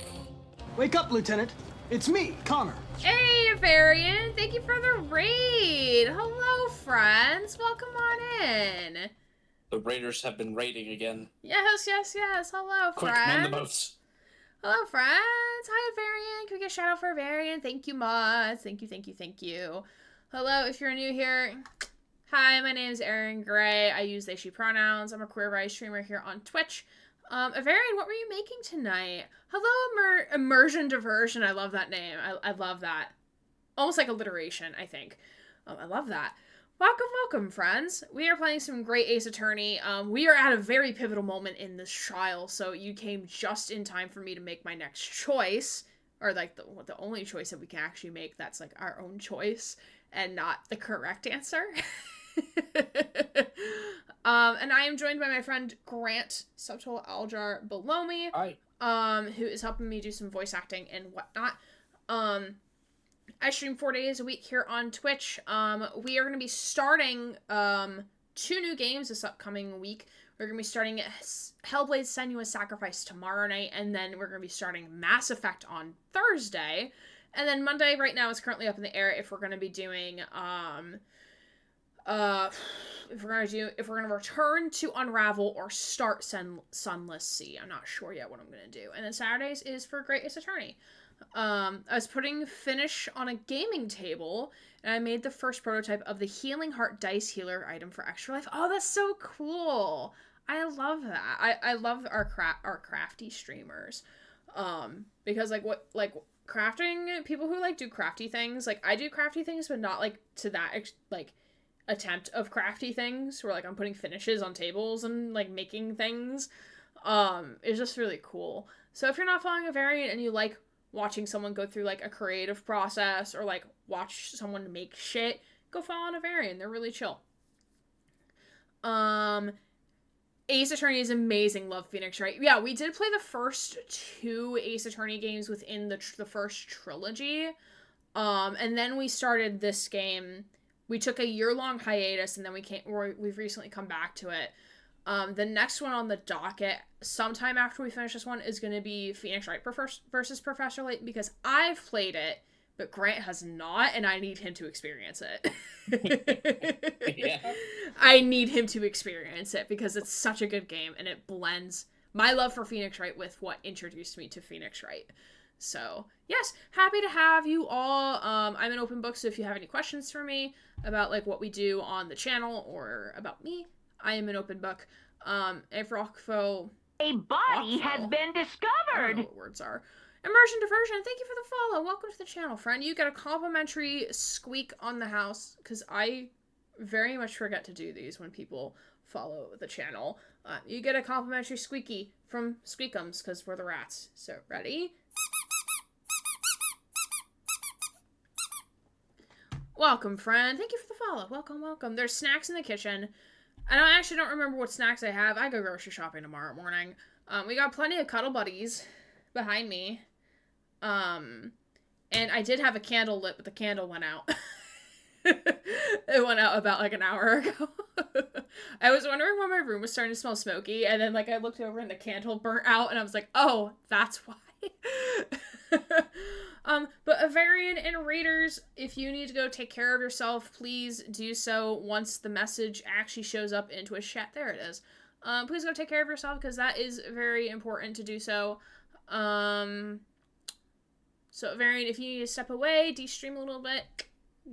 Wake up, Lieutenant. It's me, Connor. Hey, Varian! Thank you for the raid! Hello, friends! Welcome on in! The raiders have been raiding again. Yes, yes, yes! Hello, Quick, friends! man the boats. Hello, friends! Hi, Varian! Can we get a shout out for Varian? Thank you, mods! Thank you, thank you, thank you. Hello, if you're new here. Hi, my name is Erin Gray. I use they, she pronouns. I'm a queer rights streamer here on Twitch. Varian, what were you making tonight? Hello, Immersion Diversion. I love that name. I love that. Almost like alliteration, I think. I love that. Welcome, welcome, friends. We are playing some great Ace Attorney. We are at a very pivotal moment in this trial, so you came just in time for me to make my next choice. Or, like, the only choice that we can actually make that's, like, our own choice and not the correct answer. And I am joined by my friend Grant, subtotal Aljar below me. Hi. Who is helping me do some voice acting and whatnot. I stream 4 days a week here on Twitch. We are going to be starting 2 new games this upcoming week. We're going to be starting Hellblade Senua's Sacrifice tomorrow night, and then we're going to be starting Mass Effect on Thursday. And then Monday right now is currently up in the air if we're going to be doing if we're going to return to Unravel or start Sunless Sea. I'm not sure yet what I'm going to do. And then Saturdays is for Great Ace Attorney. I was putting finish on a gaming table, and I made the first prototype of the Healing Heart Dice Healer item for Extra Life. Oh, that's so cool! I love that. I love our crafty streamers, because crafting, people who like do crafty things, like I do crafty things, but not like to that attempt of crafty things where like I'm putting finishes on tables and like making things. It's just really cool. So if you're not following a variant and you like watching someone go through like a creative process or like watch someone make shit, go follow a variant. They're really chill. Ace Attorney is amazing. Love Phoenix Wright. Yeah, we did play the first 2 Ace Attorney games within the first trilogy. And then we started this game. We took a year-long hiatus, and then we've recently come back to it. The next one on the docket, sometime after we finish this one, is going to be Phoenix Wright versus Professor Layton, because I've played it, but Grant has not, and I need him to experience it. Yeah. I need him to experience it, because it's such a good game, and it blends my love for Phoenix Wright with what introduced me to Phoenix Wright. So, yes, happy to have you all. I'm an open book, so if you have any questions for me about, like, what we do on the channel or about me, I am an open book. If Rockfo... A body has been discovered! I don't know what words are. Immersion Diversion, thank you for the follow. Welcome to the channel, friend. You get a complimentary squeak on the house, because I very much forget to do these when people follow the channel. You get a complimentary squeaky from Squeakums, because we're the rats. So, ready? Welcome, friend. Thank you for the follow. Welcome, welcome. There's snacks in the kitchen. I actually don't remember what snacks I have. I go grocery shopping tomorrow morning. We got plenty of cuddle buddies behind me. And I did have a candle lit, but the candle went out. It went out about like an hour ago. I was wondering why my room was starting to smell smoky, and then like I looked over and the candle burnt out, and I was like, oh, that's why. But Avarian and Raiders, if you need to go take care of yourself, please do so once the message actually shows up into a chat. There it is. Please go take care of yourself, because that is very important to do so. So Avarian, if you need to step away, de-stream a little bit,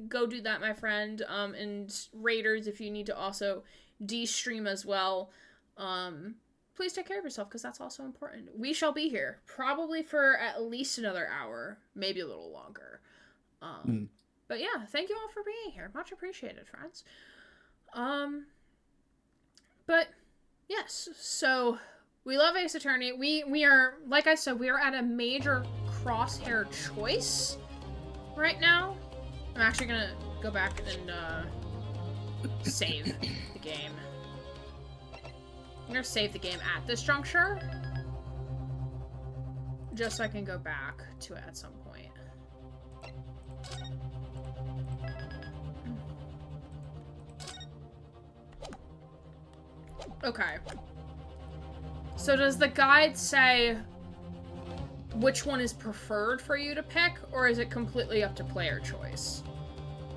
go do that, my friend. And Raiders, if you need to also de-stream as well, please take care of yourself, because that's also important. We shall be here, probably for at least another hour, maybe a little longer. But yeah, thank you all for being here. Much appreciated, friends. But yes, so we love Ace Attorney. We are, like I said, we are at a major crosshair choice right now. I'm actually gonna go back and save the game. I'm gonna save the game at this juncture, just so I can go back to it at some point. Okay. So does the guide say which one is preferred for you to pick, or is it completely up to player choice?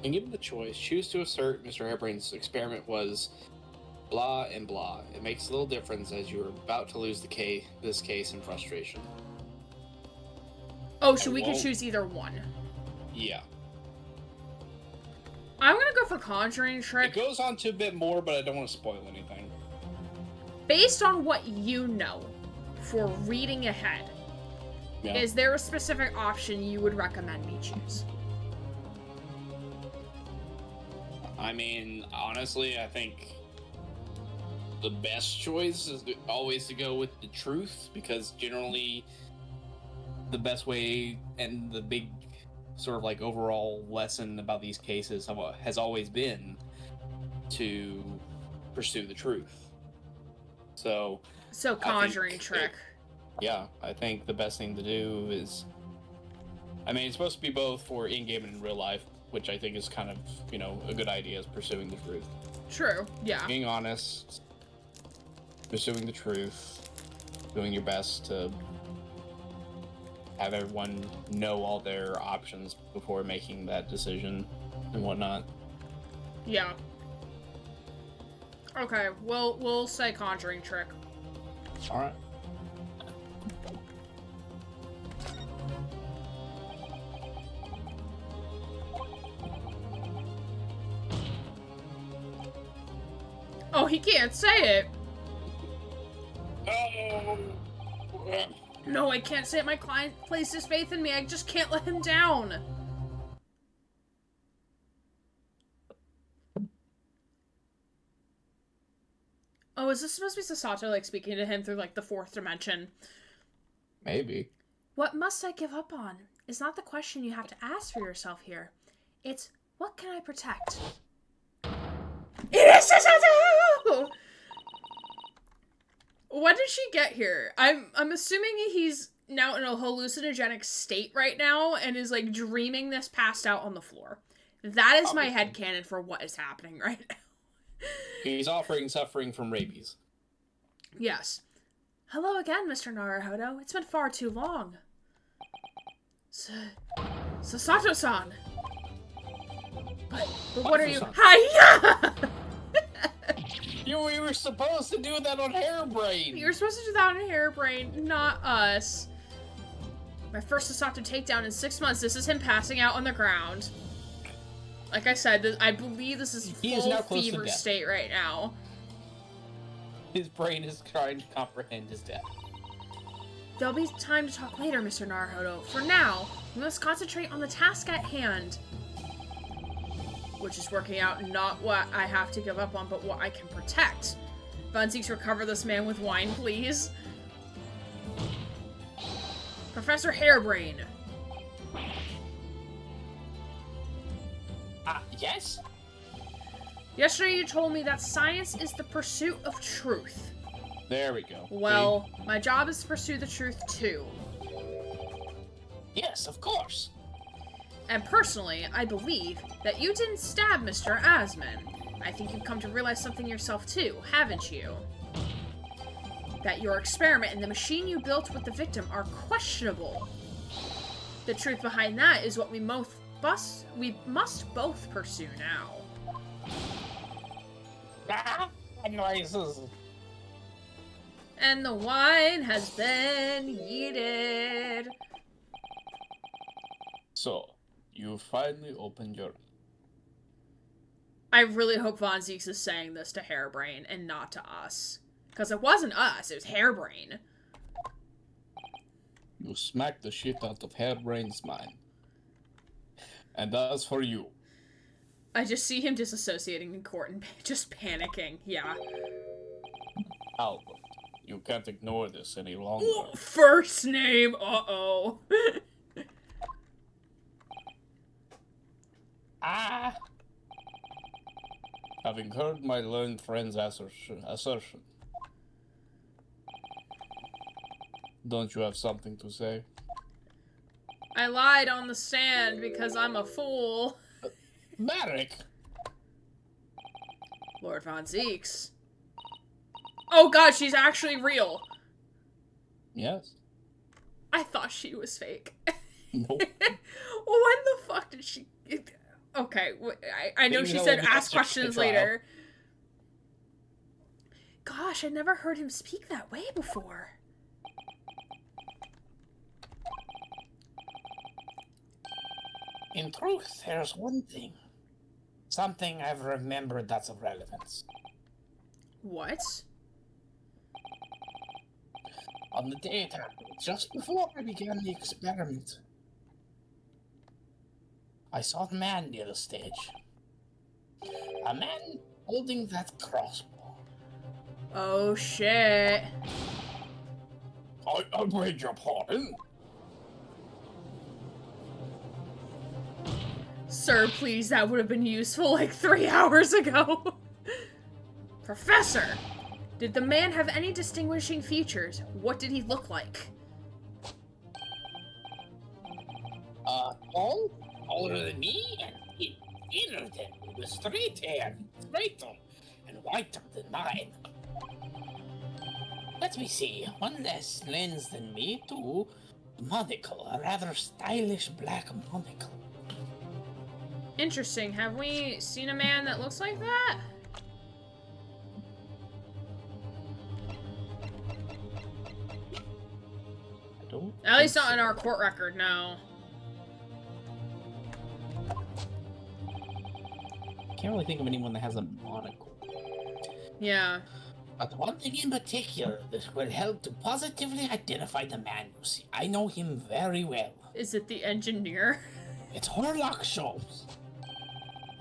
And given the choice, choose to assert Mr. Harebrayne's experiment was blah and blah. It makes a little difference as you are about to lose this case in frustration. Oh, so we can choose either one. Yeah. I'm gonna go for Conjuring Trick. It goes on to a bit more, but I don't want to spoil anything. Based on what you know for reading ahead, is there a specific option you would recommend me choose? I mean, honestly, I think the best choice is always to go with the truth, because generally the best way and the big sort of like overall lesson about these cases has always been to pursue the truth. So Conjuring Trick. I think the best thing to do is, I mean, it's supposed to be both for in-game and in real life, which I think is kind of, a good idea, is pursuing the truth. True, yeah. Being honest, pursuing the truth, doing your best to have everyone know all their options before making that decision and whatnot. Yeah. Okay, we'll say Conjuring Trick. Alright. Oh, he can't say it! No, I can't say it. My client placed his faith in me. I just can't let him down. Oh, is this supposed to be Sasato, like, speaking to him through, like, the fourth dimension? Maybe. What must I give up on is not the question you have to ask for yourself here. It's, what can I protect? It is Sasato! When did she get here? I'm assuming he's now in a hallucinogenic state right now and is, like, dreaming this passed out on the floor. That is my headcanon for what is happening right now. He's suffering from rabies. Yes. Hello again, Mr. Naruhodo. It's been far too long. Sasato-san! But what are you— Hiya! We were supposed to do that on Harebrayne! You were supposed to do that on Harebrayne, not us. My first Sasato takedown in 6 months. This is him passing out on the ground. Like I said, I believe this is full fever state right now. His brain is trying to comprehend his death. There'll be time to talk later, Mr. Naruhodo. For now, we must concentrate on the task at hand. Which is working out not what I have to give up on, but what I can protect. Von Zieks, recover this man with wine, please. Professor Harebrayne. Yes? Yesterday you told me that science is the pursuit of truth. There we go. Well, my job is to pursue the truth too. Yes, of course. And personally, I believe that you didn't stab Mr. Asman. I think you've come to realize something yourself too, haven't you? That your experiment and the machine you built with the victim are questionable. The truth behind that is what we must both pursue now. Noises. And the wine has been yeeted. So, you finally opened your... I really hope Von Zieks is saying this to Harebrayne and not to us. Because it wasn't us, it was Harebrayne. You smacked the shit out of Harebrayne's mind. And as for you... I just see him disassociating in court and just panicking, yeah. Albert, you can't ignore this any longer. Ooh, first name, uh-oh. having heard my learned friend's assertion, don't you have something to say? I lied on the stand because I'm a fool. Marek! Lord Von Zeeks. Oh god, she's actually real. Yes. I thought she was fake. Nope. When the fuck did she... Okay, I know she said ask questions later. Gosh, I never heard him speak that way before. In truth, there's one thing. Something I've remembered that's of relevance. What? On the day it happened, just before I began the experiment, I saw a man near the stage. A man holding that crossbow. Oh shit. I beg your pardon? Sir, please, that would have been useful like 3 hours ago. Professor! Did the man have any distinguishing features? What did he look like? Tall? Taller than me? And thinner than me, with straight hair, straighter, and whiter than mine. Let me see, one less lens than me, too. Monocle, a rather stylish black monocle. Interesting. Have we seen a man that looks like that? At least not in our court record, no. Can't really think of anyone that has a monocle. Yeah. But one thing in particular that will help to positively identify the man you see. I know him very well. Is it the engineer? It's Horlock Sholmes.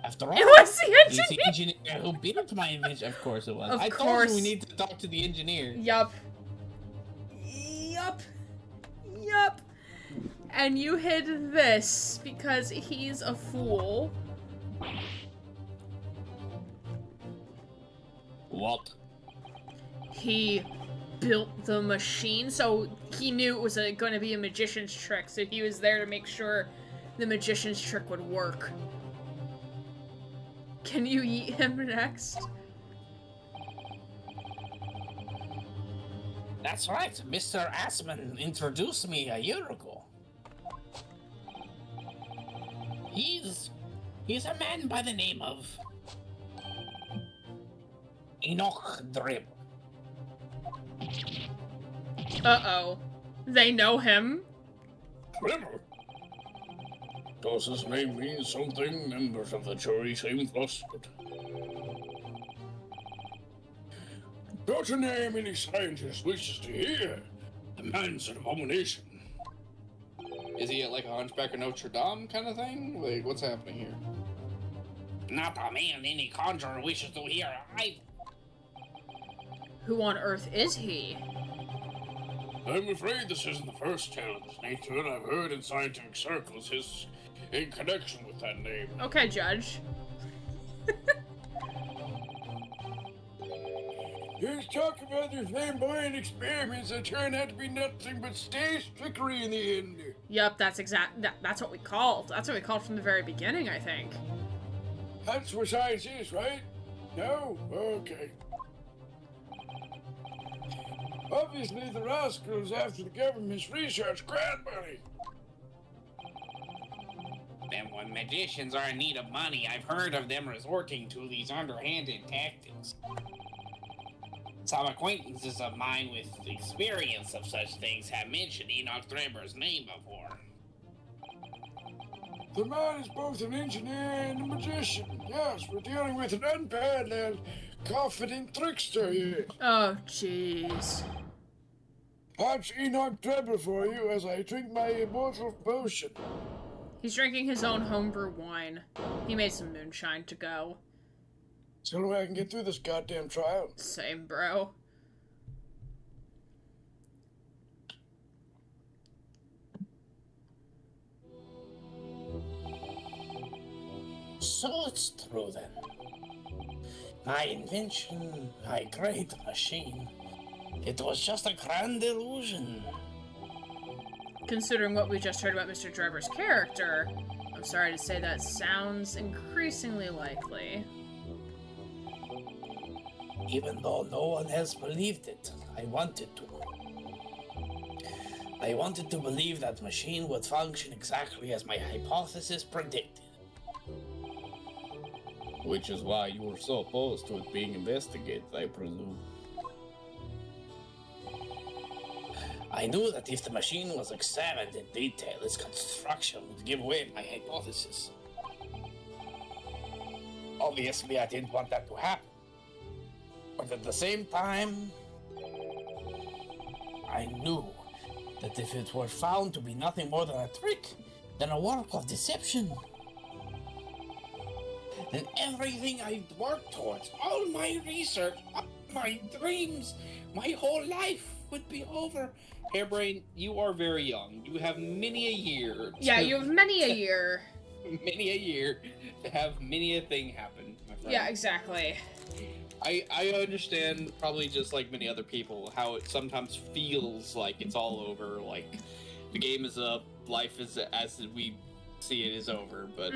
After all, It was the he's the engineer! engineer who built my invention. Of course it was. Of I course. told you we need to talk to the engineer. Yup. Yup. Yup. And you hid this because he's a fool. What? He built the machine, so he knew it was going to be a magician's trick, so he was there to make sure the magician's trick would work. Can you eat him next? That's right. Mr. Assman introduced me a year ago. He's a man by the name of Enoch Drib. Uh-oh. They know him. Trevor? Does his name mean something? Members of the jury seem flustered. Not a name any scientist wishes to hear. The man's an abomination. Is he like a Hunchback of Notre Dame kind of thing? Like, what's happening here? Not a man any conjurer wishes to hear either. Who on earth is he? I'm afraid this isn't the first tale of his nature I've heard in scientific circles in connection with that name. Okay, Judge. There's talk of other flamboyant experiments that turn out to be nothing but stage trickery in the end. Yup, that's that's what we called. That's what we called from the very beginning, I think. That's what science is, right? No? Okay. Obviously, the rascals after the government's research grant money. Then when magicians are in need of money, I've heard of them resorting to these underhanded tactics. Some acquaintances of mine with experience of such things have mentioned Enoch Dreber's name before. The man is both an engineer and a magician. Yes, we're dealing with an unparalleled, confident trickster here. Oh, jeez. That's Enoch Dreber for you as I drink my immortal potion. He's drinking his own homebrew wine. He made some moonshine to go. It's the only way I can get through this goddamn trial. Same, bro. So it's true then. My invention, my great machine. It was just a grand illusion. Considering what we just heard about Mr. Drebber's character, I'm sorry to say that sounds increasingly likely. Even though no one else believed it, I wanted to. I wanted to believe that machine would function exactly as my hypothesis predicted. Which is why you were so opposed to it being investigated, I presume. I knew that if the machine was examined in detail, its construction would give away my hypothesis. Obviously, I didn't want that to happen. But at the same time, I knew that if it were found to be nothing more than a trick, then a work of deception, then everything I worked towards, all my research, all my dreams, my whole life would be over. Harebrayne, you are very young. You have many a year. Yeah, you have many a year. Many a year to have many a thing happen, my friend. Yeah, exactly. I understand, probably just like many other people, how it sometimes feels like it's all over, like the game is up, life is as we see it is over, but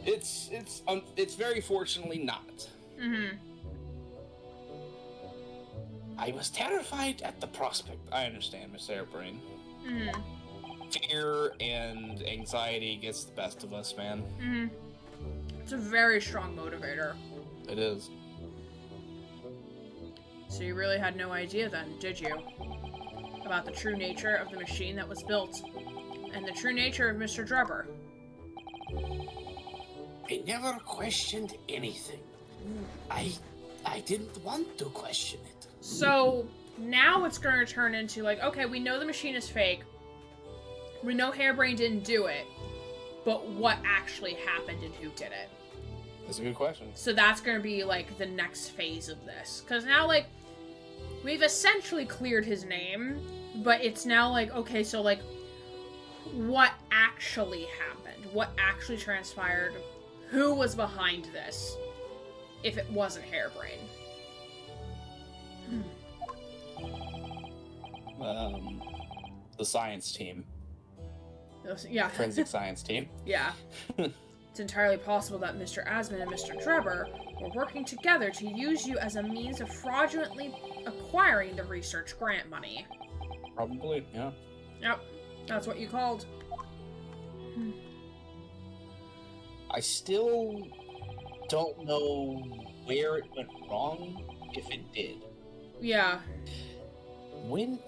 it's very fortunately not. Mm-hmm. I was terrified at the prospect. I understand, Miss Harebrayne. Mm-hmm. Fear and anxiety gets the best of us, man. Mm-hmm. It's a very strong motivator. It is. So you really had no idea then, did you? About the true nature of the machine that was built. And the true nature of Mr. Drebber. I never questioned anything. I didn't want to question it. So now it's going to turn into like, okay, we know the machine is fake. We know Harebrayne didn't do it. But what actually happened and who did it? That's a good question. So that's going to be like the next phase of this. Because now like, we've essentially cleared his name. But it's now like, okay, so like, what actually happened? What actually transpired? Who was behind this? If it wasn't Harebrayne. The science team. Yeah. Forensic science team. Yeah. It's entirely possible that Mr. Asman and Mr. Drebber were working together to use you as a means of fraudulently acquiring the research grant money. Probably, yeah. Yep. That's what you called. I still don't know where it went wrong, if it did. Yeah. When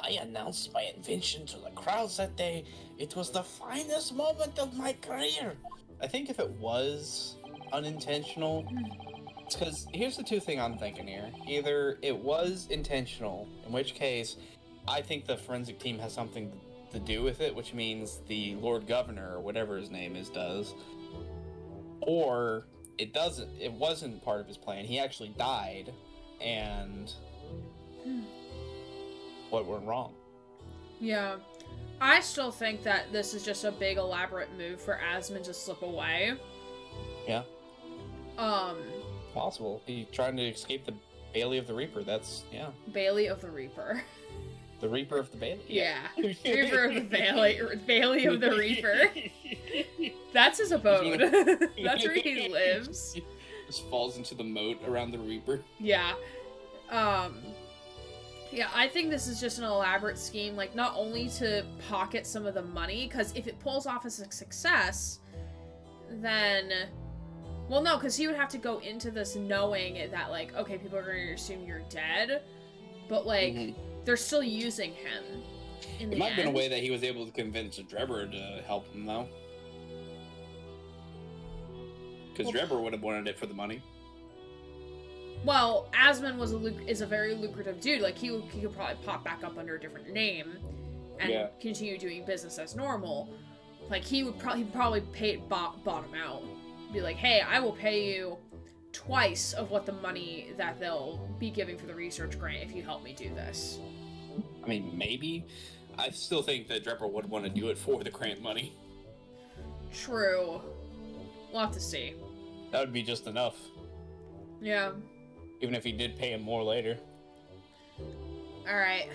I announced my invention to the crowds that day, it was the finest moment of my career. I think if it was unintentional, it's because here's the two things I'm thinking here. Either it was intentional, in which case I think the forensic team has something to do with it, which means the Lord Governor, or whatever his name is, does. Or it doesn't. It wasn't part of his plan. He actually died, and what went wrong? Yeah. I still think that this is just a big elaborate move for Asman to slip away. Yeah. Possible. He trying to escape the Bailey of the Reaper. That's, yeah. Bailey of the Reaper. The Reaper of the Bailey? Yeah. Reaper of the Bailey. Bailey of the Reaper. That's his abode. That's where he lives. Just falls into the moat around the Reaper. Yeah. Yeah, I think this is just an elaborate scheme, like, not only to pocket some of the money, because if it pulls off as a success, then... Well, no, because he would have to go into this knowing that, like, okay, people are going to assume you're dead, but, like, they're still using him in the It might have been a end. way that he was able to convince Drebber to help him, though. Because Drebber would have wanted it for the money. Well, Asman is a very lucrative dude. Like, he could probably pop back up under a different name and continue doing business as normal. Like, he'd probably bottom out. Be like, hey, I will pay you twice of what the money that they'll be giving for the research grant if you help me do this. I mean, maybe. I still think that Drebber would want to do it for the grant money. True. We'll have to see. That would be just enough. Yeah. Even if he did pay him more later. Alright.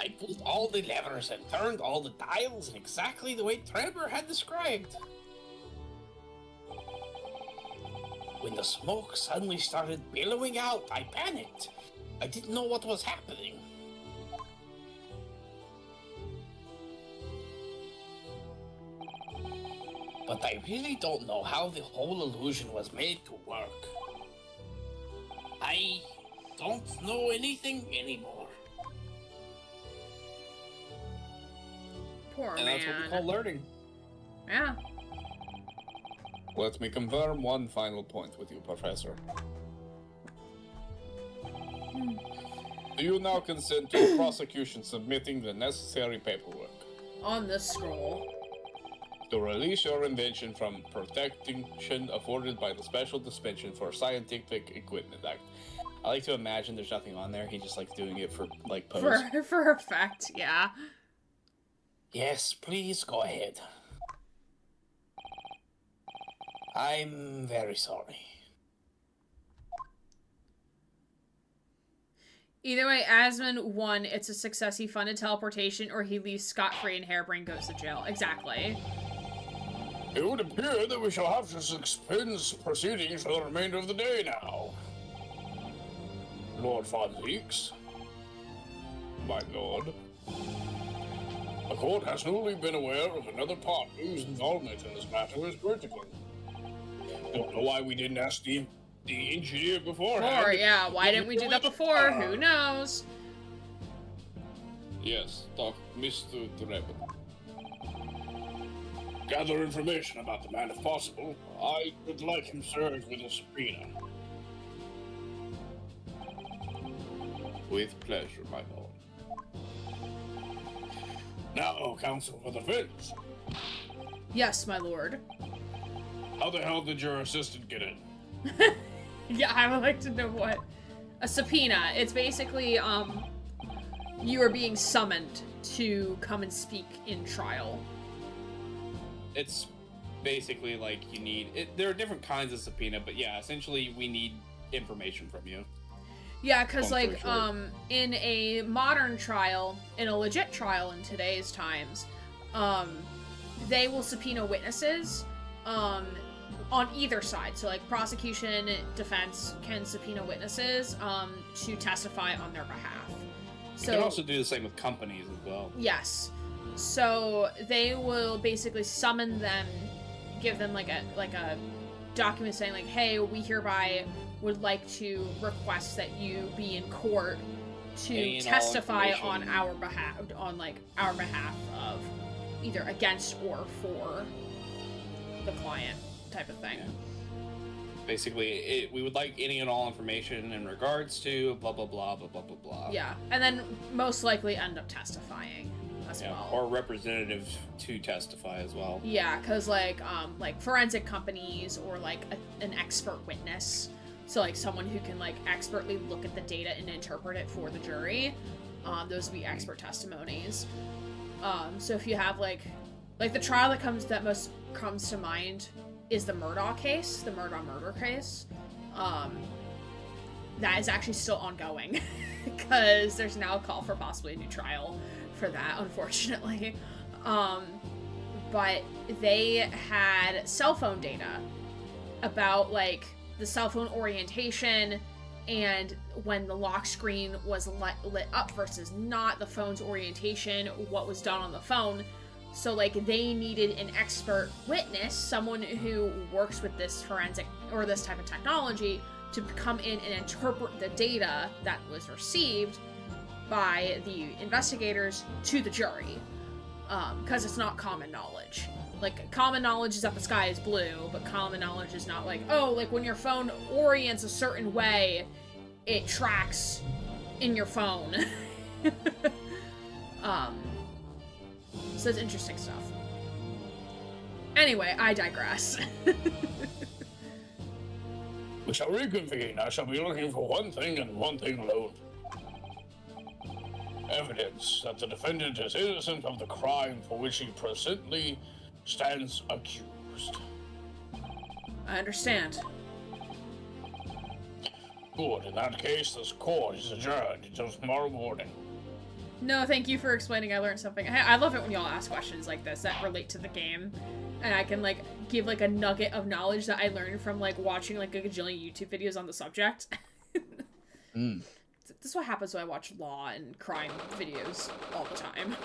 I pulled all the levers and turned all the dials in exactly the way Trevor had described. When the smoke suddenly started billowing out, I panicked. I didn't know what was happening. But I really don't know how the whole illusion was made to work. I don't know anything anymore. Poor And man. that's what we call learning. Yeah. Let me confirm one final point with you, Professor. Do you now consent to the prosecution submitting the necessary paperwork On the scroll. to release your invention from protection afforded by the Special Suspension for Scientific Equipment Act? I like to imagine there's nothing on there. He just likes doing it for, like, pose. For effect, yeah. Yes, please go ahead. I'm very sorry. Either way, Asmund won. It's a success. He funded teleportation, or he leaves scot-free and Harebrayne goes to jail. Exactly. It would appear that we shall have to suspend proceedings for the remainder of the day now. Lord Fonziques. My lord. The court has newly been aware of another party whose involvement in this matter is critical. Don't know why we didn't ask the engineer beforehand. Or, yeah, why didn't we do that before? Who knows? Yes, talk, Mr. Trevor. Gather information about the man if possible. I would like him served with a subpoena. With pleasure, my lord. Now, counsel for the defense. Yes, my lord. How the hell did your assistant get in? Yeah, I would like to know what. A subpoena. It's basically, you are being summoned to come and speak in trial. It's basically like you need... there are different kinds of subpoena, but yeah, essentially we need information from you. Yeah, because, like, in a modern trial, in a legit trial in today's times, they will subpoena witnesses, on either side. So, like, prosecution, defense can subpoena witnesses, to testify on their behalf. So, you can also do the same with companies as well. Yes. So, they will basically summon them, give them, like a document saying, like, hey, we hereby would like to request that you be in court to testify on our behalf, of either against or for the client type of thing. Yeah. Basically, we would like any and all information in regards to blah, blah, blah, blah, blah, blah, blah. Yeah, and then most likely end up testifying as well. Or representatives to testify as well. Yeah, because, like forensic companies or, like, an expert witness. So, like, someone who can, like, expertly look at the data and interpret it for the jury. Those would be expert testimonies. So if you have, like the trial that most comes to mind is the Murdaugh case, the Murdaugh murder case. That is actually still ongoing because there's now a call for possibly a new trial for that, unfortunately. But they had cell phone data about, like, the cell phone orientation and when the lock screen was lit up versus not, the phone's orientation, what was done on the phone. So, like, they needed an expert witness, someone who works with this forensic or this type of technology, to come in and interpret the data that was received by the investigators to the jury. Because it's not common knowledge. Like, common knowledge is that the sky is blue, but common knowledge is not like, oh, like, when your phone orients a certain way, it tracks in your phone. So it's interesting stuff. Anyway, I digress. We shall reconvene. I shall be looking for one thing and one thing alone. Evidence that the defendant is innocent of the crime for which he presently stands accused. I understand. Good. In that case, this court is adjourned until tomorrow morning. No, thank you for explaining. I learned something. I love it when y'all ask questions like this that relate to the game. And I can, like, give, like, a nugget of knowledge that I learned from, like, watching, like, a gajillion YouTube videos on the subject. This is what happens when I watch law and crime videos all the time.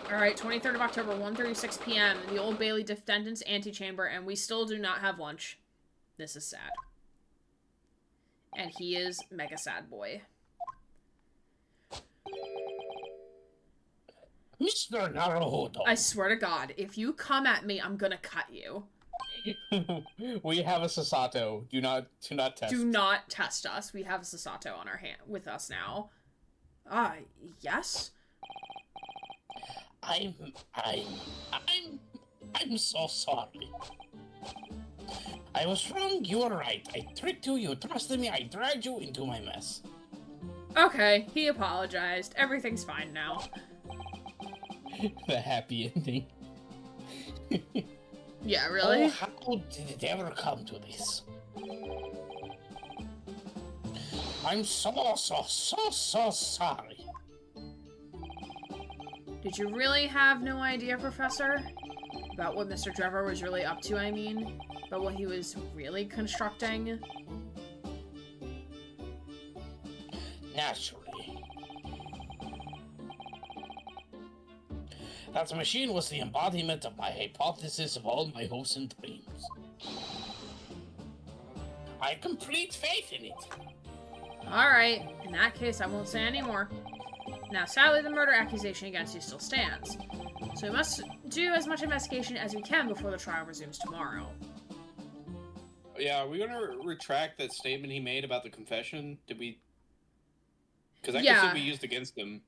Alright, 23rd of October, 1:36 p.m. in the Old Bailey Defendant's Antechamber, and we still do not have lunch. This is sad. And he is mega sad boy. Mr. Naruhodo. I swear to God, if you come at me, I'm gonna cut you. We have a Sasato. Do not test. Do not test us. We have a Sasato on our hand with us now. Yes? I'm so sorry. I was wrong, you were right. I tricked you, you trusted me, I dragged you into my mess. Okay, he apologized. Everything's fine now. The happy ending. Yeah, really? Oh, how did it ever come to this? I'm so sorry. Did you really have no idea, Professor? About what Mr. Trevor was really up to, I mean? About what he was really constructing? Naturally. That machine was the embodiment of my hypothesis of all my hopes and dreams. I have complete faith in it. Alright, in that case, I won't say any more. Now, sadly, the murder accusation against you still stands. So we must do as much investigation as we can before the trial resumes tomorrow. Yeah, are we gonna retract that statement he made about the confession? Did we? Because that could still be used against him.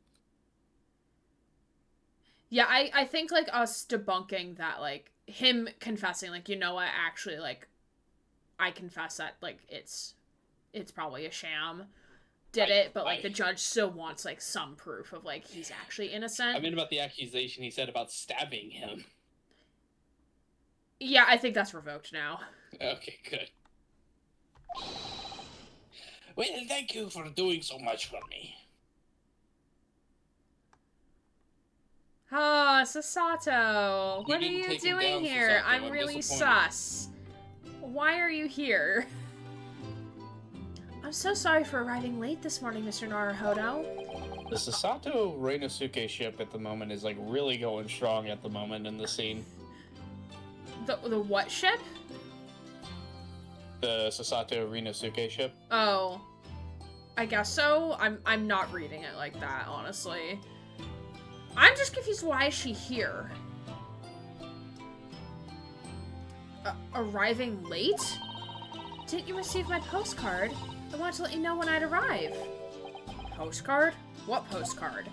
Yeah, I think, like, us debunking that, like, him confessing, like, you know what, actually, like, I confess that, like, it's probably a sham. But, like, the judge still wants, like, some proof of, like, he's actually innocent. I mean, about the accusation he said about stabbing him. Yeah, I think that's revoked now. Okay, good. Well, thank you for doing so much for me. Oh, Sasato, what are you doing here? Sasato. I'm really sus. Why are you here? I'm so sorry for arriving late this morning, Mr. Naruhodo. The Sasato Reinosuke ship at the moment is, like, really going strong at the moment in the scene. The what ship? The Sasato Reinosuke ship. Oh. I guess so. I'm not reading it like that, honestly. I'm just confused, why is she here? Arriving late? Didn't you receive my postcard? I wanted to let you know when I'd arrive. Postcard? What postcard?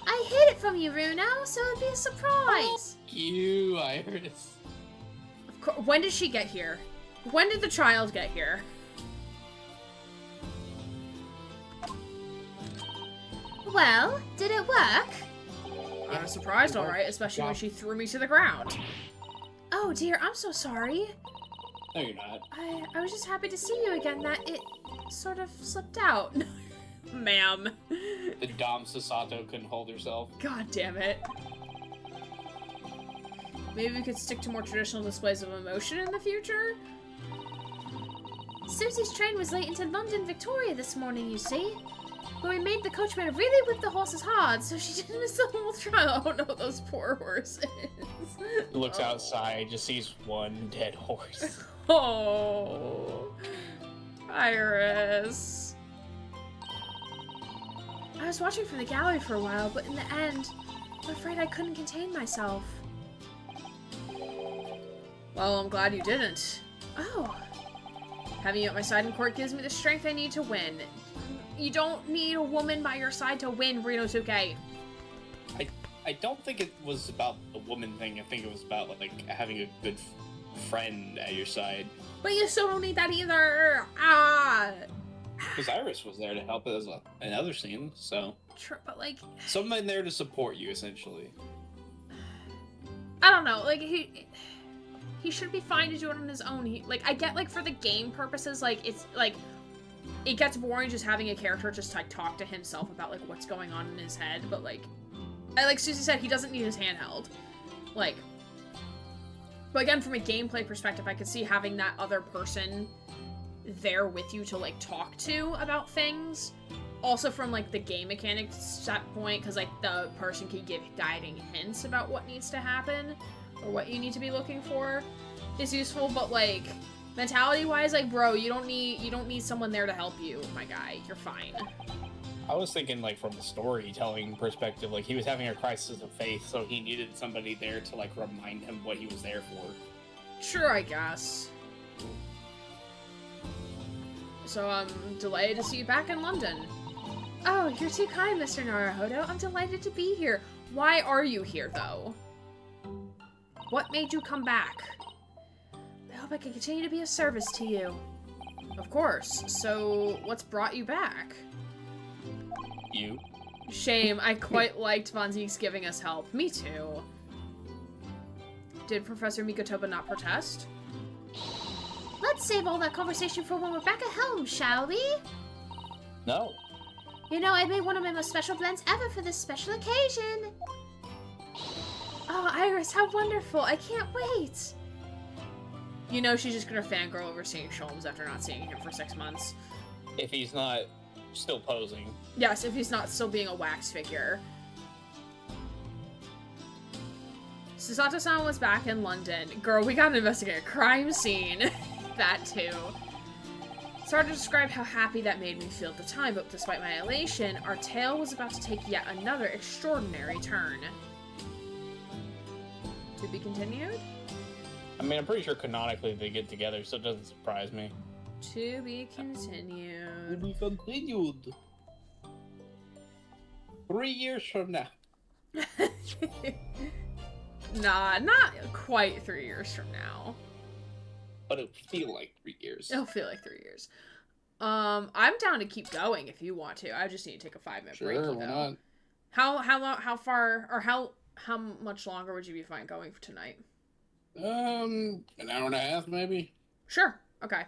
I hid it from you, Runo, so it'd be a surprise. You, Iris. Of course. When did she get here? When did the child get here? Well, did it work? I was surprised, alright, especially when she threw me to the ground. Oh dear, I'm so sorry. No, you're not. I was just happy to see you again, that it sort of slipped out. Ma'am. The Dom Sasato couldn't hold herself. God damn it. Maybe we could stick to more traditional displays of emotion in the future? Susie's train was late into London Victoria this morning, you see. But we made the coachman really whip the horses hard, so she didn't miss the whole trial. Oh no, those poor horses. He looks outside, just sees one dead horse. Oh, Iris. I was watching from the gallery for a while, but in the end, I'm afraid I couldn't contain myself. Well, I'm glad you didn't. Oh. Having you at my side in court gives me the strength I need to win. You don't need a woman by your side to win, Reinosuke. I don't think it was about the woman thing. I think it was about, like, having a good friend at your side. But you still don't need that either. Ah. Because Iris was there to help as in other scenes, so. But, like. Someone there to support you, essentially. I don't know, like, he should be fine to do it on his own. I get, like, for the game purposes, like, it's, like, it gets boring just having a character just, like, talk to himself about, like, what's going on in his head, but, like Susie said, he doesn't need his handheld. Like, but again, from a gameplay perspective, I could see having that other person there with you to, like, talk to about things. Also from, like, the game mechanics standpoint, because, like, the person can give guiding hints about what needs to happen, or what you need to be looking for, is useful, but, like, mentality-wise, like, bro, you don't need someone there to help you, my guy. You're fine. I was thinking, like, from the storytelling perspective, like, he was having a crisis of faith, so he needed somebody there to, like, remind him what he was there for. Sure, I guess. So, I'm delighted to see you back in London. Oh, you're too kind, Mr. Naruhodo. I'm delighted to be here. Why are you here, though? What made you come back? I hope I can continue to be of service to you. Of course. So, what's brought you back? You? Shame. I quite liked Von Zieks giving us help. Me too. Did Professor Mikotoba not protest? Let's save all that conversation for when we're back at home, shall we? No. You know, I made one of my most special blends ever for this special occasion. Oh, Iris, how wonderful. I can't wait. You know she's just gonna fangirl over seeing Sholmes after not seeing him for 6 months. If he's not still posing. Yes, if he's not still being a wax figure. Susato-san was back in London. Girl, we gotta investigate a crime scene. That too. It's hard to describe how happy that made me feel at the time, but despite my elation, our tale was about to take yet another extraordinary turn. To be continued? I mean, I'm pretty sure canonically they get together, so it doesn't surprise me. To be continued. To be continued. 3 years from now. Nah, not quite 3 years from now. But it'll feel like 3 years. It'll feel like 3 years. I'm down to keep going if you want to. I just need to take a 5-minute break. Sure, why not? How much longer would you be fine going for tonight? An hour and a half, maybe. Sure. Okay.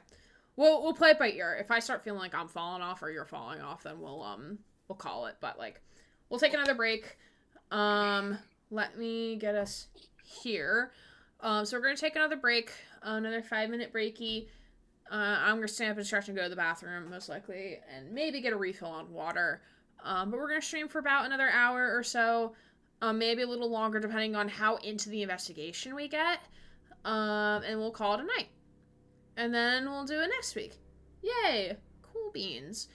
We'll play it by ear. If I start feeling like I'm falling off or you're falling off, then we'll call it. But like, we'll take another break. Let me get us here. So we're gonna take another break, another 5-minute breaky. I'm gonna stand up and stretch and go to the bathroom most likely, and maybe get a refill on water. But we're gonna stream for about another hour or so, maybe a little longer depending on how into the investigation we get. And we'll call it a night. And then we'll do it next week. Yay! Cool beans.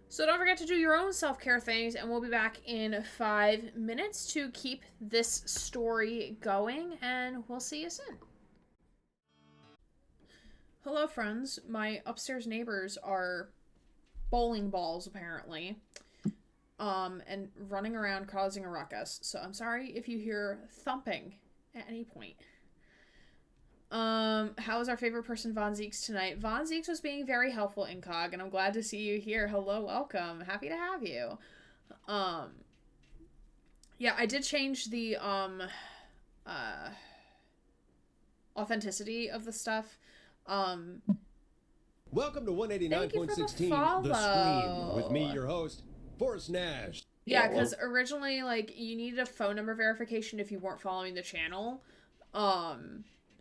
So don't forget to do your own self-care things, and we'll be back in 5 minutes to keep this story going, and we'll see you soon. Hello, friends. My upstairs neighbors are bowling balls, apparently, and running around causing a ruckus. So I'm sorry if you hear thumping at any point. How was our favorite person, Von Zieks, tonight? Von Zieks was being very helpful, Incog, and I'm glad to see you here. Hello, welcome. Happy to have you. Yeah, I did change the, authenticity of the stuff. Welcome to 189.16, the Stream, with me, your host, Forrest Nash. Yeah, because originally, like, you needed a phone number verification if you weren't following the channel.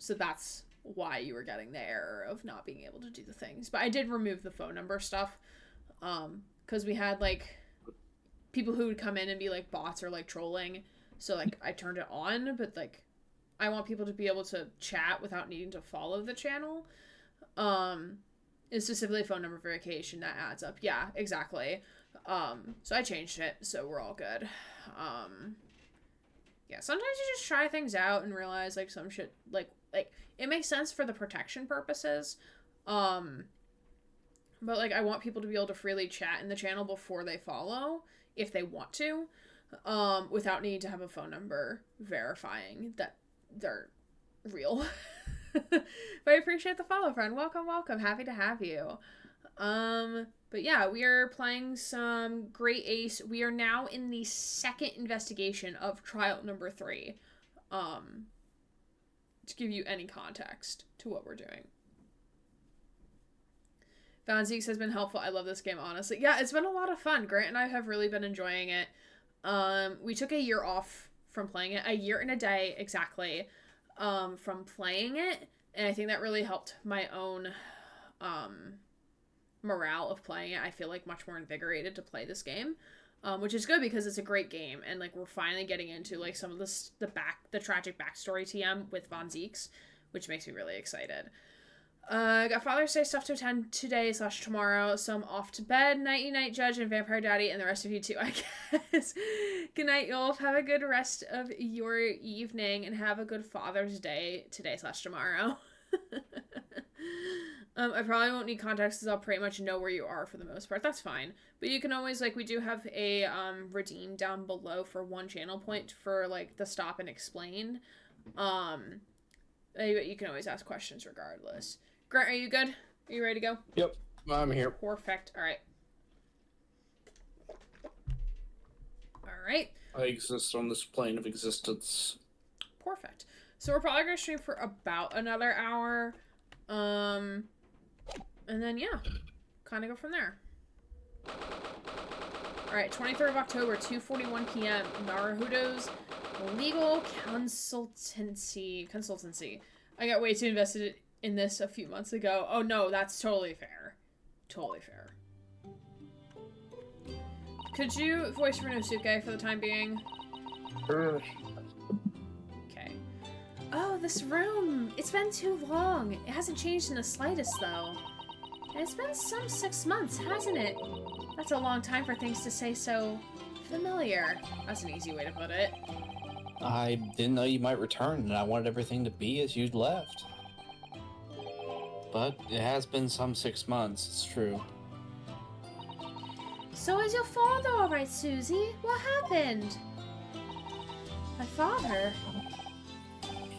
So that's why you were getting the error of not being able to do the things. But I did remove the phone number stuff, because we had, like, people who would come in and be, like, bots or, like, trolling. So, like, I turned it on, but, like, I want people to be able to chat without needing to follow the channel. It's specifically phone number verification that adds up. Yeah, exactly. So I changed it, so we're all good. Yeah, sometimes you just try things out and realize, like, some shit, like, it makes sense for the protection purposes, but, like, I want people to be able to freely chat in the channel before they follow, if they want to, without needing to have a phone number verifying that they're real. But I appreciate the follow, friend. Welcome, welcome. Happy to have you. But yeah, we are playing some Great Ace. We are now in the second investigation of trial number 3. to give you any context to what we're doing. Van Zeeks has been helpful. I love this game, honestly. Yeah, it's been a lot of fun. Grant and I have really been enjoying it. We took a year off from playing it, a year and a day exactly, from playing it, and I think that really helped my own morale of playing it. I feel like much more invigorated to play this game, which is good because it's a great game, and like we're finally getting into like some of the tragic backstory TM with Von Zeeks, which makes me really excited. I got Father's Day stuff to attend today/tomorrow, so I'm off to bed. Nighty night, Judge and Vampire Daddy, and the rest of you too, I guess. Good night, Yolf. Have a good rest of your evening, and have a good Father's Day today/tomorrow. I probably won't need context because I'll pretty much know where you are for the most part. That's fine. But you can always, like, we do have a redeem down below for 1 channel point for, like, the stop and explain. You can always ask questions regardless. Grant, are you good? Are you ready to go? Yep, I'm here. Perfect. All right. All right. I exist on this plane of existence. Perfect. So we're probably going to stream for about another hour. And then, yeah, kind of go from there. All right, 23rd of October, 2:41 p.m. Naruhodo's Legal Consultancy. I got way too invested in this a few months ago. Oh no, that's totally fair. Totally fair. Could you voice Ryunosuke for the time being? Sure. Okay. Oh, this room! It's been too long. It hasn't changed in the slightest, though. And it's been some 6 months, hasn't it? That's a long time for things to say so familiar. That's an easy way to put it. I didn't know you might return, and I wanted everything to be as you'd left. But it has been some 6 months, it's true. So is your father alright, Susie? What happened? My father?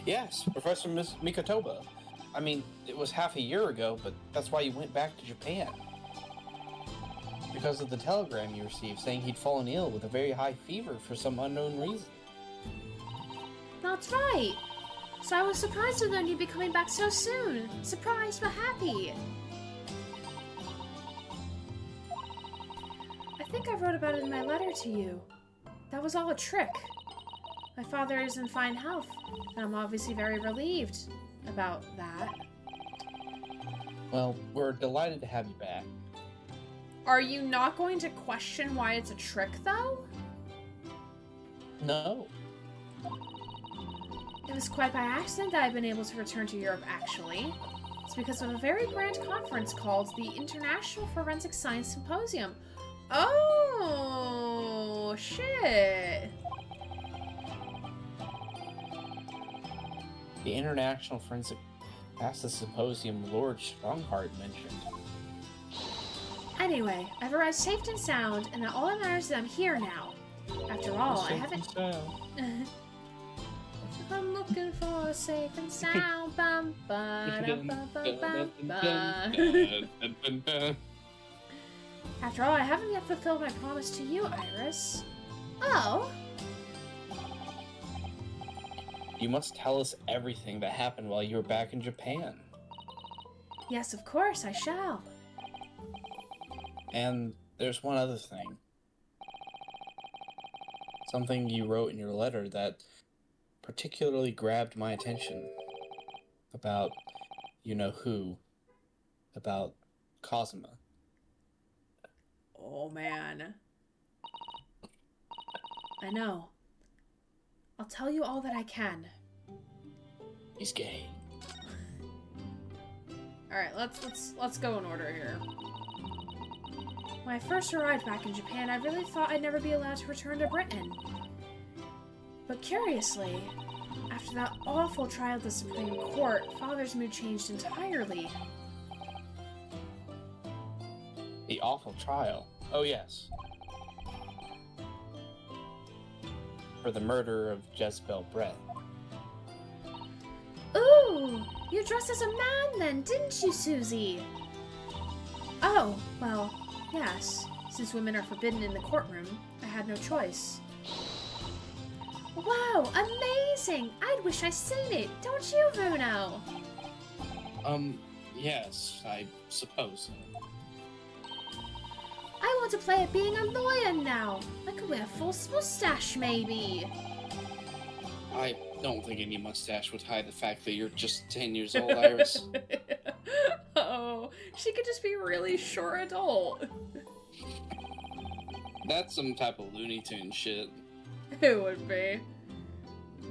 Yes, Professor Mikotoba. I mean, it was half a year ago, but that's why you went back to Japan. Because of the telegram you received saying he'd fallen ill with a very high fever for some unknown reason. That's right. So I was surprised to learn you'd be coming back so soon. Surprised but happy. I think I wrote about it in my letter to you. That was all a trick. My father is in fine health, and I'm obviously very relieved about that. Well, we're delighted to have you back. Are you not going to question why it's a trick, though? No. It was quite by accident that I've been able to return to Europe, actually. It's because of a very grand conference called the International Forensic Science Symposium. Oh, shit. The International Forensic Justice Symposium Lord Strongheart mentioned. Anyway, I've arrived safe and sound, and all that matters is that I'm here now. After all, I haven't... I'm looking for a safe and sound. Bum, ba-dum, bum, bum, bum, bum. After all, I haven't yet fulfilled my promise to you, Iris. Oh? You must tell us everything that happened while you were back in Japan. Yes, of course, I shall. And there's one other thing. Something you wrote in your letter that particularly grabbed my attention. About you-know-who. About Cosima. Oh, man. I know. I'll tell you all that I can. He's gay. Alright, let's go in order here. When I first arrived back in Japan, I really thought I'd never be allowed to return to Britain. But curiously, after that awful trial at the Supreme Court, Father's mood changed entirely. The awful trial. Oh, yes. For the murder of Jezebel Brett. Ooh! You dressed as a man then, didn't you, Susie? Oh, well, yes. Since women are forbidden in the courtroom, I had no choice. Wow, amazing! I'd wish I'd seen it, don't you, Bruno? Yes, I suppose. I want to play at being a lawyer now. I could wear a false mustache, maybe. I don't think any mustache would hide the fact that you're just 10 years old, Iris. Oh, she could just be a really short adult. That's some type of Looney Tune shit. It would be.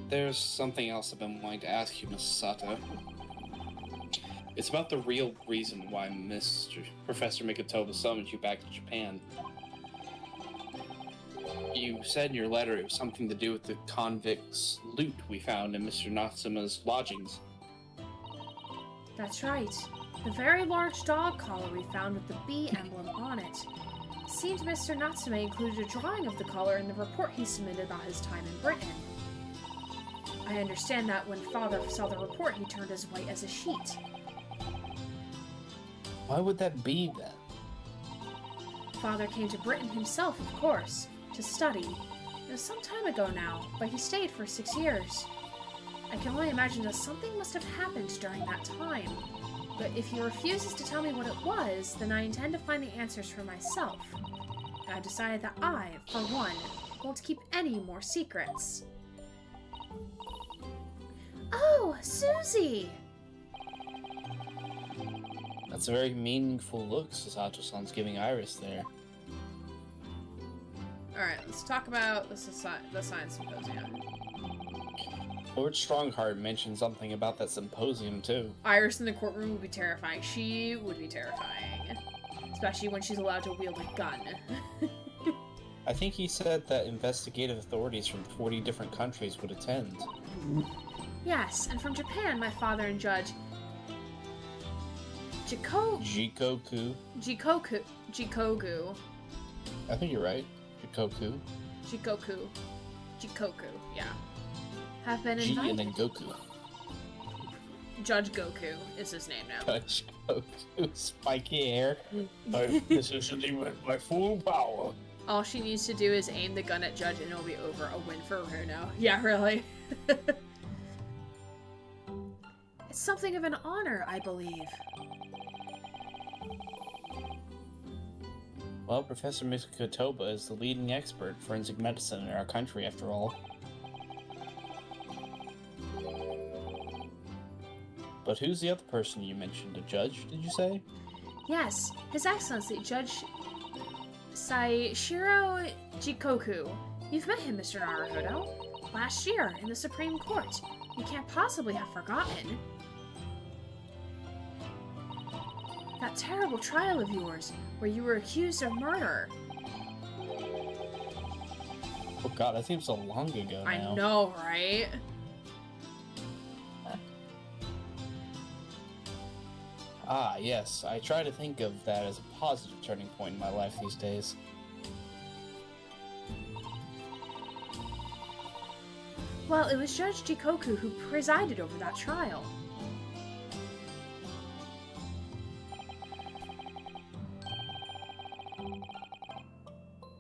There's something else I've been wanting to ask you, Miss Sato. It's about the real reason why Professor Mikotoba summoned you back to Japan. You said in your letter it was something to do with the convict's loot we found in Mr. Natsuma's lodgings. That's right. The very large dog collar we found with the bee emblem on it. It seemed Mr. Natsume included a drawing of the collar in the report he submitted about his time in Britain. I understand that when Father saw the report, he turned as white as a sheet. Why would that be, then? Father came to Britain himself, of course, to study. It was some time ago now, but he stayed for 6 years. I can only imagine that something must have happened during that time. But if he refuses to tell me what it was, then I intend to find the answers for myself. I've decided that I, for one, won't keep any more secrets. Oh, Susie! That's a very meaningful look Sasato-san's giving Iris there. Alright, let's talk about the science symposium. Lord Strongheart mentioned something about that symposium, too. Iris in the courtroom would be terrifying. She would be terrifying. Especially when she's allowed to wield a gun. I think he said that investigative authorities from 40 different countries would attend. Yes, and from Japan, my father and Judge Jikoku. Jikogu. I think you're right. Jikoku, yeah. Have been G invited. and then Goku. Judge Goku is his name now. Judge Goku, spiky hair. This isn't even my full power. All she needs to do is aim the gun at Judge and it'll be over. A win for Runo. Yeah, really. It's something of an honor, I believe. Well, Professor Mikotoba is the leading expert in forensic medicine in our country, after all. But who's the other person you mentioned? A judge, did you say? Yes, His Excellency, Judge Saishiro Jikoku. You've met him, Mr. Naruhodo. Last year, in the Supreme Court. You can't possibly have forgotten. That terrible trial of yours, where you were accused of murder. Oh god, that seems so long ago now. I know, right? Ah, yes. I try to think of that as a positive turning point in my life these days. Well, it was Judge Jikoku who presided over that trial.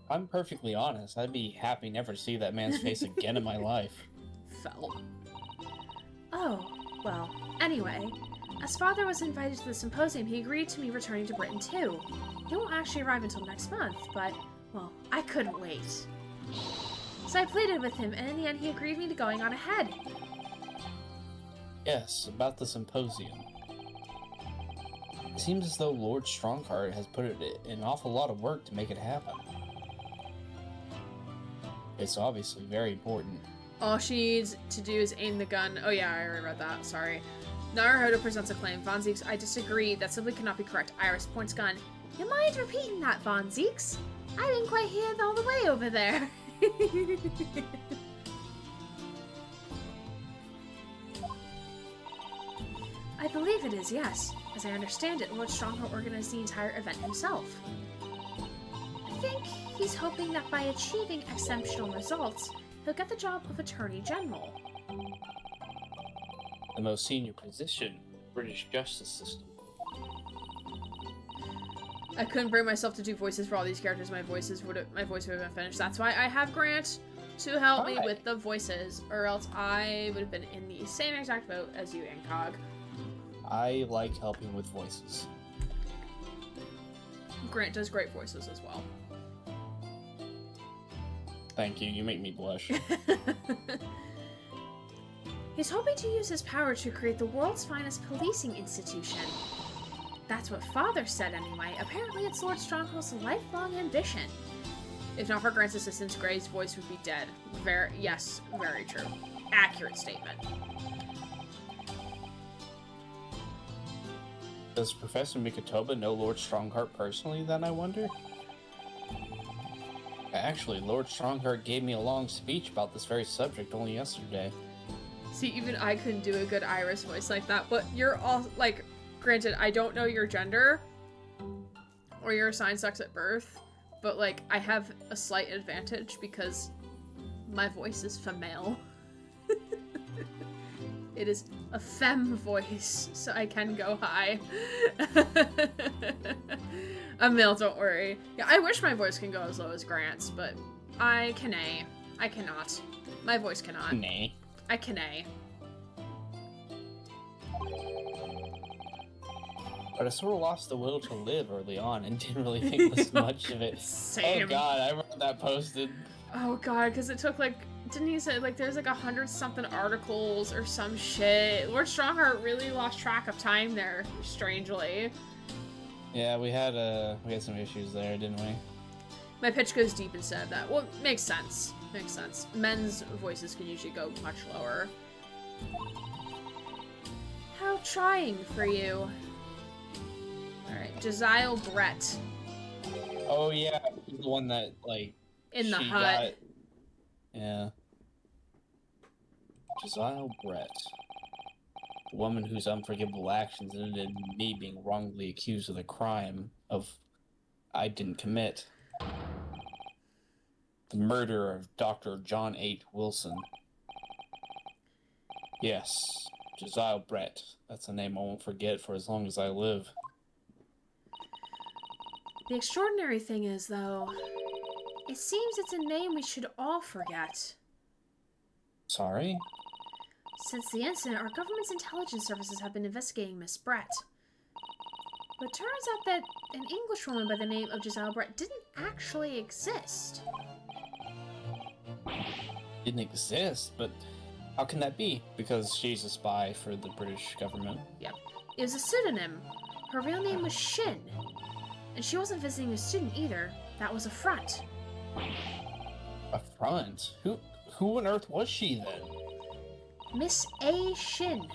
I'm perfectly honest. I'd be happy never to see that man's face again in my life. Fell. Oh, well, anyway, as Father was invited to the symposium, he agreed to me returning to Britain too. He won't actually arrive until next month, but, well, I couldn't wait. So I pleaded with him, and in the end he agreed me to going on ahead. Yes, about the symposium. It seems as though Lord Strongheart has put in an awful lot of work to make it happen. It's obviously very important. All she needs to do is aim the gun. Oh yeah, I already read that. Sorry. Naruhodo presents a claim. Von Zieks, I disagree. That simply cannot be correct. Iris points gun. You mind repeating that, Von Zieks? I didn't quite hear it all the way over there. I believe it is, yes. As I understand it, Lord Strongheart organized the entire event himself. I think he's hoping that by achieving exceptional results, he'll get the job of Attorney General. The most senior position in the British justice system. I couldn't bring myself to do voices for all these characters. My voice would have been finished. That's why I have Grant to help me with the voices, or else I would have been in the same exact boat as you, Incog. I like helping with voices. Grant does great voices as well. Thank you. You make me blush. He's hoping to use his power to create the world's finest policing institution. That's what Father said anyway. Apparently it's Lord Stronghold's lifelong ambition. If not for Grant's assistance, Gray's voice would be dead. Yes, very true. Accurate statement. Does Professor Mikotoba know Lord Strongheart personally, then, I wonder? Actually, Lord Strongheart gave me a long speech about this very subject only yesterday. See, even I couldn't do a good Iris voice like that, but you're all, like, granted, I don't know your gender, or your assigned sex at birth, but, like, I have a slight advantage because my voice is female. It is a femme voice, so I can go high. I'm male, don't worry. Yeah, I wish my voice can go as low as Grant's, but I cannot. My voice cannot. Nay. I can. But I sort of lost the will to live early on and didn't really think this much of it. Same. Oh god, I remember that posted. Oh god, because it took like, didn't he say like there's like 100-something articles or some shit? Lord Strongheart really lost track of time there, strangely. Yeah, we had some issues there, didn't we? My pitch goes deep instead of that. Well, makes sense. Makes sense. Men's voices can usually go much lower. How trying for you. Alright, Josiah Brett. Oh yeah, he's the one that, like... In the hut. Yeah. Josiah Brett. The woman whose unforgivable actions ended in me being wrongly accused of the crime of I didn't commit. The murder of Dr. John H. Wilson. Yes, Josiah Brett. That's a name I won't forget for as long as I live. The extraordinary thing is, though, it seems it's a name we should all forget. Sorry? Since the incident, our government's intelligence services have been investigating Miss Brett. But it turns out that an Englishwoman by the name of Josiah Brett didn't actually exist. Didn't exist, but how can that be? Because she's a spy for the British government. Yep. It was a pseudonym. Her real name was Shin. And she wasn't visiting a student either. That was a front. A front? Who on earth was she then? Miss A. Shin.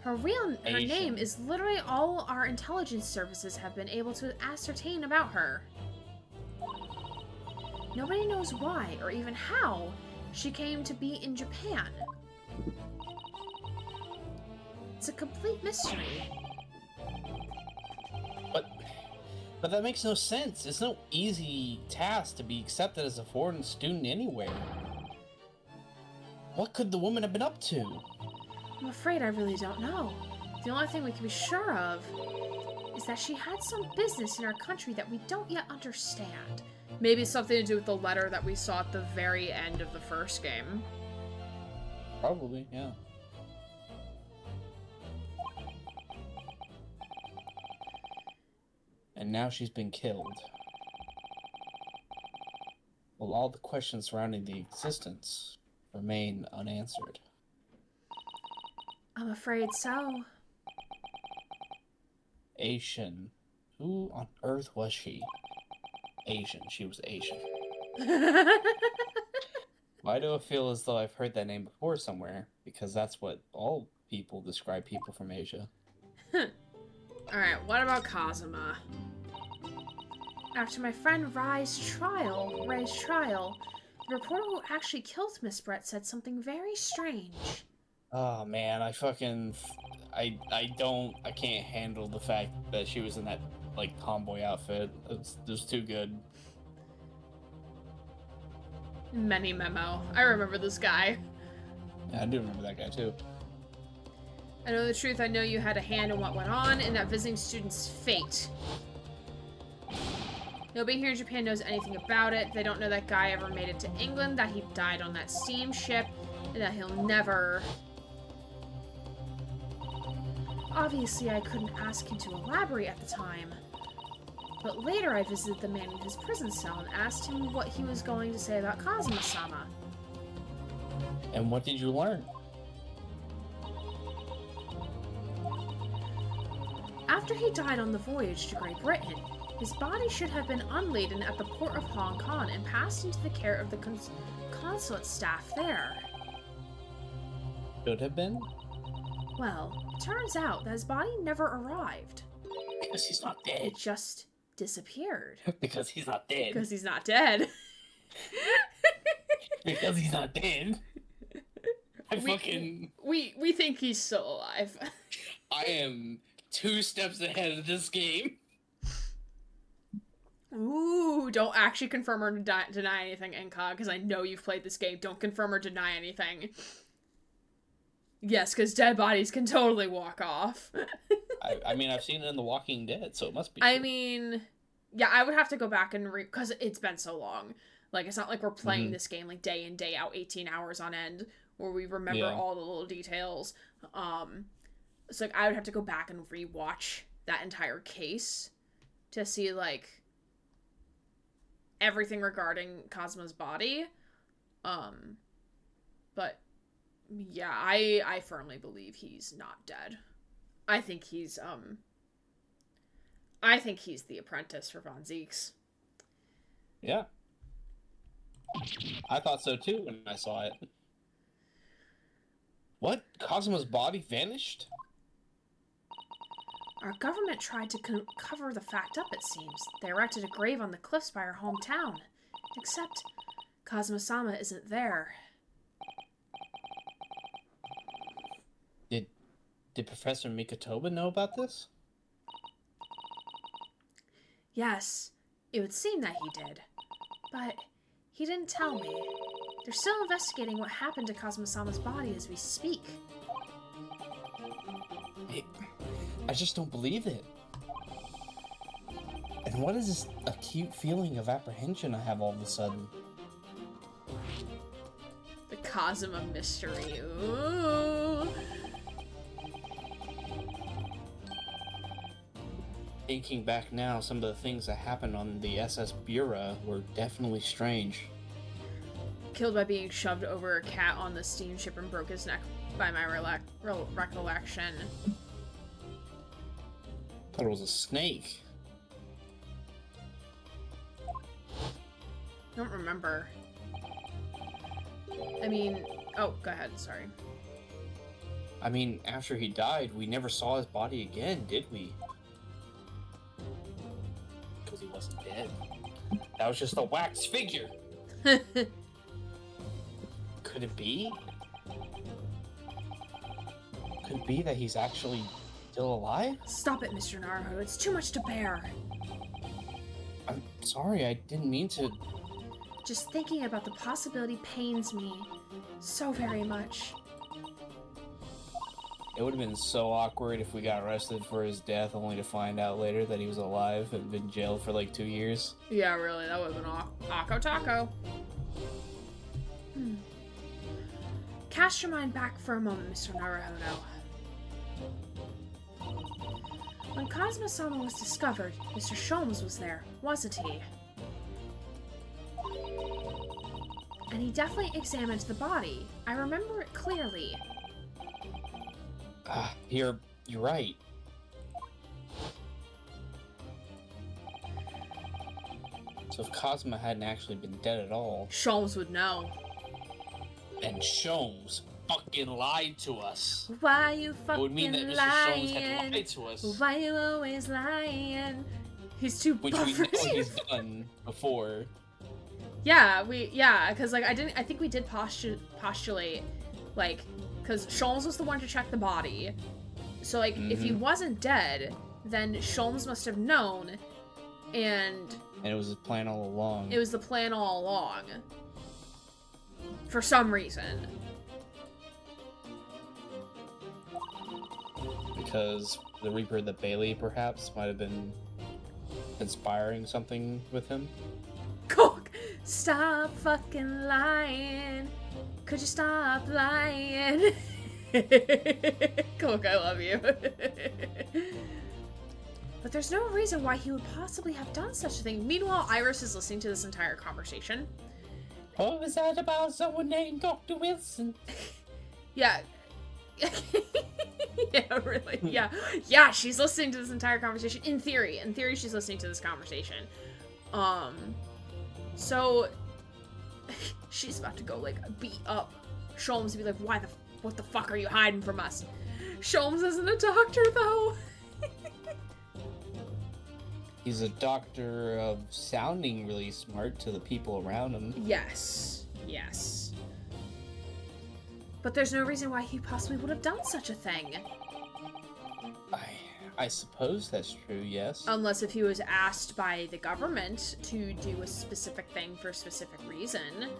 Her name is literally all our intelligence services have been able to ascertain about her. Nobody knows why or even how she came to be in Japan. It's a complete mystery. But that makes no sense. It's no easy task to be accepted as a foreign student anywhere. What could the woman have been up to? I'm afraid I really don't know. The only thing we can be sure of is that she had some business in our country that we don't yet understand. Maybe something to do with the letter that we saw at the very end of the first game. Probably, yeah. And now she's been killed. Well, all the questions surrounding the existence remain unanswered. I'm afraid so. Asian. Who on earth was she? Asian. She was Asian. Why do I feel as though I've heard that name before somewhere? Because that's what all people describe people from Asia. Alright, what about Kazuma? After my friend Ray's trial, the reporter who actually killed Miss Brett said something very strange. Oh man, I can't handle the fact that she was in that, like, tomboy outfit. It was too good. Many memo. I remember this guy. Yeah, I do remember that guy too. I know the truth. I know you had a hand in what went on in that visiting student's fate. Nobody here in Japan knows anything about it. They don't know that guy ever made it to England, that he died on that steamship, and that he'll never... Obviously, I couldn't ask him to elaborate at the time. But later I visited the man in his prison cell and asked him what he was going to say about Kazuma-sama. And what did you learn? After he died on the voyage to Great Britain, his body should have been unladen at the port of Hong Kong and passed into the care of the consulate staff there. Should have been? Well, it turns out that his body never arrived. Because he's not dead. It just disappeared. Because he's not dead. Because he's not dead. Because he's not dead. We think he's still alive. I am 2 steps ahead of this game. Ooh, don't actually confirm or deny anything, Incog, because I know you've played this game. Don't confirm or deny anything. Yes, because dead bodies can totally walk off. I mean, I've seen it in The Walking Dead, so it must be I true. mean, yeah, I would have to go back and because it's been so long. Like, it's not like we're playing this game, like, day in, day out, 18 hours on end, where we remember all the little details. So, like, I would have to go back and rewatch that entire case to see, like, everything regarding Kazuma's body. But, yeah, I firmly believe he's not dead. I think he's the apprentice for Von Zeeks. Yeah. I thought so too when I saw it. What? Kazuma's body vanished? Our government tried to cover the fact up, it seems. They erected a grave on the cliffs by our hometown. Except, Kazuma-sama isn't there. Did Professor Mikotoba know about this? Yes, it would seem that he did. But he didn't tell me. They're still investigating what happened to Kazuma-sama's body as we speak. I just don't believe it. And what is this acute feeling of apprehension I have all of a sudden? The Kazuma mystery. Ooh. Thinking back now, some of the things that happened on the SS Bureau were definitely strange. Killed by being shoved over a cat on the steamship and broke his neck by my recollection. Thought it was a snake. I don't remember. I mean, oh, go ahead, sorry. I mean, after he died, we never saw his body again, did we? Because he wasn't dead. That was just a wax figure. Could it be? Could it be that he's actually still alive? Stop it, Mr. Naruto. It's too much to bear. I'm sorry, I didn't mean to... Just thinking about the possibility pains me so very much. It would have been so awkward if we got arrested for his death only to find out later that he was alive and been jailed for like 2 years. Yeah, really, that would have been Akko Taco. Cast your mind back for a moment, Mr. Naruhodo. When Kazuma-sama was discovered, Mr. Sholmes was there, wasn't he? And he definitely examined the body. I remember it clearly. You're right. So if Kazuma hadn't actually been dead at all... Sholmes would know. And Sholmes fucking lied to us. Why you fucking lying? It would mean that Mr. Sholmes had lied to us. Why you always lying? He's too Which buff we for know you. he's done before. Yeah, because like I think we did postulate, like, because Sholmes was the one to check the body, so like if he wasn't dead, then Sholmes must have known, and it was his plan all along. It was the plan all along. For some reason. Because the Reaper of the Bailey, perhaps, might have been conspiring something with him. Cook, stop fucking lying. Could you stop lying? Cook, I love you. But there's no reason why he would possibly have done such a thing. Meanwhile, Iris is listening to this entire conversation. What was that about someone named Dr. Wilson? Yeah. Yeah, really. Yeah. Yeah, she's listening to this entire conversation. In theory, she's listening to this conversation. So she's about to go, like, beat up Sholmes and be like, what the fuck are you hiding from us? Sholmes isn't a doctor, though. He's a doctor of sounding really smart to the people around him. Yes. Yes. But there's no reason why he possibly would have done such a thing. I suppose that's true, yes. Unless if he was asked by the government to do a specific thing for a specific reason.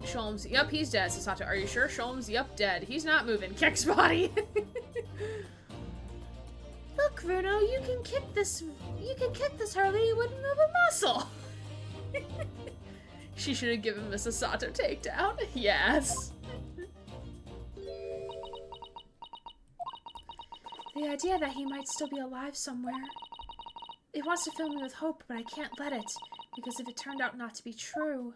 Sholmes, yep, he's dead. Sasato, are you sure? Sholmes, yep, dead. He's not moving. Kek's body. Look, Bruno, you can kick this Harley, you wouldn't move a muscle. She should have given Miss Sasato takedown. Yes. The idea that he might still be alive somewhere. It wants to fill me with hope, but I can't let it, because if it turned out not to be true,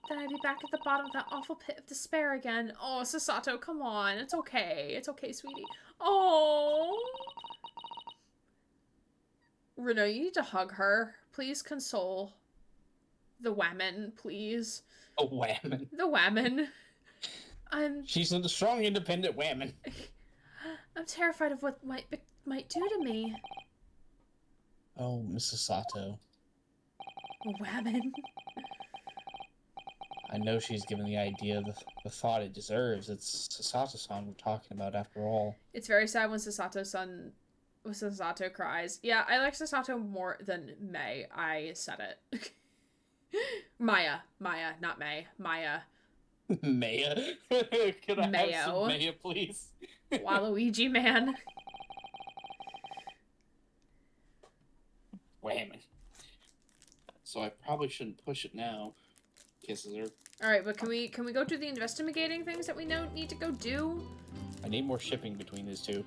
then I'd be back at the bottom of that awful pit of despair again. Oh, Sasato, come on. It's okay. It's okay, sweetie. Oh. Reno, you need to hug her. Please console the woman, please. A woman. The woman. She's a strong, independent woman. I'm terrified of what might do to me. Oh, Mrs. Sato. A woman. I know she's given the idea the thought it deserves. It's Sasato-san we're talking about after all. It's very sad when Sasato cries. Yeah, I like Sasato more than May. I said it. Maya, not May. Maya. Maya? Could I have some Maya, please? Waluigi man. Whammon. So I probably shouldn't push it now. Kisses her. Alright, but can we go do the investigating things that we need to go do? I need more shipping between these two.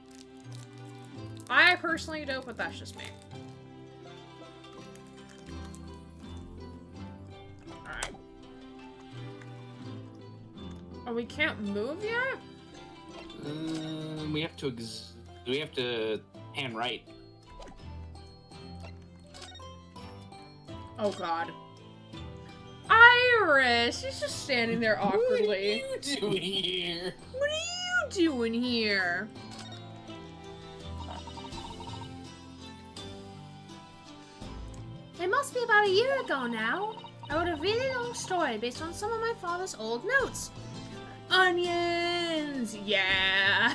I personally don't, but that's just me. Alright. Oh, we can't move yet? We have to hand right. Oh god. Iris! She's just standing there awkwardly. What are you doing here? What are you doing here? It must be about a year ago now. I wrote a really long story based on some of my father's old notes. Onions! Yeah!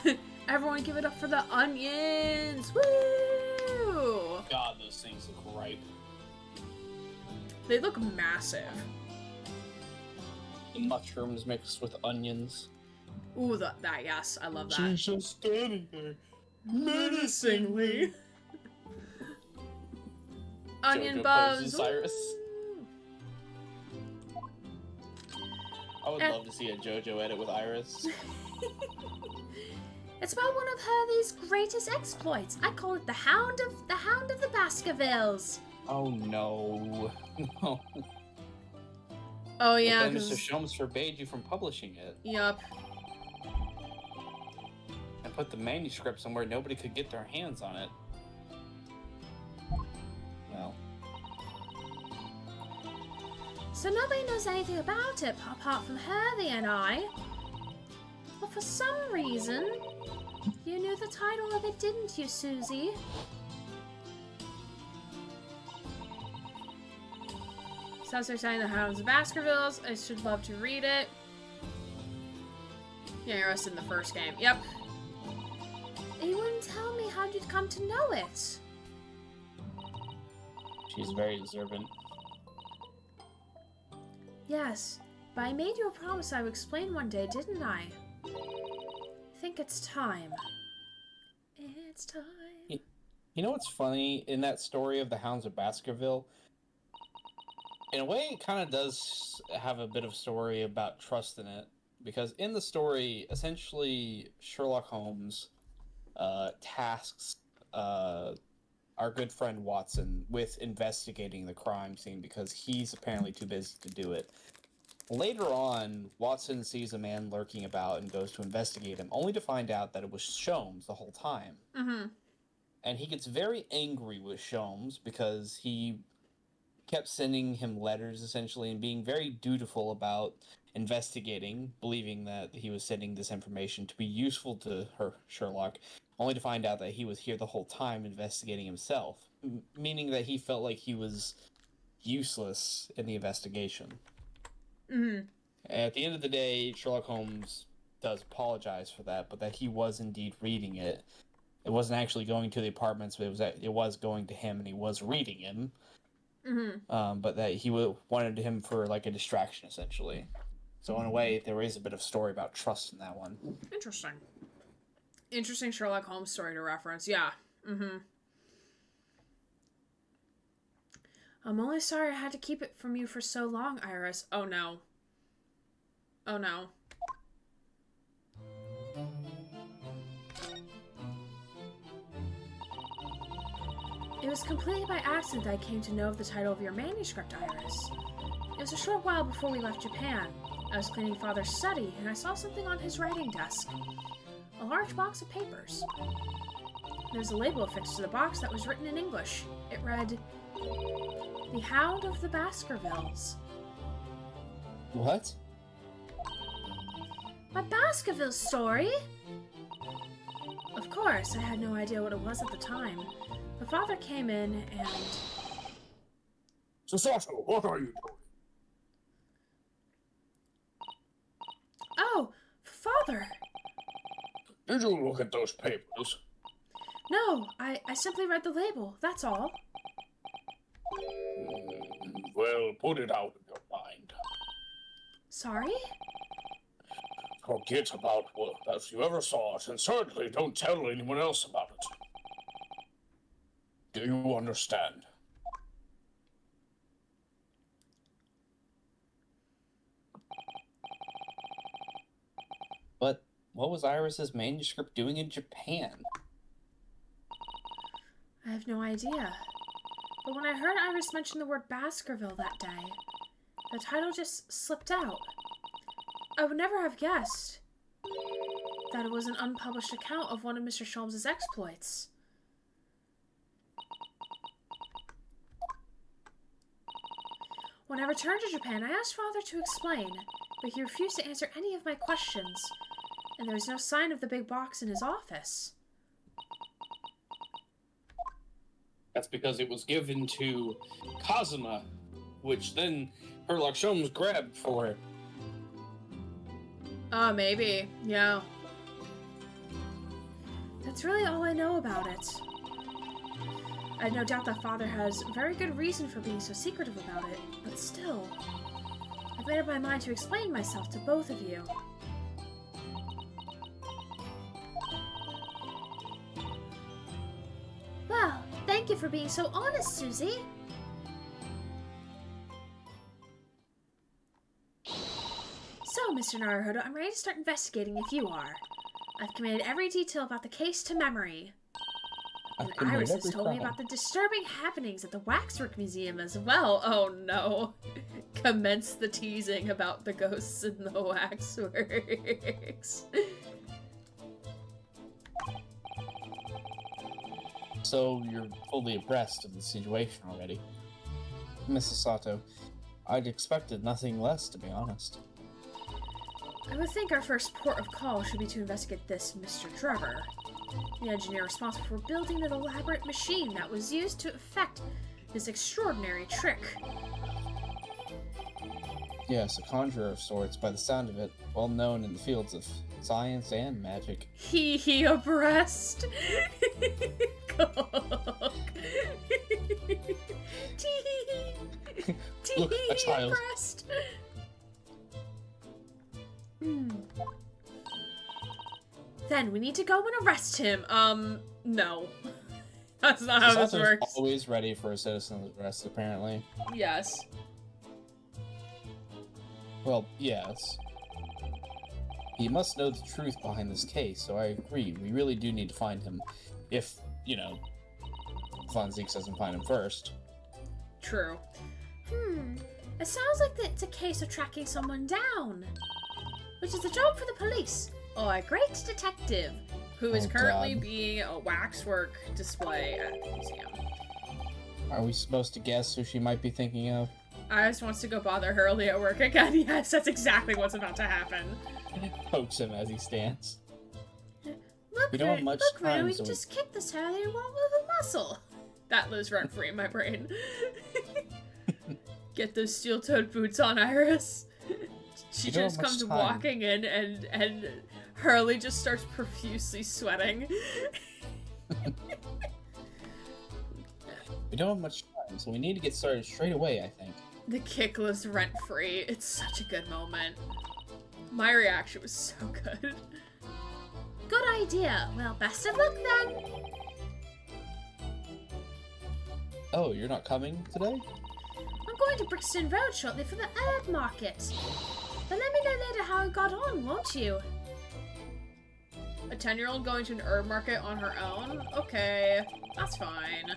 Everyone give it up for the onions! Woo! God, those things look ripe. They look massive. The mushrooms mixed with onions. Ooh, that yes, I love that. She's just standing there, menacingly. Onion Jojo buzz. poses Cyrus. I would love to see a JoJo edit with Iris. It's about one of Hurley's greatest exploits. I call it the Hound of the Baskervilles. Oh no. No. Oh yeah, but then Mr. Sholmes forbade you from publishing it. Yup. And put the manuscript somewhere nobody could get their hands on it. Well. So nobody knows anything about it apart from Hurley and I. But for some reason, you knew the title of it, didn't you, Susie? Sounds like saying the Hounds of Baskervilles. I should love to read it. Yeah, you're in the first game. Yep. You wouldn't tell me how you'd come to know it. She's very observant. Yes, but I made you a promise I would explain one day, didn't I? think it's time. It's time. You know what's funny? In that story of the Hounds of Baskerville, in a way, it kind of does have a bit of story about trust in it. Because in the story, essentially, Sherlock Holmes tasks our good friend Watson with investigating the crime scene because he's apparently too busy to do it. Later on, Watson sees a man lurking about and goes to investigate him, only to find out that it was Sholmes the whole time. Mm-hmm. And he gets very angry with Sholmes because he kept sending him letters, essentially, and being very dutiful about investigating, believing that he was sending this information to be useful to Sherlock, only to find out that he was here the whole time investigating himself, meaning that he felt like he was useless in the investigation. Mm-hmm. At the end of the day, Sherlock Holmes does apologize for that, but that he was indeed reading it. It wasn't actually going to the apartments, but it was going to him, and he was reading him. Mm-hmm. But that he wanted him for like a distraction, essentially. So in a way, there is a bit of story about trust in that one. Interesting. Interesting Sherlock Holmes story to reference. Yeah. Mm-hmm. I'm only sorry I had to keep it from you for so long, Iris. Oh no. Oh no. It was completely by accident that I came to know of the title of your manuscript, Iris. It was a short while before we left Japan. I was cleaning Father's study, and I saw something on his writing desk. A large box of papers. There was a label affixed to the box that was written in English. It read, "The Hound of the Baskervilles." What? My Baskerville story? Of course, I had no idea what it was at the time. But Father came in and... Susato, what are you doing? Oh, Father! Did you look at those papers? No, I simply read the label, that's all. Well, put it out of your mind. Sorry? Forget about what that you ever saw it, and certainly don't tell anyone else about it. Do you understand? But what was Iris's manuscript doing in Japan? I have no idea. But when I heard Iris mention the word Baskerville that day, the title just slipped out. I would never have guessed that it was an unpublished account of one of Mr. Sholmes' exploits. When I returned to Japan, I asked Father to explain, but he refused to answer any of my questions, and there was no sign of the big box in his office. That's because it was given to Kazuma, which then Sherlock Holmes grabbed for it. Maybe. Yeah. That's really all I know about it. I have no doubt that Father has very good reason for being so secretive about it, but still, I've made up my mind to explain myself to both of you. Well, thank you for being so honest, Susie. So, Mr. Naruhodo, I'm ready to start investigating if you are. I've committed every detail about the case to memory. And Iris has told me about the disturbing happenings at the Waxwork Museum as well. Oh no. Commence the teasing about the ghosts in the waxworks. So you're fully abreast of the situation already. Mrs. Sato, I'd expected nothing less, to be honest. I would think our first port of call should be to investigate this Mr. Trevor, the engineer responsible for building the elaborate machine that was used to effect this extraordinary trick. Yes, a conjurer of sorts, by the sound of it, well known in the fields of science and magic. He abreast. Cock. Look, a child. Abreast. Then we need to go and arrest him. No. That's not how this works. Always ready for a citizen's arrest, apparently. Yes. Well, yes. He must know the truth behind this case, so I agree. We really do need to find him. If, you know, Von Zieks doesn't find him first. True. It sounds like it's a case of tracking someone down. Which is a job for the police, or a great detective. Who is currently being a waxwork display at the museum. Are we supposed to guess who she might be thinking of? Iris wants to go bother Hurley at work again. Yes, that's exactly what's about to happen. Pokes him as he stands. Look, we don't have much time, we so just kick this Hurley and won't move a muscle. That lives rent free in my brain. Get those steel-toed boots on, Iris. She just comes walking in and Hurley just starts profusely sweating. We don't have much time, so we need to get started straight away, I think. The kick lives rent-free. It's such a good moment. My reaction was so good. Good idea. Well, best of luck then. Oh, you're not coming today? I'm going to Brixton Road shortly for the herb market. But let me know later how it got on, won't you? A 10-year-old going to an herb market on her own? Okay, that's fine.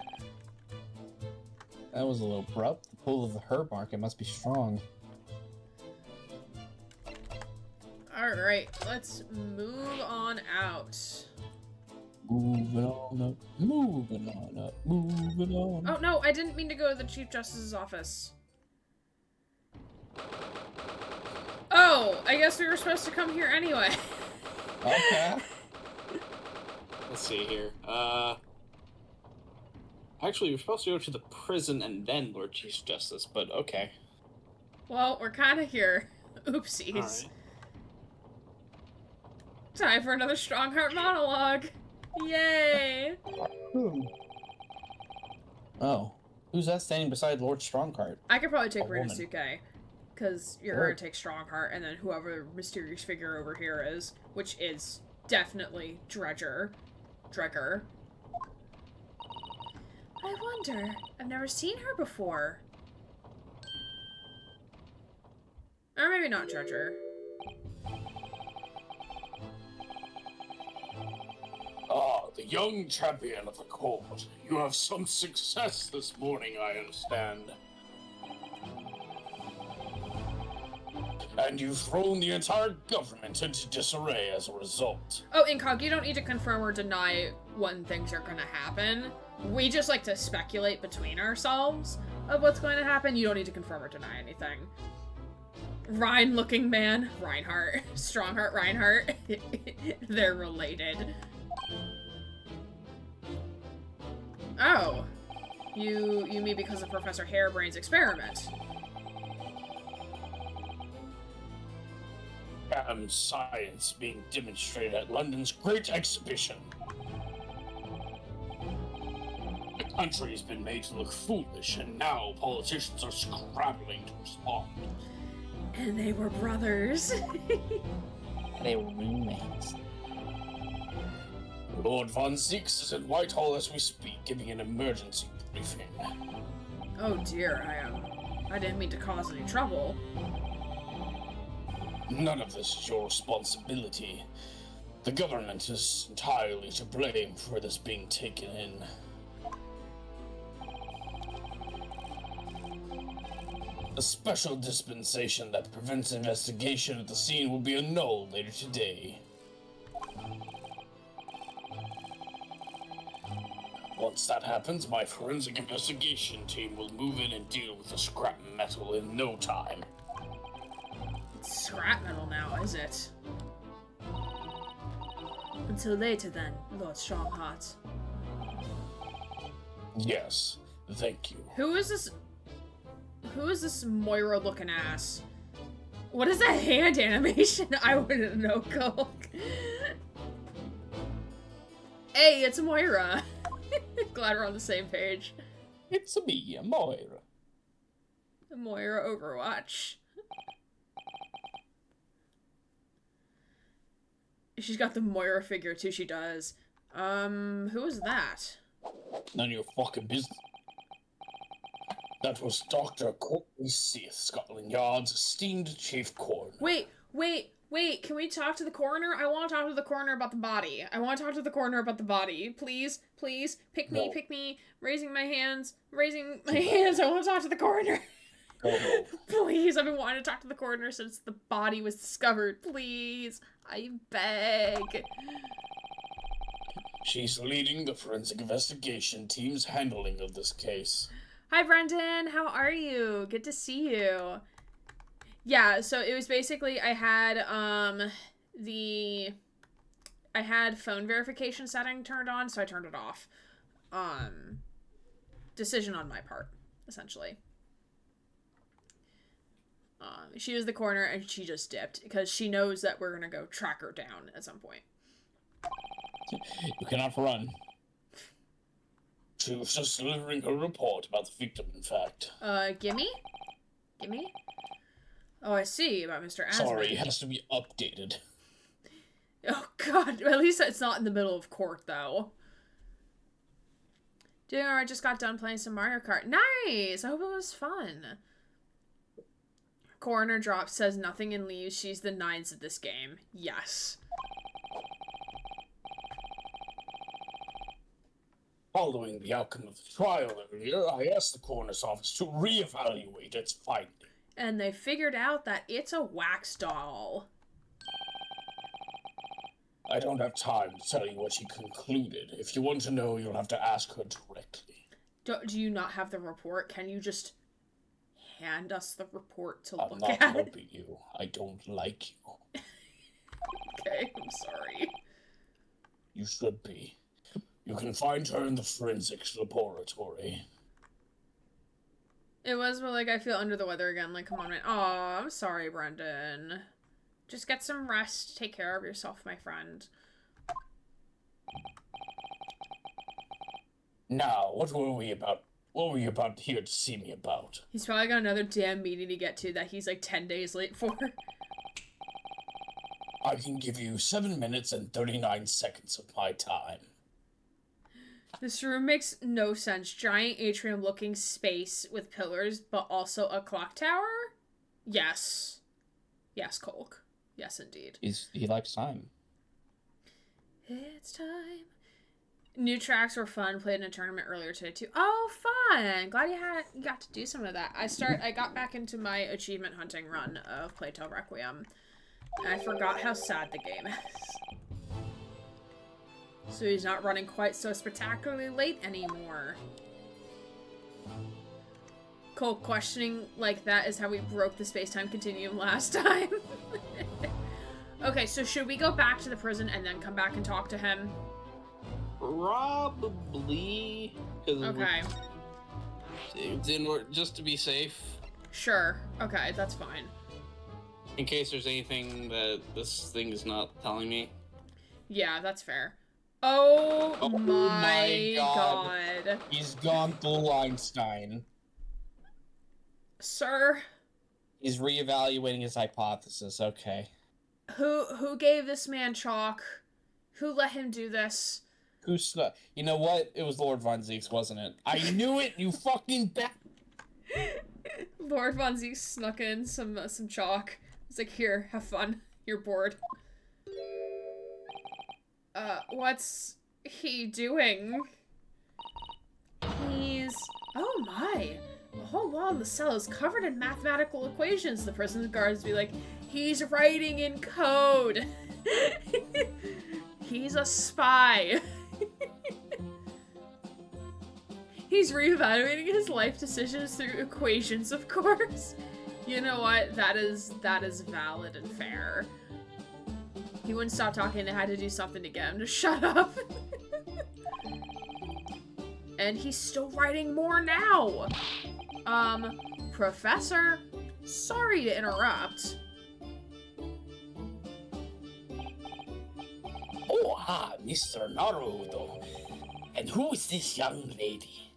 That was a little abrupt. The pull of the herb market must be strong. Alright, let's move on out. Moving on up, moving on up, moving on. Oh no, I didn't mean to go to the Chief Justice's office. Oh, I guess we were supposed to come here anyway. Okay. Let's see here. Actually, we're supposed to go to the prison and then Lord Chief Justice, but okay. Well, we're kind of here. Oopsies. Right. Time for another Strongheart monologue. Yay! Oh, who's that standing beside Lord Strongheart? I could probably take Rinosuke, because you're gonna take Strongheart, and then whoever mysterious figure over here is, which is definitely Dredger. I wonder. I've never seen her before. Or maybe not Dredger. Ah, the young champion of the court. You have some success this morning, I understand. And you've thrown the entire government into disarray as a result. Oh, Incog, you don't need to confirm or deny when things are gonna happen. We just like to speculate between ourselves of what's going to happen. You don't need to confirm or deny anything. Rhine-looking man. Reinhardt. Strongheart Reinhardt. They're related. Oh. You mean because of Professor Harebrayne's experiment? Science being demonstrated at London's Great Exhibition. The country has been made to look foolish, and now politicians are scrambling to respond. And they were brothers. They were roommates. Lord Von Zieks is in Whitehall as we speak, giving an emergency briefing. Oh dear, I didn't mean to cause any trouble. None of this is your responsibility. The government is entirely to blame for this being taken in. A special dispensation that prevents investigation at the scene will be annulled later today. Once that happens, my forensic investigation team will move in and deal with the scrap metal in no time. It's scrap metal now, is it? Until later then, Lord Strongheart. Yes, thank you. Who is this Moira looking ass? What is that hand animation? I wouldn't know, Coke. Hey, it's Moira. Glad we're on the same page. It's me, Moira. Moira Overwatch. She's got the Moira figure too, she does. Who was that? None of your fucking business. That was Dr. Courtney Seath, Scotland Yard's esteemed chief coroner. Wait, can we talk to the coroner? I want to talk to the coroner about the body. Please, pick me, raising my hands, I want to talk to the coroner. Please, I've been wanting to talk to the coroner since the body was discovered. Please, I beg. She's leading the forensic investigation team's handling of this case. Hi, Brendan. How are you? Good to see you. Yeah, so it was basically I had phone verification setting turned on, so I turned it off. Decision on my part, essentially. She was the coroner, and she just dipped because she knows that we're gonna go track her down at some point. You cannot run. She was just delivering her report about the victim, in fact. Gimme? Oh, I see, about Mr. Asman. Sorry, it has to be updated. Oh, God. At least it's not in the middle of court, though. Doing alright, just got done playing some Mario Kart. Nice! I hope it was fun. Coroner drops, says nothing and leaves. She's the nines of this game. Yes. Following the outcome of the trial earlier, I asked the coroner's office to reevaluate its finding. And they figured out that it's a wax doll. I don't have time to tell you what she concluded. If you want to know, you'll have to ask her directly. Do you not have the report? Can you just hand us the report to look at? I'm not helping you. I don't like you. Okay, I'm sorry. You should be. You can find her in the forensics laboratory. It was like I feel under the weather again. Like, come on, man. Aw, I'm sorry, Brendan. Just get some rest. Take care of yourself, my friend. Now, what were we about here to see me about? He's probably got another damn meeting to get to that he's like 10 days late for. I can give you 7 minutes and 39 seconds of my time. This room makes no sense. Giant atrium-looking space with pillars, but also a clock tower? Yes. Yes, Colk. Yes, indeed. He likes time. It's time. New tracks were fun. Played in a tournament earlier today, too. Oh, fun! Glad you got to do some of that. I got back into my achievement hunting run of Playtale Requiem. And I forgot how sad the game is. So he's not running quite so spectacularly late anymore. Cole, questioning like that is how we broke the space-time continuum last time. Okay, so should we go back to the prison and then come back and talk to him? Probably. Okay. Just to be safe. Sure. Okay, that's fine. In case there's anything that this thing is not telling me. Yeah, that's fair. Oh my god. He's gone full Einstein. Sir? He's reevaluating his hypothesis, okay. Who gave this man chalk? Who let him do this? You know what? It was Lord Von Zeeks, wasn't it? I knew it, you fucking Lord Von Zeeks snuck in some chalk. He's like, here, have fun. You're bored. What's he doing? Oh my! The whole wall in the cell is covered in mathematical equations. The prison guards be like, he's writing in code! He's a spy! He's reevaluating his life decisions through equations, of course. You know what? That is valid and fair. He wouldn't stop talking. They had to do something to get him to shut up. And he's still writing more now. Professor, sorry to interrupt. Oh, Mr. Naruto. And who is this young lady?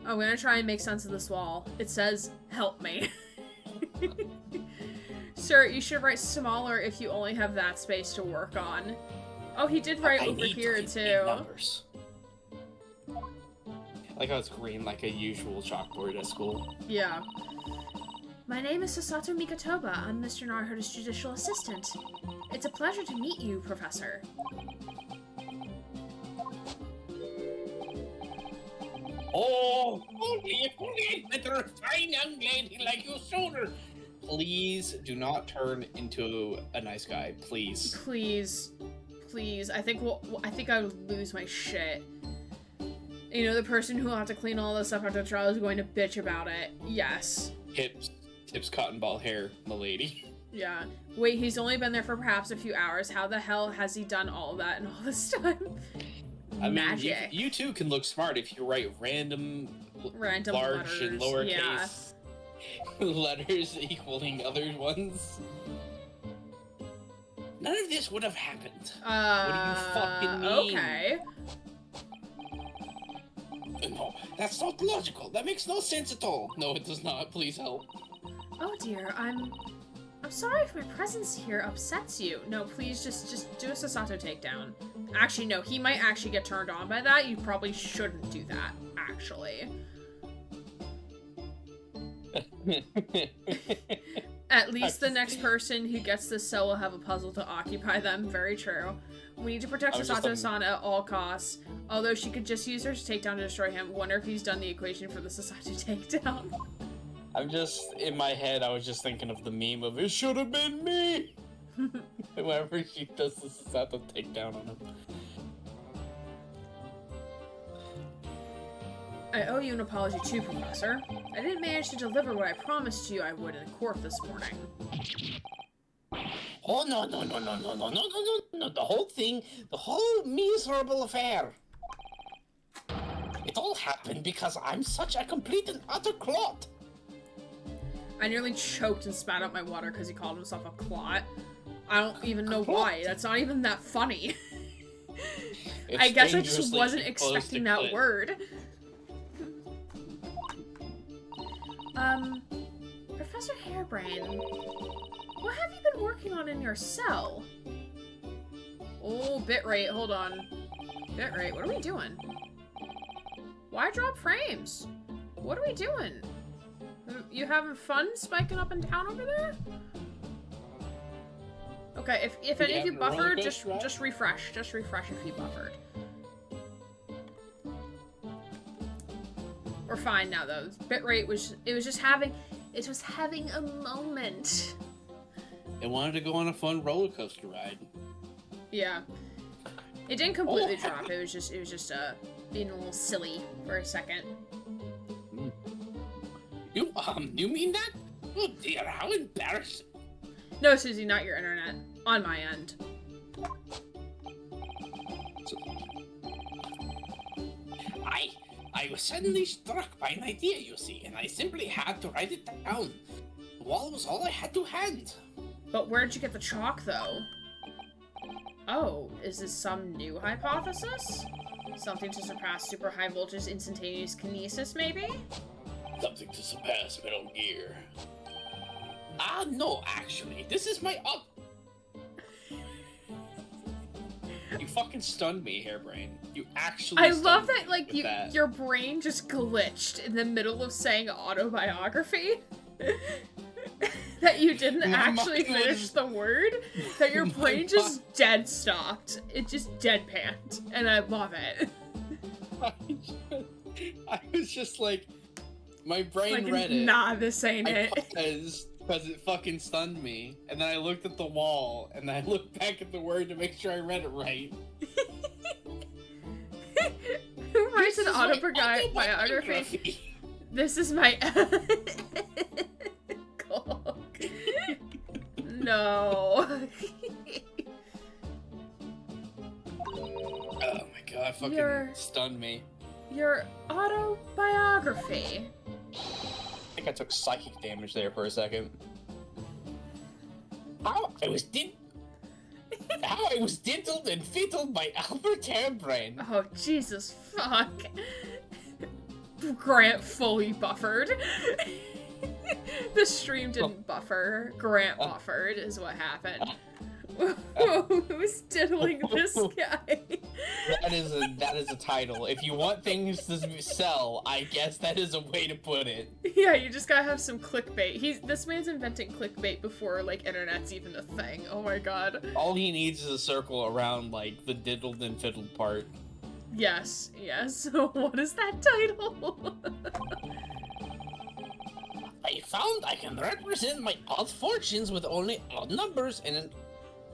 I'm gonna try and make sense of this wall. It says, help me. Sir, you should write smaller if you only have that space to work on. Oh, he did write over here, too. Numbers. I like how it's green, like a usual chalkboard at school. Yeah. My name is Sasato Mikatoba. I'm Mr. Naruhodo's judicial assistant. It's a pleasure to meet you, Professor. Oh, if only I'd met a fine young lady like you sooner. Please do not turn into a nice guy, please. Please. Please. I think I would lose my shit. You know, the person who will have to clean all this up after the trial is going to bitch about it. Yes. Tips cotton ball hair, milady. Yeah. Wait, he's only been there for perhaps a few hours. How the hell has he done all that in all this time? I mean, Magic. you too can look smart if you write random large letters, and lowercase letters equaling other ones. None of this would have happened. What do you fucking mean? Okay. No, that's not logical. That makes no sense at all. No, it does not. Please help. Oh dear, I'm sorry if my presence here upsets you. No, please just do a Sasato takedown. Actually, no, he might actually get turned on by that. You probably shouldn't do that, actually. At least the next person who gets this cell will have a puzzle to occupy them. Very true. We need to protect Sasato-san at all costs. Although she could just use her takedown to destroy him. Wonder if he's done the equation for the Sasato takedown. I'm just, in my head, I was just thinking of the meme of, it should have been me! Whenever she does the Sasato takedown on him. I owe you an apology too, Professor. I didn't manage to deliver what I promised you I would in court this morning. Oh, no. The whole thing, the whole miserable affair. It all happened because I'm such a complete and utter clot. I nearly choked and spat out my water because he called himself a clot. I don't even know why. That's not even that funny. I guess I just wasn't expecting that word. Professor Harebrayne, what have you been working on in your cell? Oh, bitrate, hold on. Bitrate, what are we doing? Why drop frames? What are we doing? You having fun spiking up and down over there? Okay, if any of you buffered, just refresh. Just refresh if you buffered. We're fine now though. Bitrate was having a moment. It wanted to go on a fun roller coaster ride. Yeah. It didn't completely drop. It was just being a little silly for a second. You mean that? Oh dear, how embarrassing. No, Susie, not your internet. On my end. I was suddenly struck by an idea, you see, and I simply had to write it down. The wall was all I had to hand. But where'd you get the chalk, though? Oh, is this some new hypothesis? Something to surpass super high voltage instantaneous kinesis, maybe? Something to surpass Metal Gear. No, actually, this is my You fucking stunned me, Harebrayne. You actually I love that, like, your brain just glitched in the middle of saying autobiography. That you didn't actually finish the word. That your brain just dead stopped. It just deadpanned. And I love it. I was just like, my brain like, read it. Nah, this ain't it. Because it fucking stunned me. And then I looked at the wall, and then I looked back at the word to make sure I read it right. Who writes an autobiography? This is my... No. Oh my god, fucking stunned me. Your autobiography. I think I took psychic damage there for a second. How I was diddled and fiddled by Albert Harebrayne. Oh, Jesus fuck. Grant fully buffered. The stream didn't buffer. Grant buffered is what happened. Who's diddling this guy? That is a title. If you want things to sell, I guess that is a way to put it. Yeah, you just gotta have some clickbait. This man's inventing clickbait before, like, internet's even a thing. Oh my god. All he needs is a circle around, like, the diddled and fiddled part. Yes. So what is that title? I found I can represent my odd fortunes with only odd numbers and an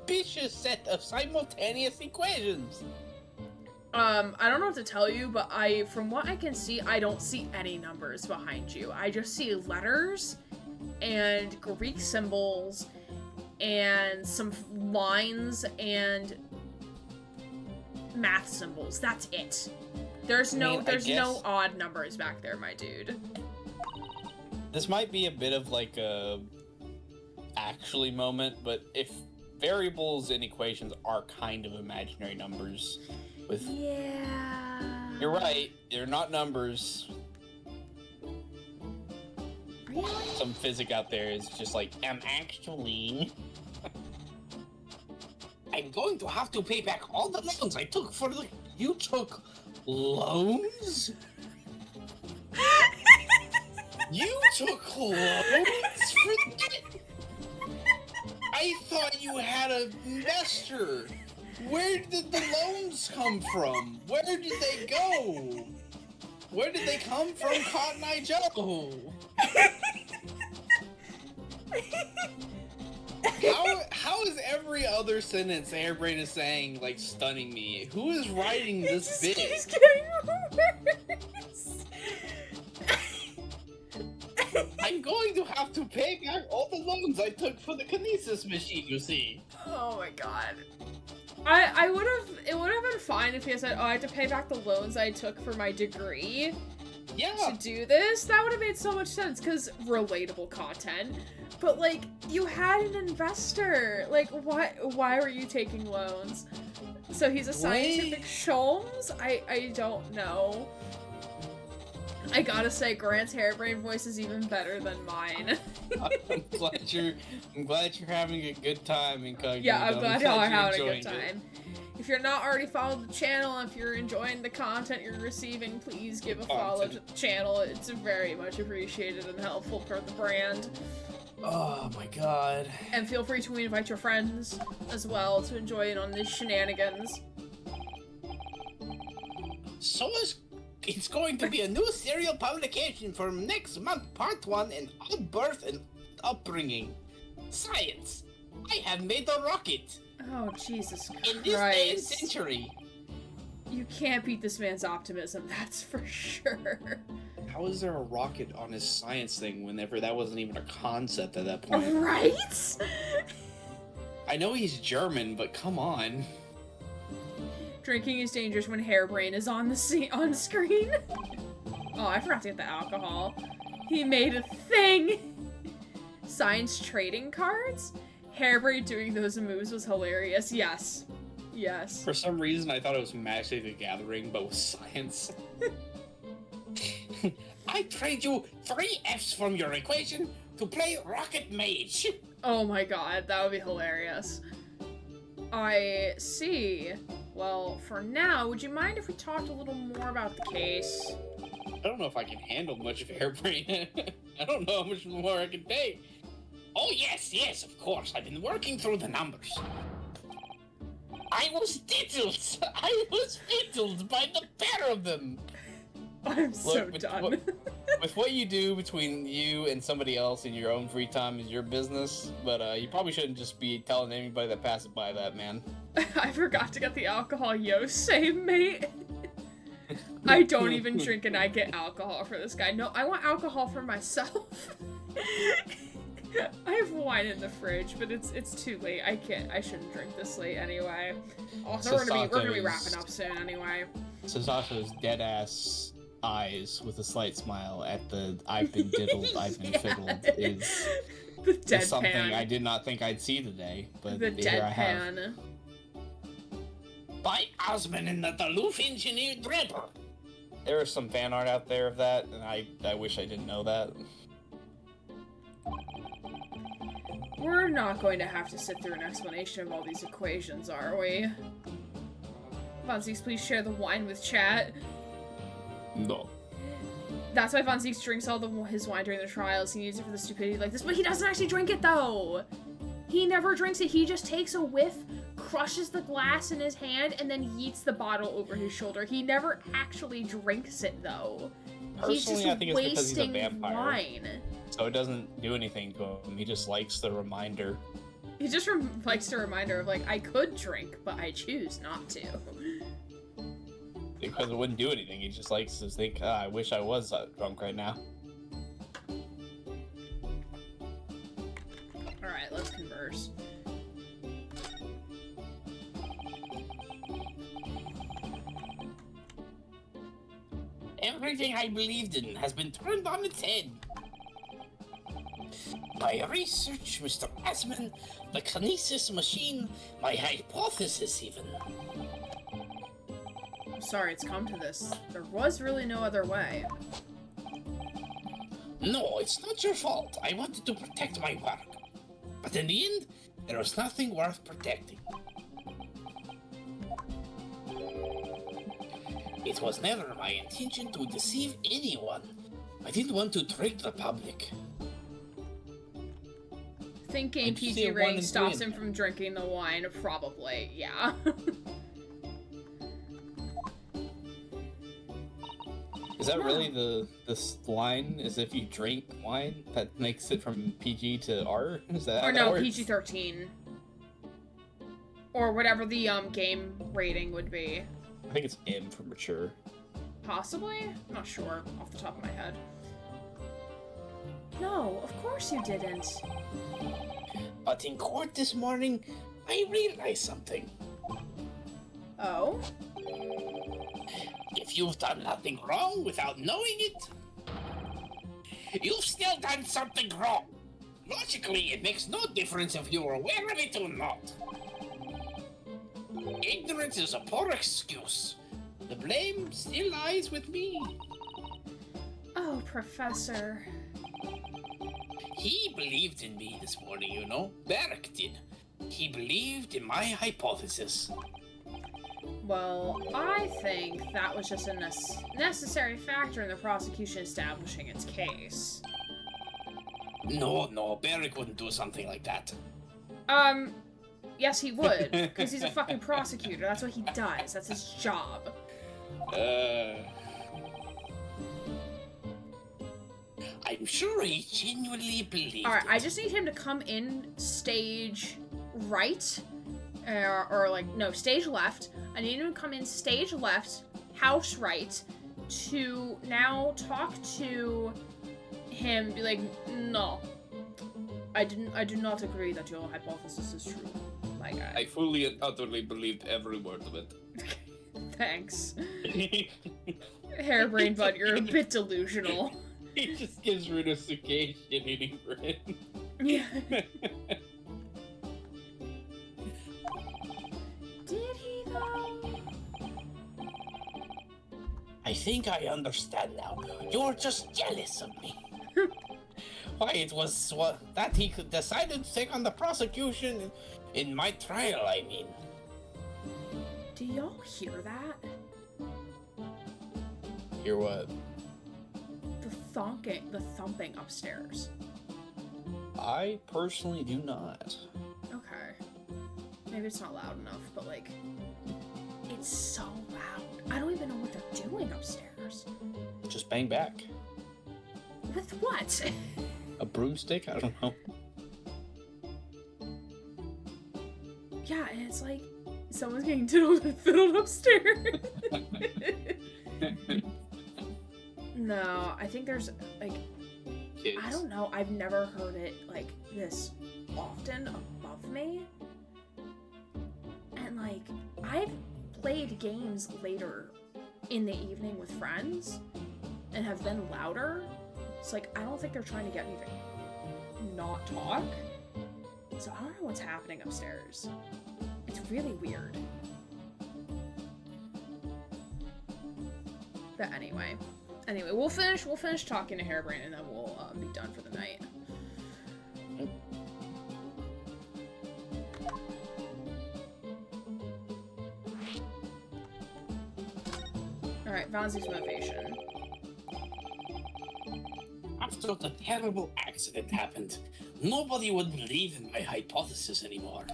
ambitious set of simultaneous equations. I don't know what to tell you, but from what I can see, I don't see any numbers behind you. I just see letters and Greek symbols and some lines and math symbols. That's it. There's no odd numbers back there, my dude. This might be a bit of like a actually moment, but if variables and equations are kind of imaginary numbers with... Yeah... You're right, they're not numbers. Really? Some physic out there is just like, actually... I'm going to have to pay back all the loans I took for the... You took loans? You took loans for that? I thought you had an investor. Where did the loans come from? Where did they go? Where did they come from, Cotton Eye Joe? How is every other sentence Harebrayne is saying, like, stunning me? Who is writing this bit? He's getting worse. I'm going to have to pay back all the loans I took for the kinesis machine, you see. Oh my god. It would have been fine if he had said, oh, I had to pay back the loans I took for my degree. Yeah. To do this. That would have made so much sense, because relatable content. But, like, you had an investor. Like, why were you taking loans? So he's a scientific Sholmes? I don't know. I gotta say, Grant's Harebrayne voice is even better than mine. I'm glad you're having a good time in Incognito. Yeah, I'm glad y'all are having a good it. time. If you're not already followed the channel, if you're enjoying the content you're receiving, please give a follow to the channel. It's very much appreciated and helpful for the brand. Oh my god. And feel free to invite your friends as well to enjoy in on these shenanigans. So it's going to be a new serial publication for next month, part 1 in Odd Birth and Upbringing. Science. I have made a rocket. Oh, Jesus Christ. In this day and century. You can't beat this man's optimism, that's for sure. How is there a rocket on his science thing whenever that wasn't even a concept at that point? Right? I know he's German, but come on. Drinking is dangerous when Harebrayne is on screen. Oh, I forgot to get the alcohol. He made a thing! Science trading cards? Harebrayne doing those moves was hilarious. Yes. Yes. For some reason, I thought it was Magic the Gathering, but with science. I trade you 3 Fs from your equation to play Rocket Mage. Oh my god, that would be hilarious. I see. Well, for now, would you mind if we talked a little more about the case? I don't know if I can handle much of Harebrayne. I don't know how much more I can take. Oh, yes, of course. I've been working through the numbers. I was diddled by the pair of them. I'm so done. With what you do between you and somebody else in your own free time is your business, but you probably shouldn't just be telling anybody that passes by that, man. I forgot to get the alcohol. Yo, same, mate. I don't even drink and I get alcohol for this guy. No, I want alcohol for myself. I have wine in the fridge, but it's too late. I shouldn't drink this late anyway. Also, we're gonna be wrapping up soon anyway. Sasato's dead ass eyes with a slight smile at the I've been diddled, I've been fiddled is something I did not think I'd see today, but the here I have. deadpan. By Osman and the Duluth engineered Draper. There is some fan art out there of that, and I wish I didn't know that. We're not going to have to sit through an explanation of all these equations, are we? Von Zieks, please share the wine with chat. No. That's why Von Zieks drinks all his wine during the trials. He needs it for the stupidity like this, but he doesn't actually drink it, though! He never drinks it. He just takes a whiff, crushes the glass in his hand, and then yeets the bottle over his shoulder. He never actually drinks it, though. He's just I think it's because he's a wasting vampire. wine. So it doesn't do anything to him. He just likes the reminder. He just likes the reminder of, like, I could drink, but I choose not to. Because it wouldn't do anything. He just likes to think, I wish I was drunk right now. Alright, let's converse. Everything I believed in has been turned on its head. My research, Mr. Asman, the kinesis machine, my hypothesis even. I'm sorry it's come to this. There was really no other way. No, it's not your fault. I wanted to protect my work. But in the end, there was nothing worth protecting. It was never my intention to deceive anyone. I didn't want to trick the public. Thinking PG rating stops him from drinking the wine, probably, yeah. Is that really this line? Is if you drink wine, that makes it from PG to R? Is that or no, PG-13. Or whatever the game rating would be. I think it's M for mature. Possibly? I'm not sure off the top of my head. No, of course you didn't. But in court this morning, I realized something. Oh? If you've done nothing wrong without knowing it, you've still done something wrong. Logically, it makes no difference if you're aware of it or not. Ignorance is a poor excuse. The blame still lies with me. Oh, Professor. He believed in me this morning, you know. Barrick did. He believed in my hypothesis. Well, I think that was just a necessary factor in the prosecution establishing its case. No, Barrick wouldn't do something like that. Yes he would, because he's a fucking prosecutor. That's what he does. That's his job. I'm sure he genuinely believed Alright, it. I just need him to come in stage right, or like, no, stage left. I need him to come in stage left, house right, to now talk to him, be like, no, I do not agree that your hypothesis is true. My guy. I fully and utterly believed every word of it. Thanks. Harebrayne, but you're a bit delusional. He just gives Runosuke shit-eating grin. Yeah. Did he though? I think I understand now. You're just jealous of me. Why, it was that he could decided to take on the prosecution in my trial, I mean. Do y'all hear that? Hear what? The thumping upstairs. I personally do not. Okay. Maybe it's not loud enough, but like, it's so loud. I don't even know what they're doing upstairs. Just bang back. With what? A broomstick? I don't know. Yeah, and it's like, someone's getting diddled and fiddled upstairs. No, I think there's, like, Kids. I don't know, I've never heard it, like, this often above me. And, like, I've played games later in the evening with friends and have been louder. It's like, I don't think they're trying to get me to not talk. So I don't know what's happening upstairs. It's really weird. But anyway, we'll finish talking to Harebrayne and then we'll be done for the night. Alright, Vonzi's motivation. After the terrible accident happened, nobody would believe in my hypothesis anymore.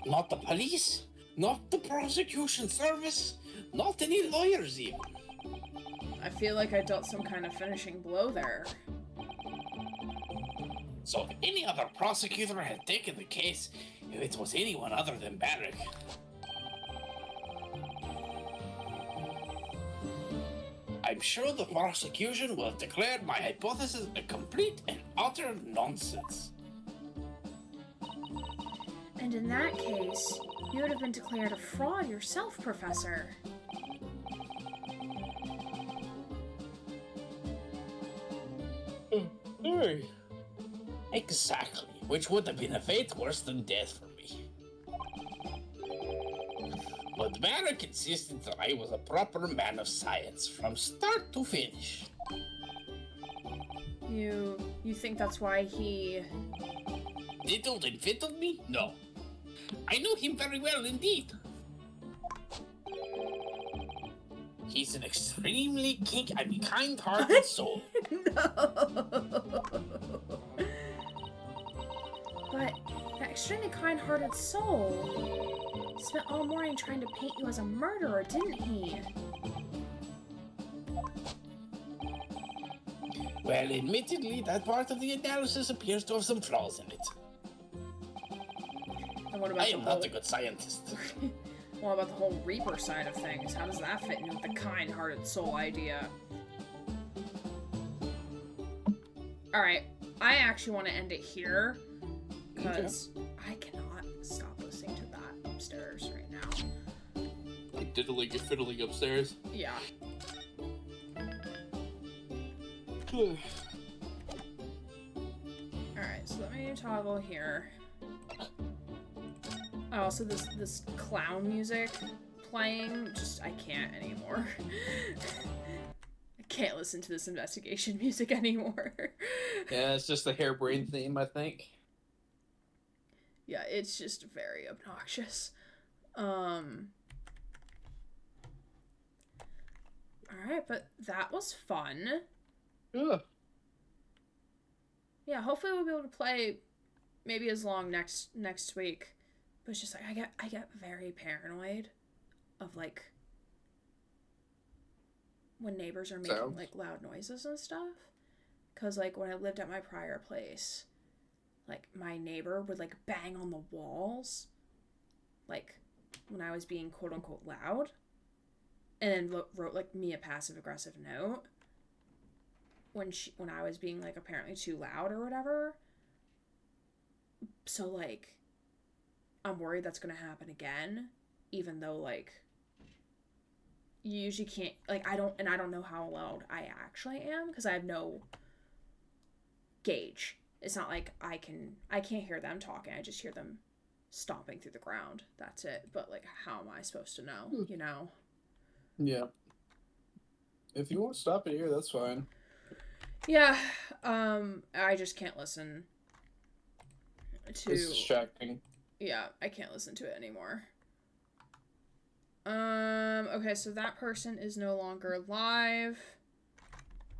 Not the police, not the prosecution service, not any lawyers even. I feel like I dealt some kind of finishing blow there. So if any other prosecutor had taken the case, if it was anyone other than Barrick, I'm sure the prosecution will have declared my hypothesis a complete and utter nonsense. And in that case, you would have been declared a fraud yourself, Professor. Exactly, which would have been a fate worse than death for me. But Barrick insisted that I was a proper man of science from start to finish. You think that's why he... Diddled and fiddled me? No. I knew him very well indeed. He's an extremely kind-hearted soul. But that extremely kind-hearted soul spent all morning trying to paint you as a murderer, didn't he? Well, admittedly, that part of the analysis appears to have some flaws in it. And what about I am not a good scientist. What about the whole Reaper side of things? How does that fit in with the kind-hearted soul idea? Alright, I actually want to end it here, because I cannot stop listening to that upstairs right now. Like diddling and fiddling upstairs. Yeah. Alright, so let me toggle here. Oh, so this clown music playing, just, I can't anymore. I can't listen to this investigation music anymore. Yeah, it's just the Harebrayne theme, I think. Yeah, it's just very obnoxious. Alright, but that was fun. Yeah. Yeah, hopefully we'll be able to play maybe as long next week. But it's just like I get very paranoid of like when neighbors are making like loud noises and stuff. Cause like when I lived at my prior place, like my neighbor would like bang on the walls, like when I was being quote unquote loud, and then wrote like me a passive aggressive note when I was being like apparently too loud or whatever. So like I'm worried that's gonna happen again, even though like you usually can't, like I don't know how loud I actually am because I have no gauge. It's not like I can't hear them talking. I just hear them stomping through the ground. That's it. But like, how am I supposed to know? You know? Yeah. If you want to stop it here, that's fine. Yeah. I just can't listen to. It's distracting. Yeah, I can't listen to it anymore. Okay, so that person is no longer live.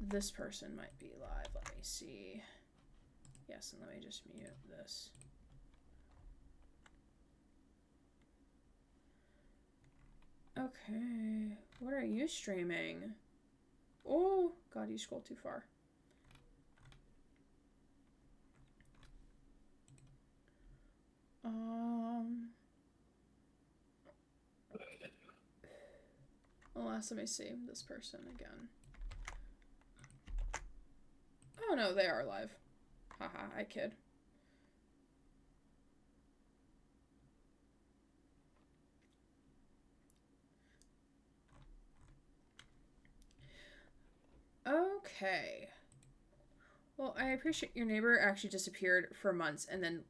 This person might be live. Let me see. Yes, and let me just mute this. Okay, what are you streaming? Oh, God, you scrolled too far. Unless, let me see this person again. Oh no, they are live. Haha, I kid. Okay. Well, I appreciate your neighbor actually disappeared for months and then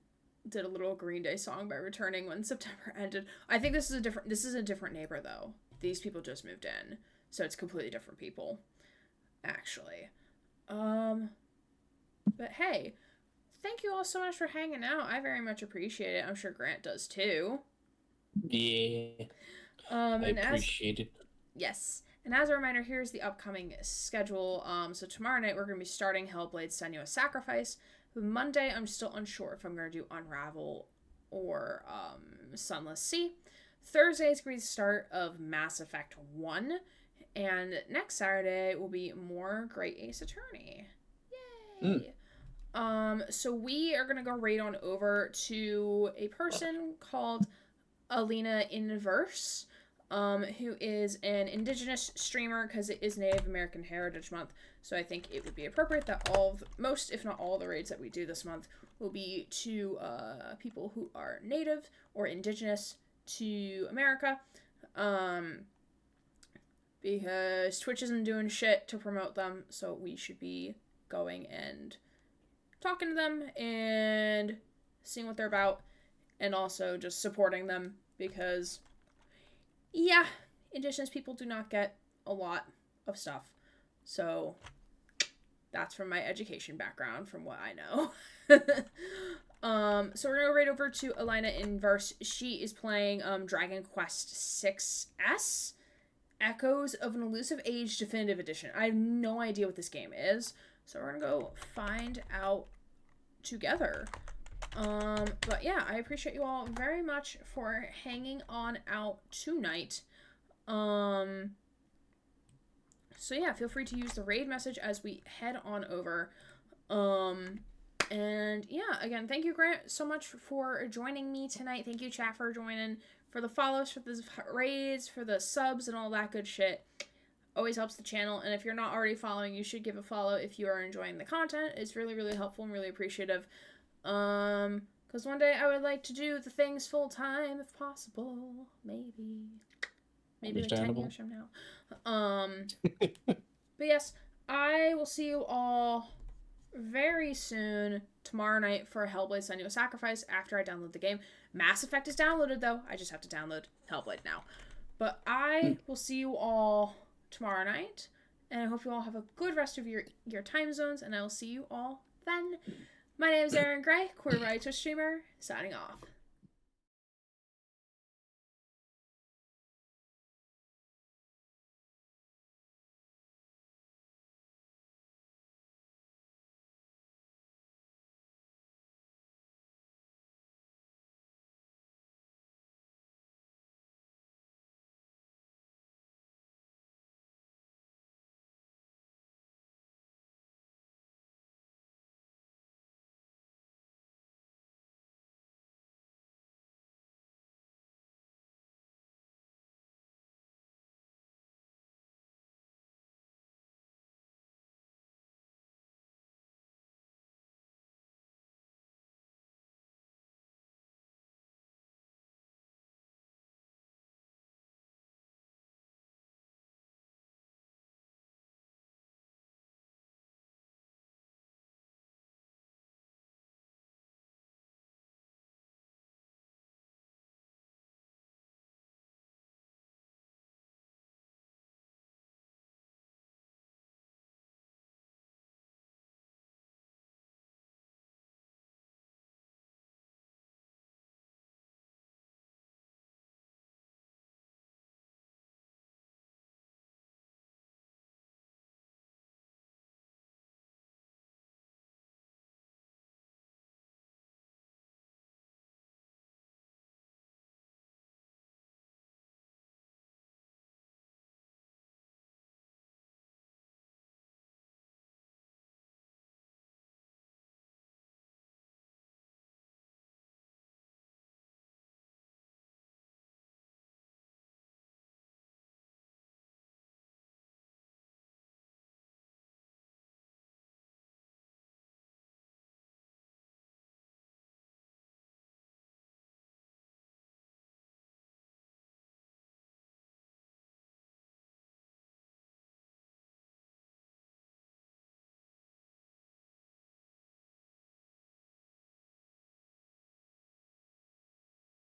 did a little Green Day song by returning when September ended. I think this is a different neighbor though. These people just moved in, so it's completely different people, actually. But hey, thank you all so much for hanging out. I very much appreciate it. I'm sure Grant does too. Yeah. I appreciate it. Yes. And as a reminder, here's the upcoming schedule. So tomorrow night we're going to be starting Hellblade: Senua's Sacrifice. Monday, I'm still unsure if I'm going to do Unravel or Sunless Sea. Thursday is going to be the start of Mass Effect 1. And next Saturday will be more Great Ace Attorney. Yay! So we are going to go right on over to a person called Alina Inverse, who is an indigenous streamer because it is Native American Heritage Month. So I think it would be appropriate that most, if not all, the raids that we do this month will be to people who are native or indigenous to America. Because Twitch isn't doing shit to promote them, so we should be going and talking to them and seeing what they're about, and also just supporting them because, yeah, indigenous people do not get a lot of stuff. So that's from my education background, from what I know. So we're gonna go right over to Alina Inverse. She is playing Dragon Quest VI-S, Echoes of an Elusive Age Definitive Edition. I have no idea what this game is, so we're gonna go find out together. But yeah, I appreciate you all very much for hanging on out tonight. So yeah, feel free to use the raid message as we head on over. And yeah, again, thank you, Grant, so much for joining me tonight. Thank you, chat, for joining, for the follows, for the raids, for the subs, and all that good shit. Always helps the channel, and if you're not already following, you should give a follow if you are enjoying the content. It's really, really helpful and really appreciative. Because one day I would like to do the things full time if possible. Maybe like 10 years from now. But yes, I will see you all very soon tomorrow night for Hellblade: Senua's Sacrifice after I download the game. Mass Effect is downloaded though. I just have to download Hellblade now. But I will see you all tomorrow night, and I hope you all have a good rest of your time zones, and I will see you all then. My name is Aaron Gray, Queer Writer Twitch streamer, signing off.